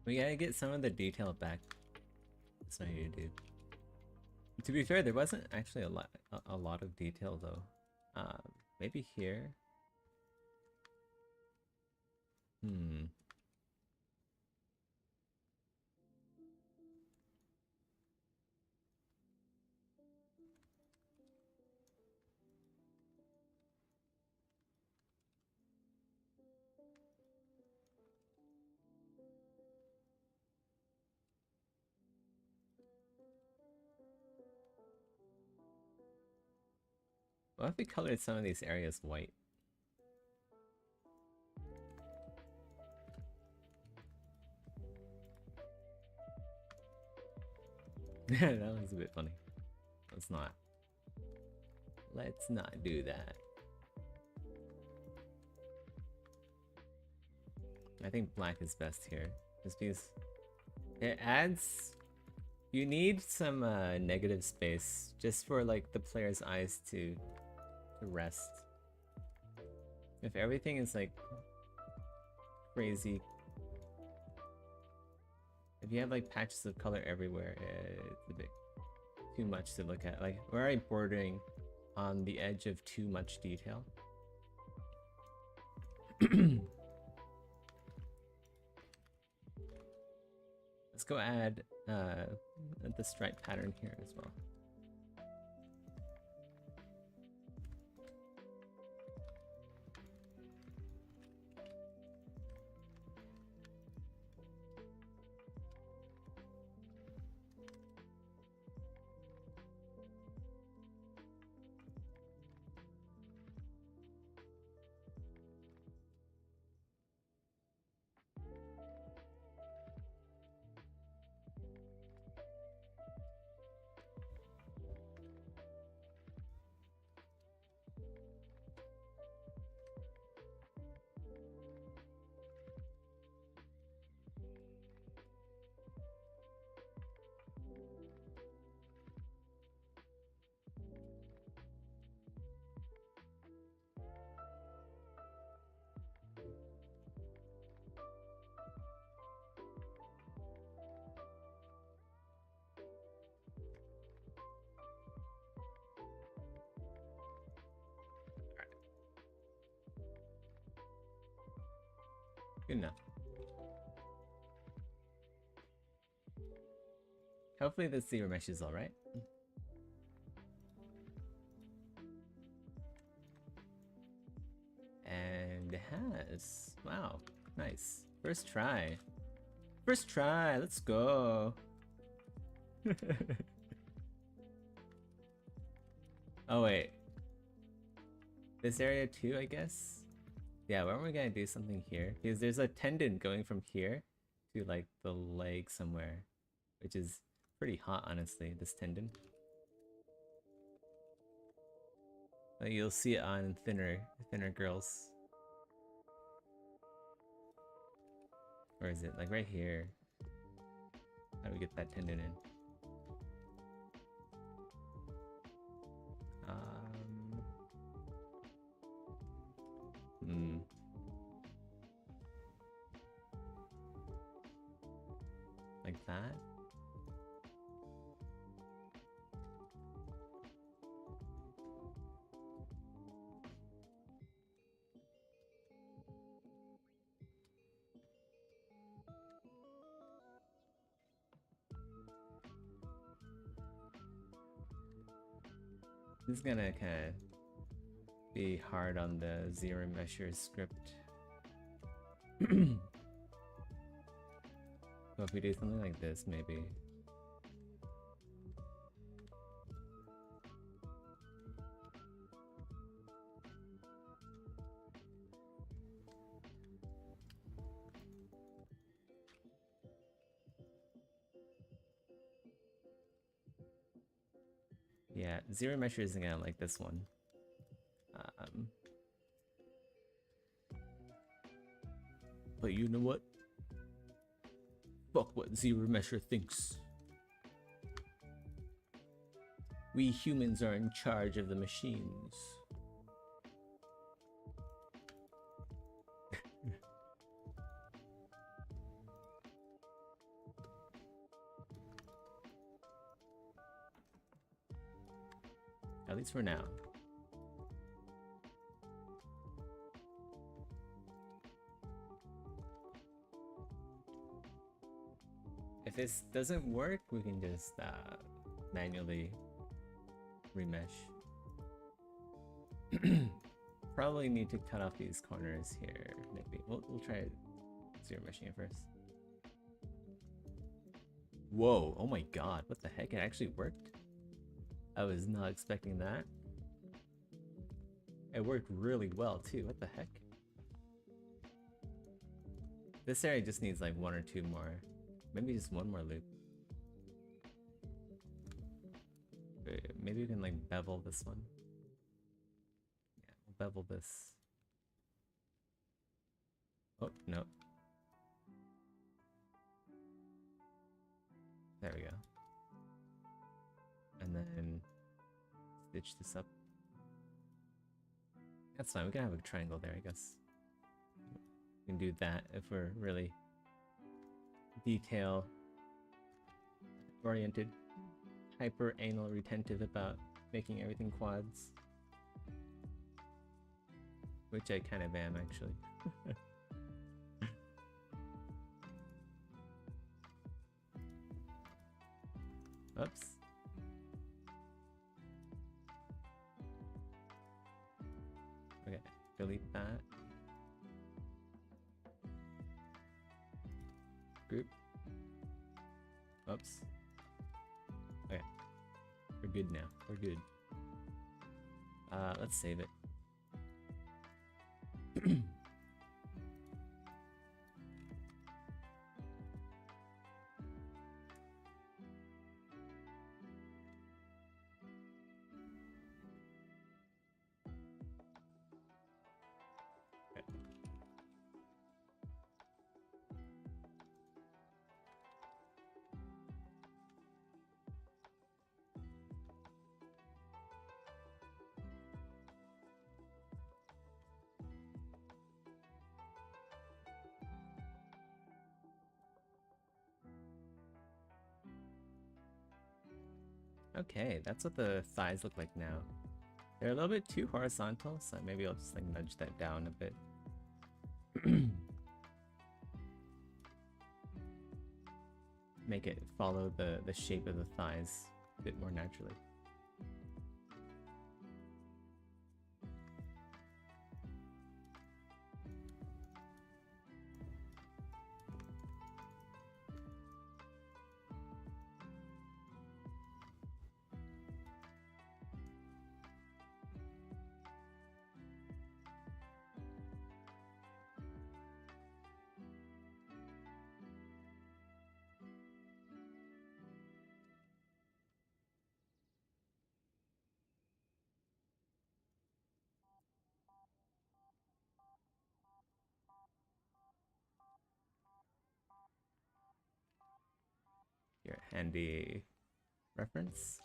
We gotta get some of the detail back. That's what I need to do. To be fair, there wasn't actually a lot of detail though. Maybe here. What if we colored some of these areas white? That was a bit funny. Let's not. Let's not do that. I think black is best here. Just because it adds... You need some negative space just for like the player's eyes to rest. If everything is like crazy, if you have like patches of color everywhere, it's a bit too much to look at. Like we're already bordering on the edge of too much detail. Let's go add the stripe pattern here as well. Good enough. Hopefully the zero mesh is alright. And it has. Wow, nice. First try. First try, let's go. Oh wait. This area too, I guess? Yeah, why aren't we gonna do something here? Because there's a tendon going from here to like the leg somewhere, which is pretty hot, honestly, this tendon. Like, you'll see it on thinner girls. Where is it? Like right here. How do we get that tendon in? Like that? This is gonna kind of be hard on the zero measure script. So if we do something like this, maybe. Yeah, zero measure isn't gonna like this one. But you know what? Fuck what zero measure thinks. We humans are in charge of the machines. At least for now. If this doesn't work, we can just manually remesh. Probably need to cut off these corners here. Maybe we'll try zero meshing it first. Whoa! Oh my god! What the heck? It actually worked. I was not expecting that. It worked really well too. What the heck? This area just needs like one or two more. Maybe just one more loop. Maybe we can like bevel this one. Yeah, we'll bevel this. Oh, no. There we go. And then stitch this up. That's fine, we can have a triangle there, I guess. We can do that if we're really detail oriented, hyper anal retentive about making everything quads. Which I kind of am, actually. Oops. Okay, delete that. Group. Oops. Okay. We're good now. We're good. Let's save it. Okay, that's what the thighs look like now. They're a little bit too horizontal, so maybe I'll just like nudge that down a bit. Make it follow the shape of the thighs a bit more naturally. Your handy reference.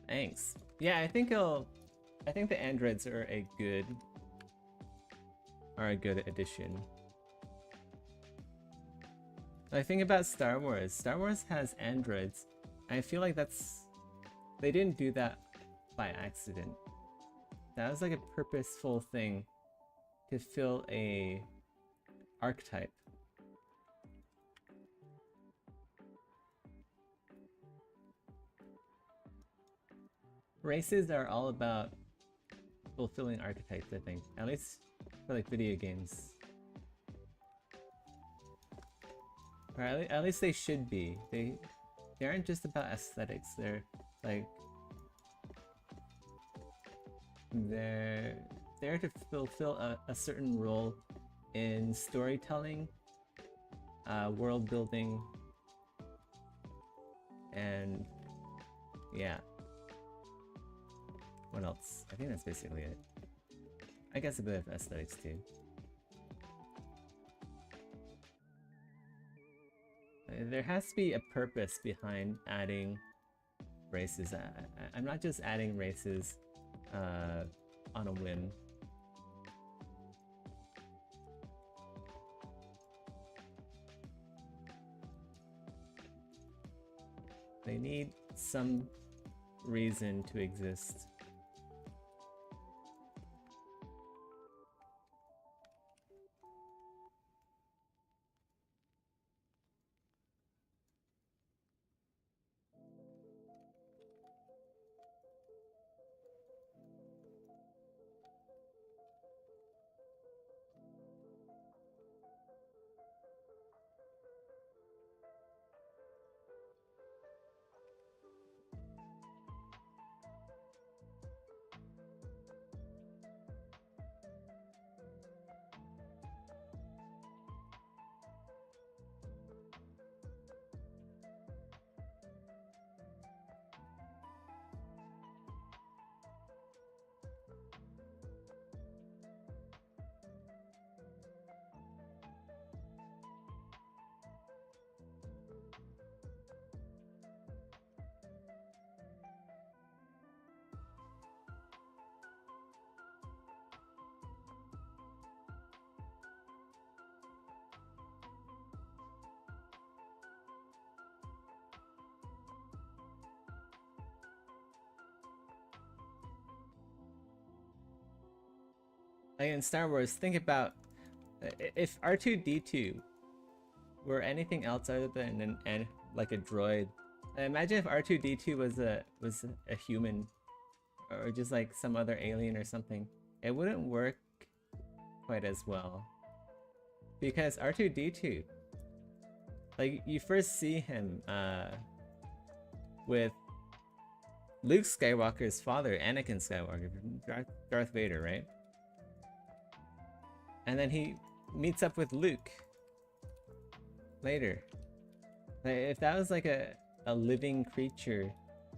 Thanks. Yeah, I think it'll I think the androids are a good addition. I think about Star Wars. Star Wars has androids. I feel like they didn't do that by accident. That was like a purposeful thing to fill a archetype. Races are all about fulfilling archetypes, I think. At least for like video games. Or at least they should be. They aren't just about aesthetics. They're like they're there to fulfill a certain role in storytelling, world building, and yeah. What else? I think that's basically it. I guess a bit of aesthetics too. There has to be a purpose behind adding races. I'm not just adding races on a whim. They need some reason to exist. Like in Star Wars, think about if R2-D2 were anything else other than like a droid. Imagine if R2-D2 was a human, or just like some other alien or something. It wouldn't work quite as well, because R2-D2, like you first see him with Luke Skywalker's father, Anakin Skywalker, Darth Vader, right? And then he meets up with Luke later. Like, if that was like a living creature,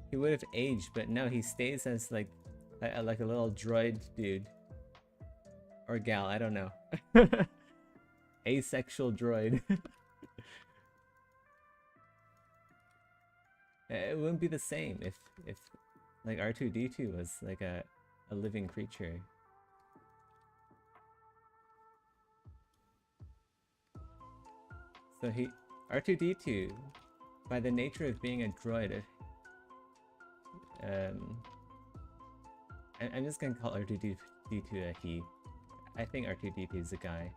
he would have aged, but no, he stays as like a little droid dude. Or gal, I don't know. Asexual droid. It wouldn't be the same if like R2-D2 was like a living creature. So R2-D2, by the nature of being a droid, I'm just gonna call R2-D2 a he. I think R2-D2 is a guy.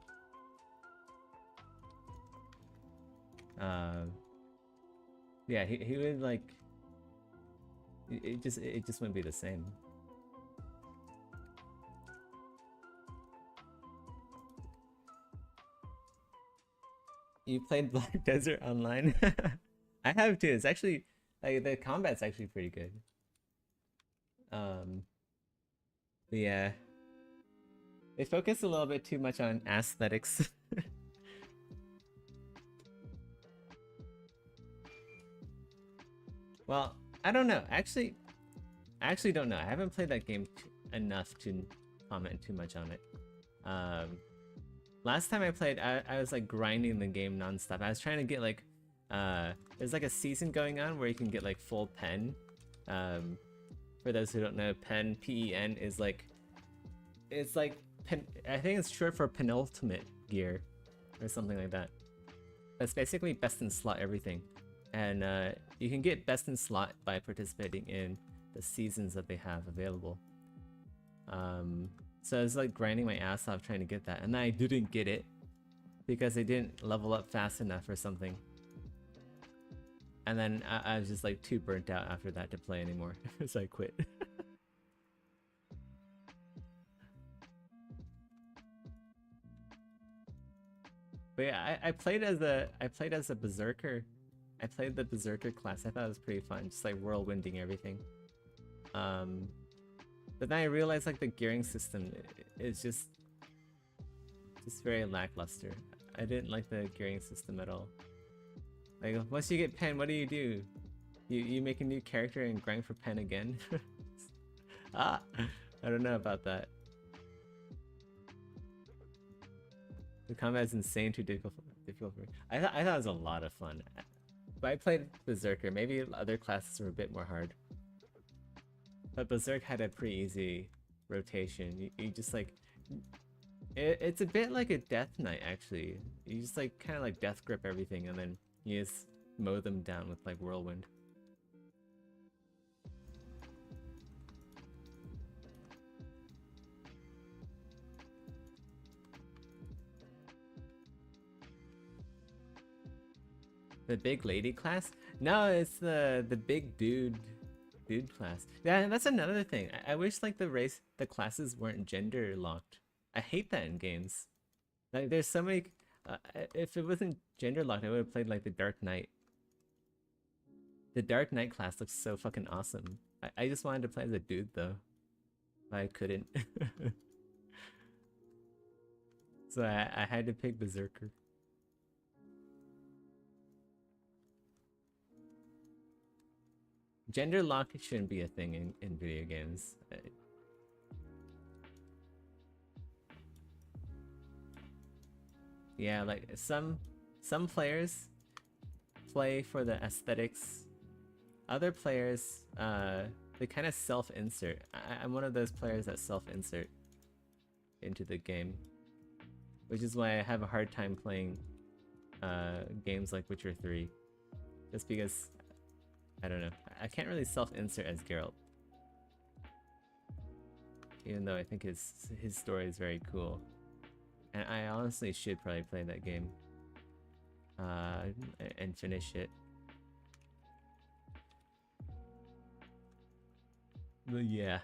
Yeah, he would like. It just wouldn't be the same. You played Black Desert Online? I have too. It's actually like the combat's actually pretty good. But yeah, they focus a little bit too much on aesthetics. Well, I don't know. I actually don't know. I haven't played that game enough to comment too much on it. Last time I played, I was like grinding the game nonstop. I was trying to get like, there's like a season going on where you can get like full pen. For those who don't know, pen, P-E-N, is like, it's like I think it's short for penultimate gear or something like that. It's basically best in slot everything, and you can get best in slot by participating in the seasons that they have available. So it's like grinding my ass off trying to get that, and I didn't get it because I didn't level up fast enough or something. And then I was just like too burnt out after that to play anymore, so I quit. But yeah, I played as a berserker. I played the berserker class. I thought it was pretty fun, just like whirlwinding everything. But then I realized like the gearing system is just very lackluster. I didn't like the gearing system at all. Like once you get pen, what do? You make a new character and grind for pen again? I don't know about that. The combat is insane too difficult for me. I thought it was a lot of fun. But I played Berserker. Maybe other classes were a bit more hard. But Berserk had a pretty easy rotation. You just like... It's a bit like a Death Knight actually. You just like kind of like death grip everything and then you just mow them down with like Whirlwind. The big lady class? No, it's the big dude class. Yeah, that's another thing. I wish like the classes weren't gender locked. I hate that in games. Like there's so many. If it wasn't gender locked, I would have played like the Dark Knight. The Dark Knight class looks so fucking awesome. I just wanted to play as a dude though. I couldn't. So I had to pick Berserker. Gender lock shouldn't be a thing in video games. Yeah, like some players play for the aesthetics. Other players, they kind of self-insert. I'm one of those players that self-insert into the game, which is why I have a hard time playing games like Witcher 3, just because I don't know. I can't really self-insert as Geralt, even though I think his story is very cool, and I honestly should probably play that game and finish it. But yeah.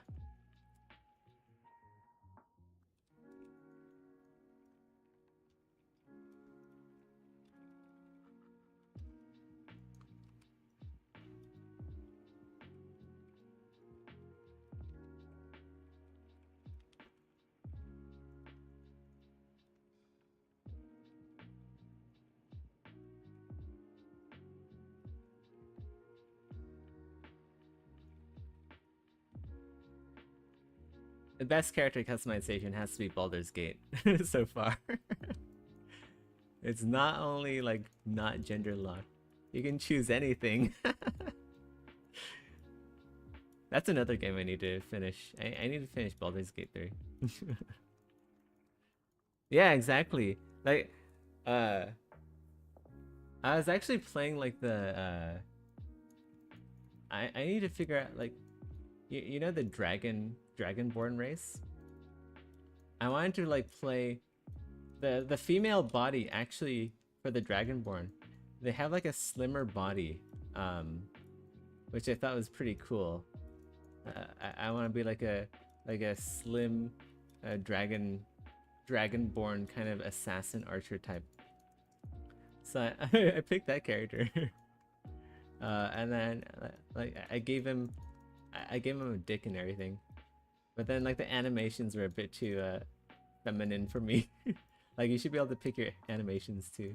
The best character customization has to be Baldur's Gate so far. It's not only like not gender locked. You can choose anything. That's another game I need to finish. I need to finish Baldur's Gate 3. Yeah, exactly. Like, I was actually playing like the I need to figure out like you know the Dragonborn race? I wanted to like play the female body actually for the Dragonborn. They have like a slimmer body, which I thought was pretty cool. I want to be like a slim Dragonborn kind of assassin archer type. So I picked that character. And then like I gave him a dick and everything, but then like the animations were a bit too feminine for me. Like you should be able to pick your animations too,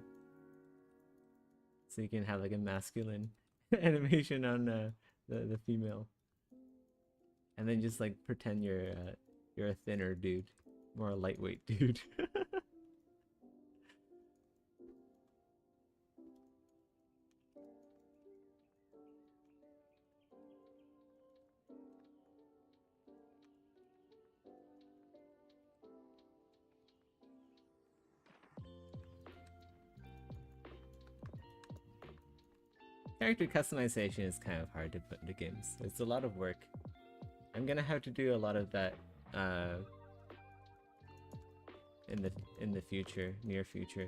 so you can have like a masculine animation on the female, and then just like pretend you're a thinner dude, more lightweight dude. Character customization is kind of hard to put into games. It's a lot of work. I'm gonna have to do a lot of that in the future, near future.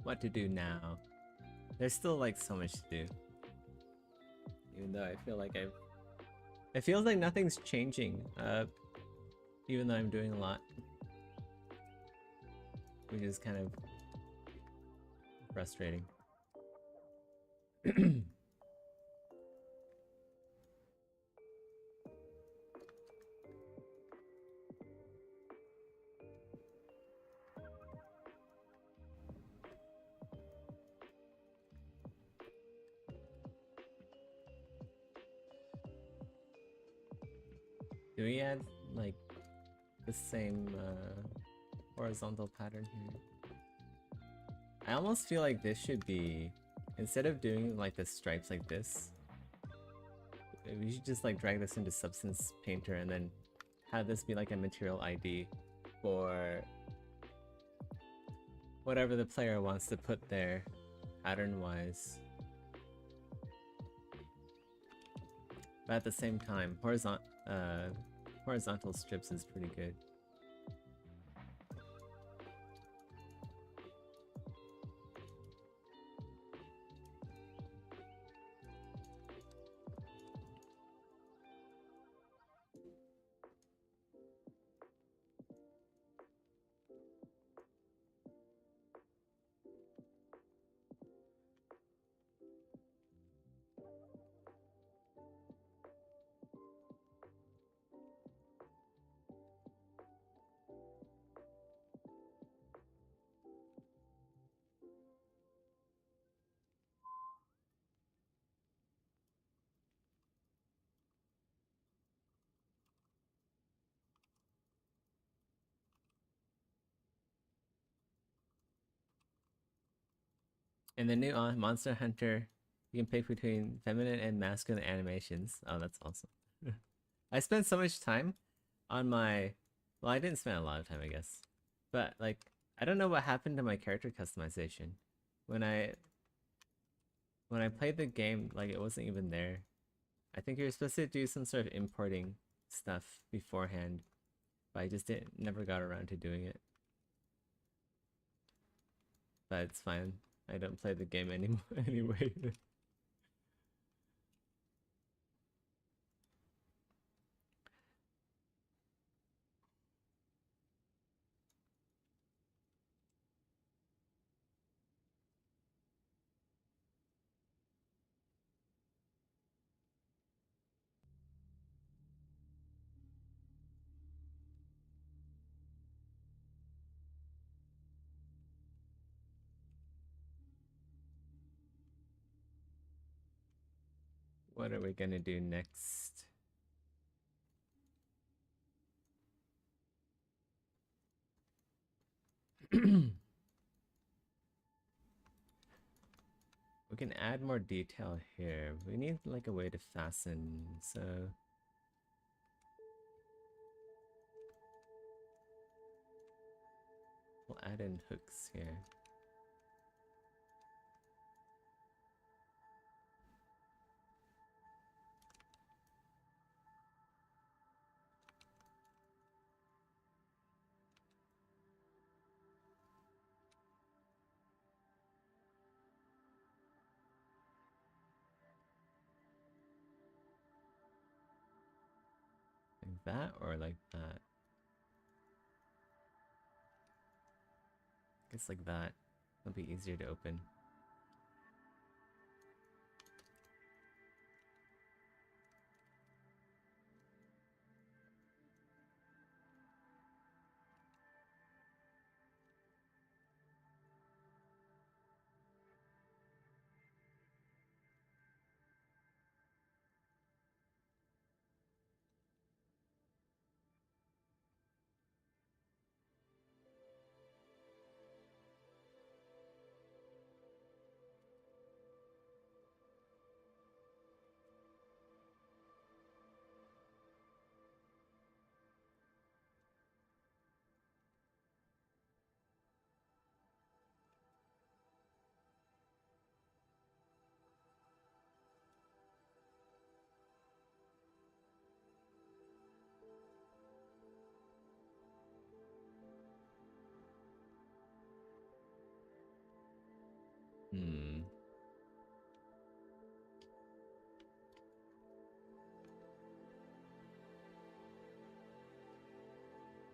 What to do now? There's still like so much to do. Even though I feel like it feels like nothing's changing. Even though I'm doing a lot. Which is kind of frustrating. Do we add like the same horizontal pattern here? I almost feel like this should be, instead of doing like the stripes like this, we should just like drag this into Substance Painter and then have this be like a material ID for whatever the player wants to put there pattern-wise. But at the same time, horizontal strips is pretty good. In the new Monster Hunter, you can pick between feminine and masculine animations. Oh, that's awesome. I spent so much time on my... Well, I didn't spend a lot of time, I guess. But, like, I don't know what happened to my character customization. When I played the game, like, it wasn't even there. I think you were supposed to do some sort of importing stuff beforehand. But I just never got around to doing it. But it's fine. I don't play the game anymore anyway. What are we gonna do next? We can add more detail here. We need like a way to fasten, so we'll add in hooks here. Like that or like that? I guess like that. It'll be easier to open.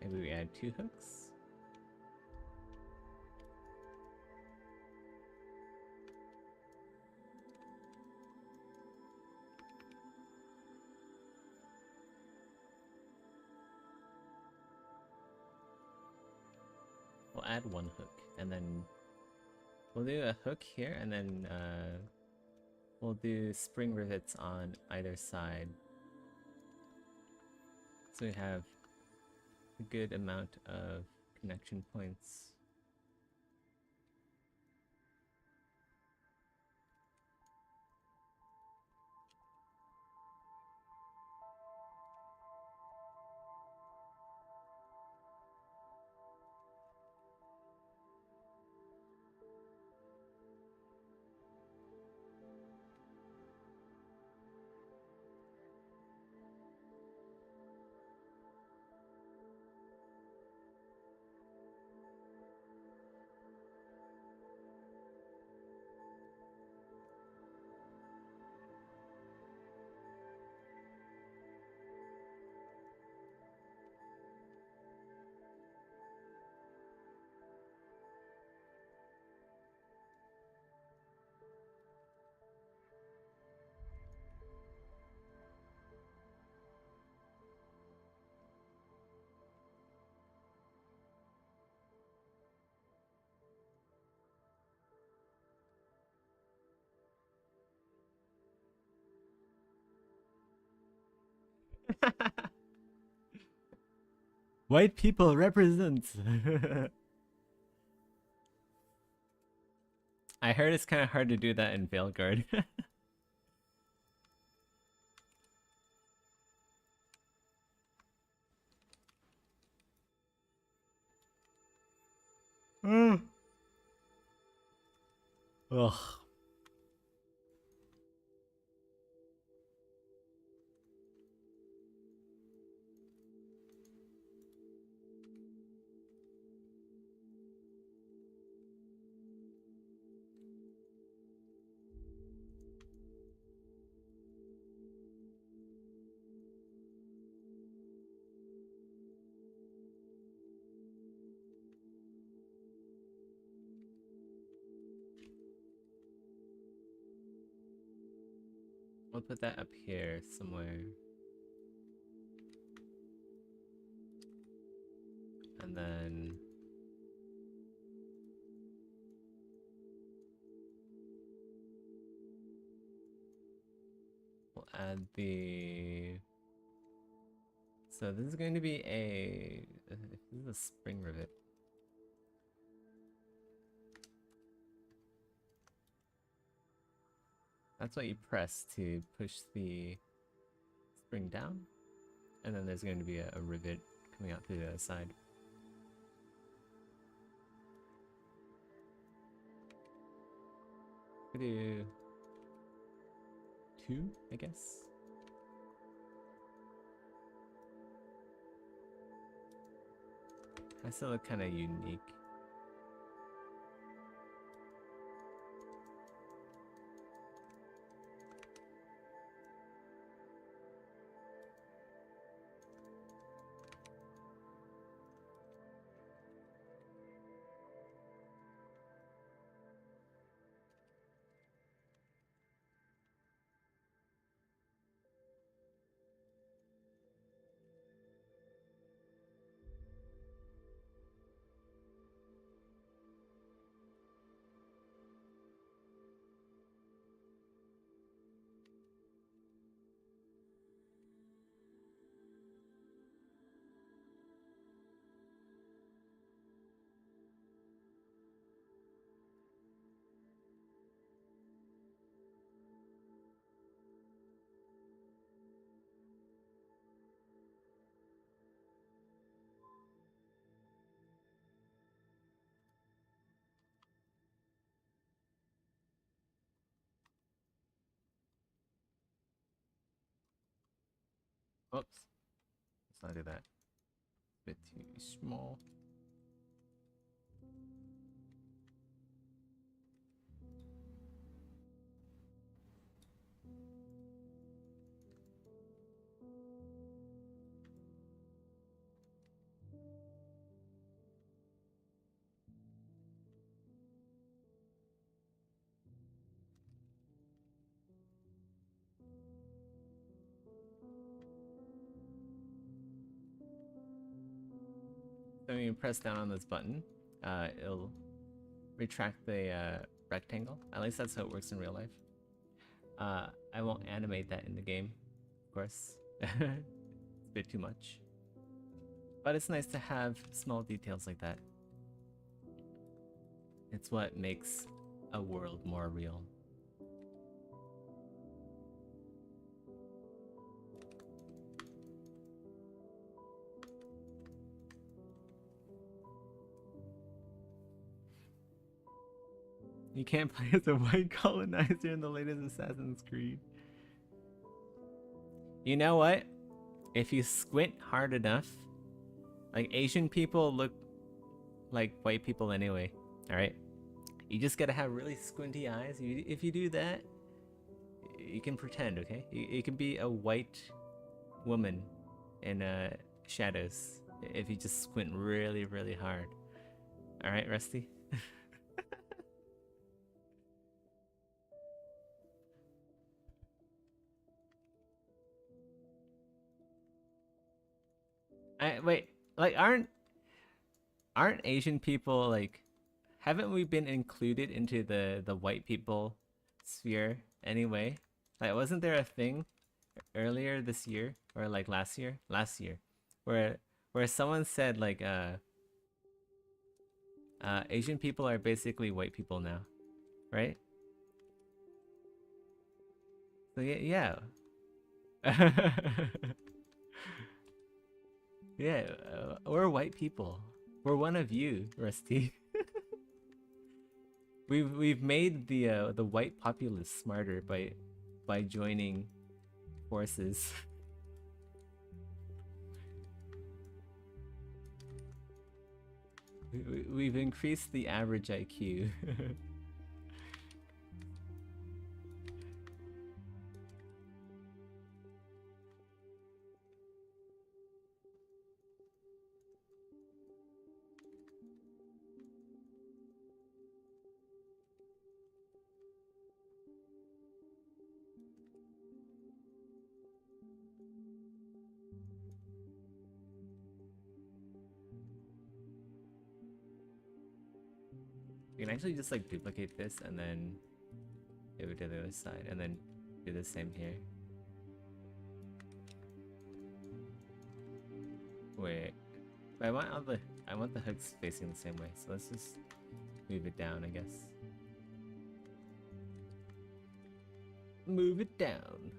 Maybe we add 2 hooks. We'll add 1 hook, and then we'll do a hook here, and then we'll do spring rivets on either side. So we have a good amount of connection points. White people represent. I heard it's kind of hard to do that in Veilguard. Ugh. We'll put that up here somewhere. And then we'll add the... So this is going to be a... This is a spring rivet. That's what you press to push the spring down. And then there's going to be a rivet coming out through the other side. Could do 2, I guess. I still look kind of unique. Oops. Let's not do that. Bit too small. So when you press down on this button, it'll retract the rectangle. At least that's how it works in real life. I won't animate that in the game, of course. It's a bit too much. But it's nice to have small details like that. It's what makes a world more real. You can't play as a white colonizer in the latest Assassin's Creed. You know what? If you squint hard enough, like Asian people look like white people anyway, alright? You just gotta have really squinty eyes. If you do that, you can pretend, okay? You can be a white woman in shadows if you just squint really, really hard. Alright, Rusty? Wait, like aren't Asian people like, haven't we been included into the white people sphere anyway? Like, wasn't there a thing earlier this year or like last year? Last year, where someone said like Asian people are basically white people now, right? So yeah. Yeah, we're white people. We're one of you, Rusty. We've made the white populace smarter by joining forces. We've increased the average IQ. You can actually just like duplicate this and then do it to the other side and then do the same here. Wait, but I want the hooks facing the same way, so let's just move it down, I guess. Move it down.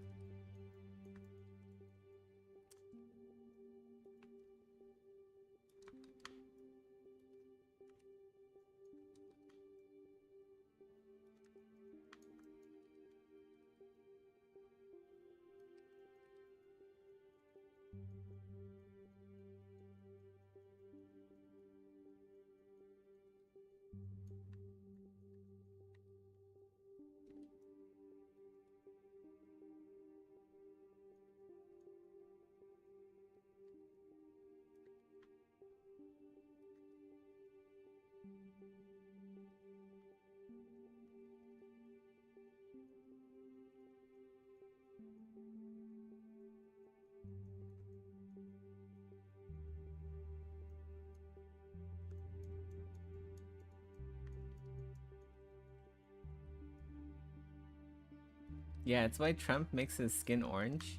Yeah, it's why Trump makes his skin orange.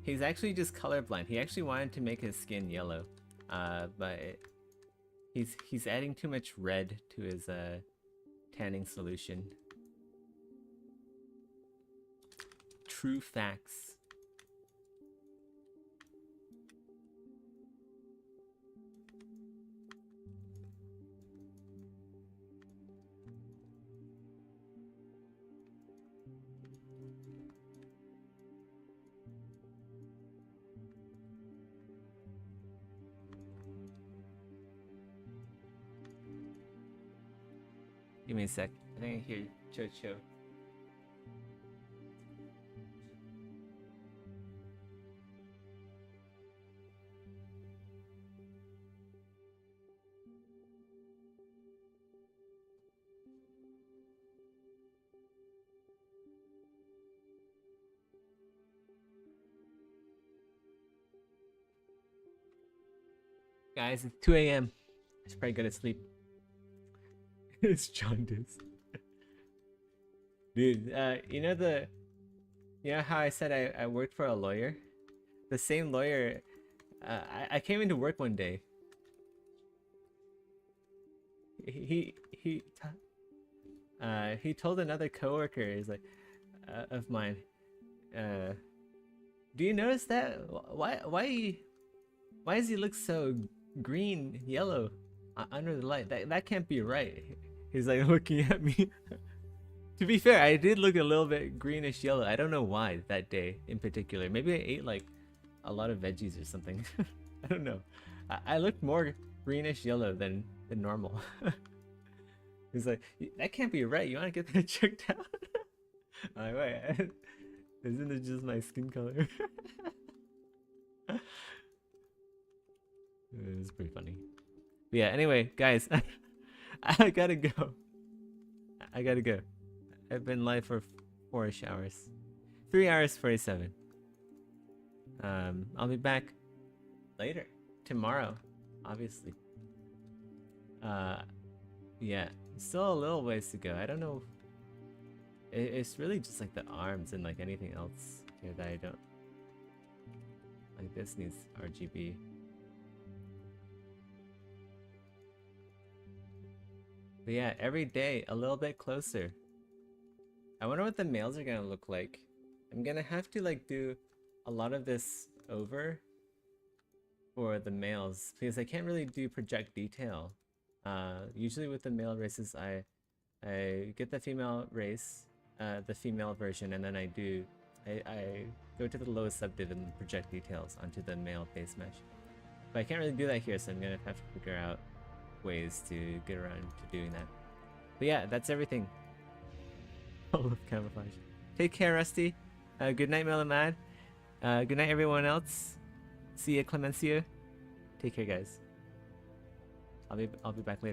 He's actually just colorblind. He actually wanted to make his skin yellow, but he's adding too much red to his tanning solution. True facts. Give me a sec. I think I hear Chocho. Guys, it's 2 a.m. should probably go to sleep. It's jaundice. Dude, you know how I said I worked for a lawyer? The same lawyer, I came into work one day. He told another coworker, he's like, of mine, do you notice that? Why does he look so green, yellow under the light? That can't be right. He's like looking at me. To be fair, I did look a little bit greenish yellow. I don't know why that day in particular. Maybe I ate like a lot of veggies or something. I don't know. I looked more greenish yellow than normal. He's like, that can't be right. You want to get that checked out? I'm like, wait, isn't it just my skin color? It was pretty funny. But yeah, anyway, guys, I gotta go. I gotta go. I've been live for 4-ish hours. 3 hours 47. I'll be back later. Tomorrow, obviously. Yeah, still a little ways to go. I don't know. It's really just like the arms and like anything else here that I don't... Like this needs RGB. But yeah, every day a little bit closer. I wonder what the males are gonna look like. I'm gonna have to like do a lot of this over for the males because I can't really do project detail. Usually with the male races, I get the female race, the female version, and then I go to the lowest subdiv and project details onto the male base mesh. But I can't really do that here, so I'm gonna have to figure out ways to get around to doing that. But yeah, that's everything. All of camouflage. Take care, Rusty. Good night, Melamad. Good night, everyone else. See ya, Clemencio. Take care, guys. I'll be back later.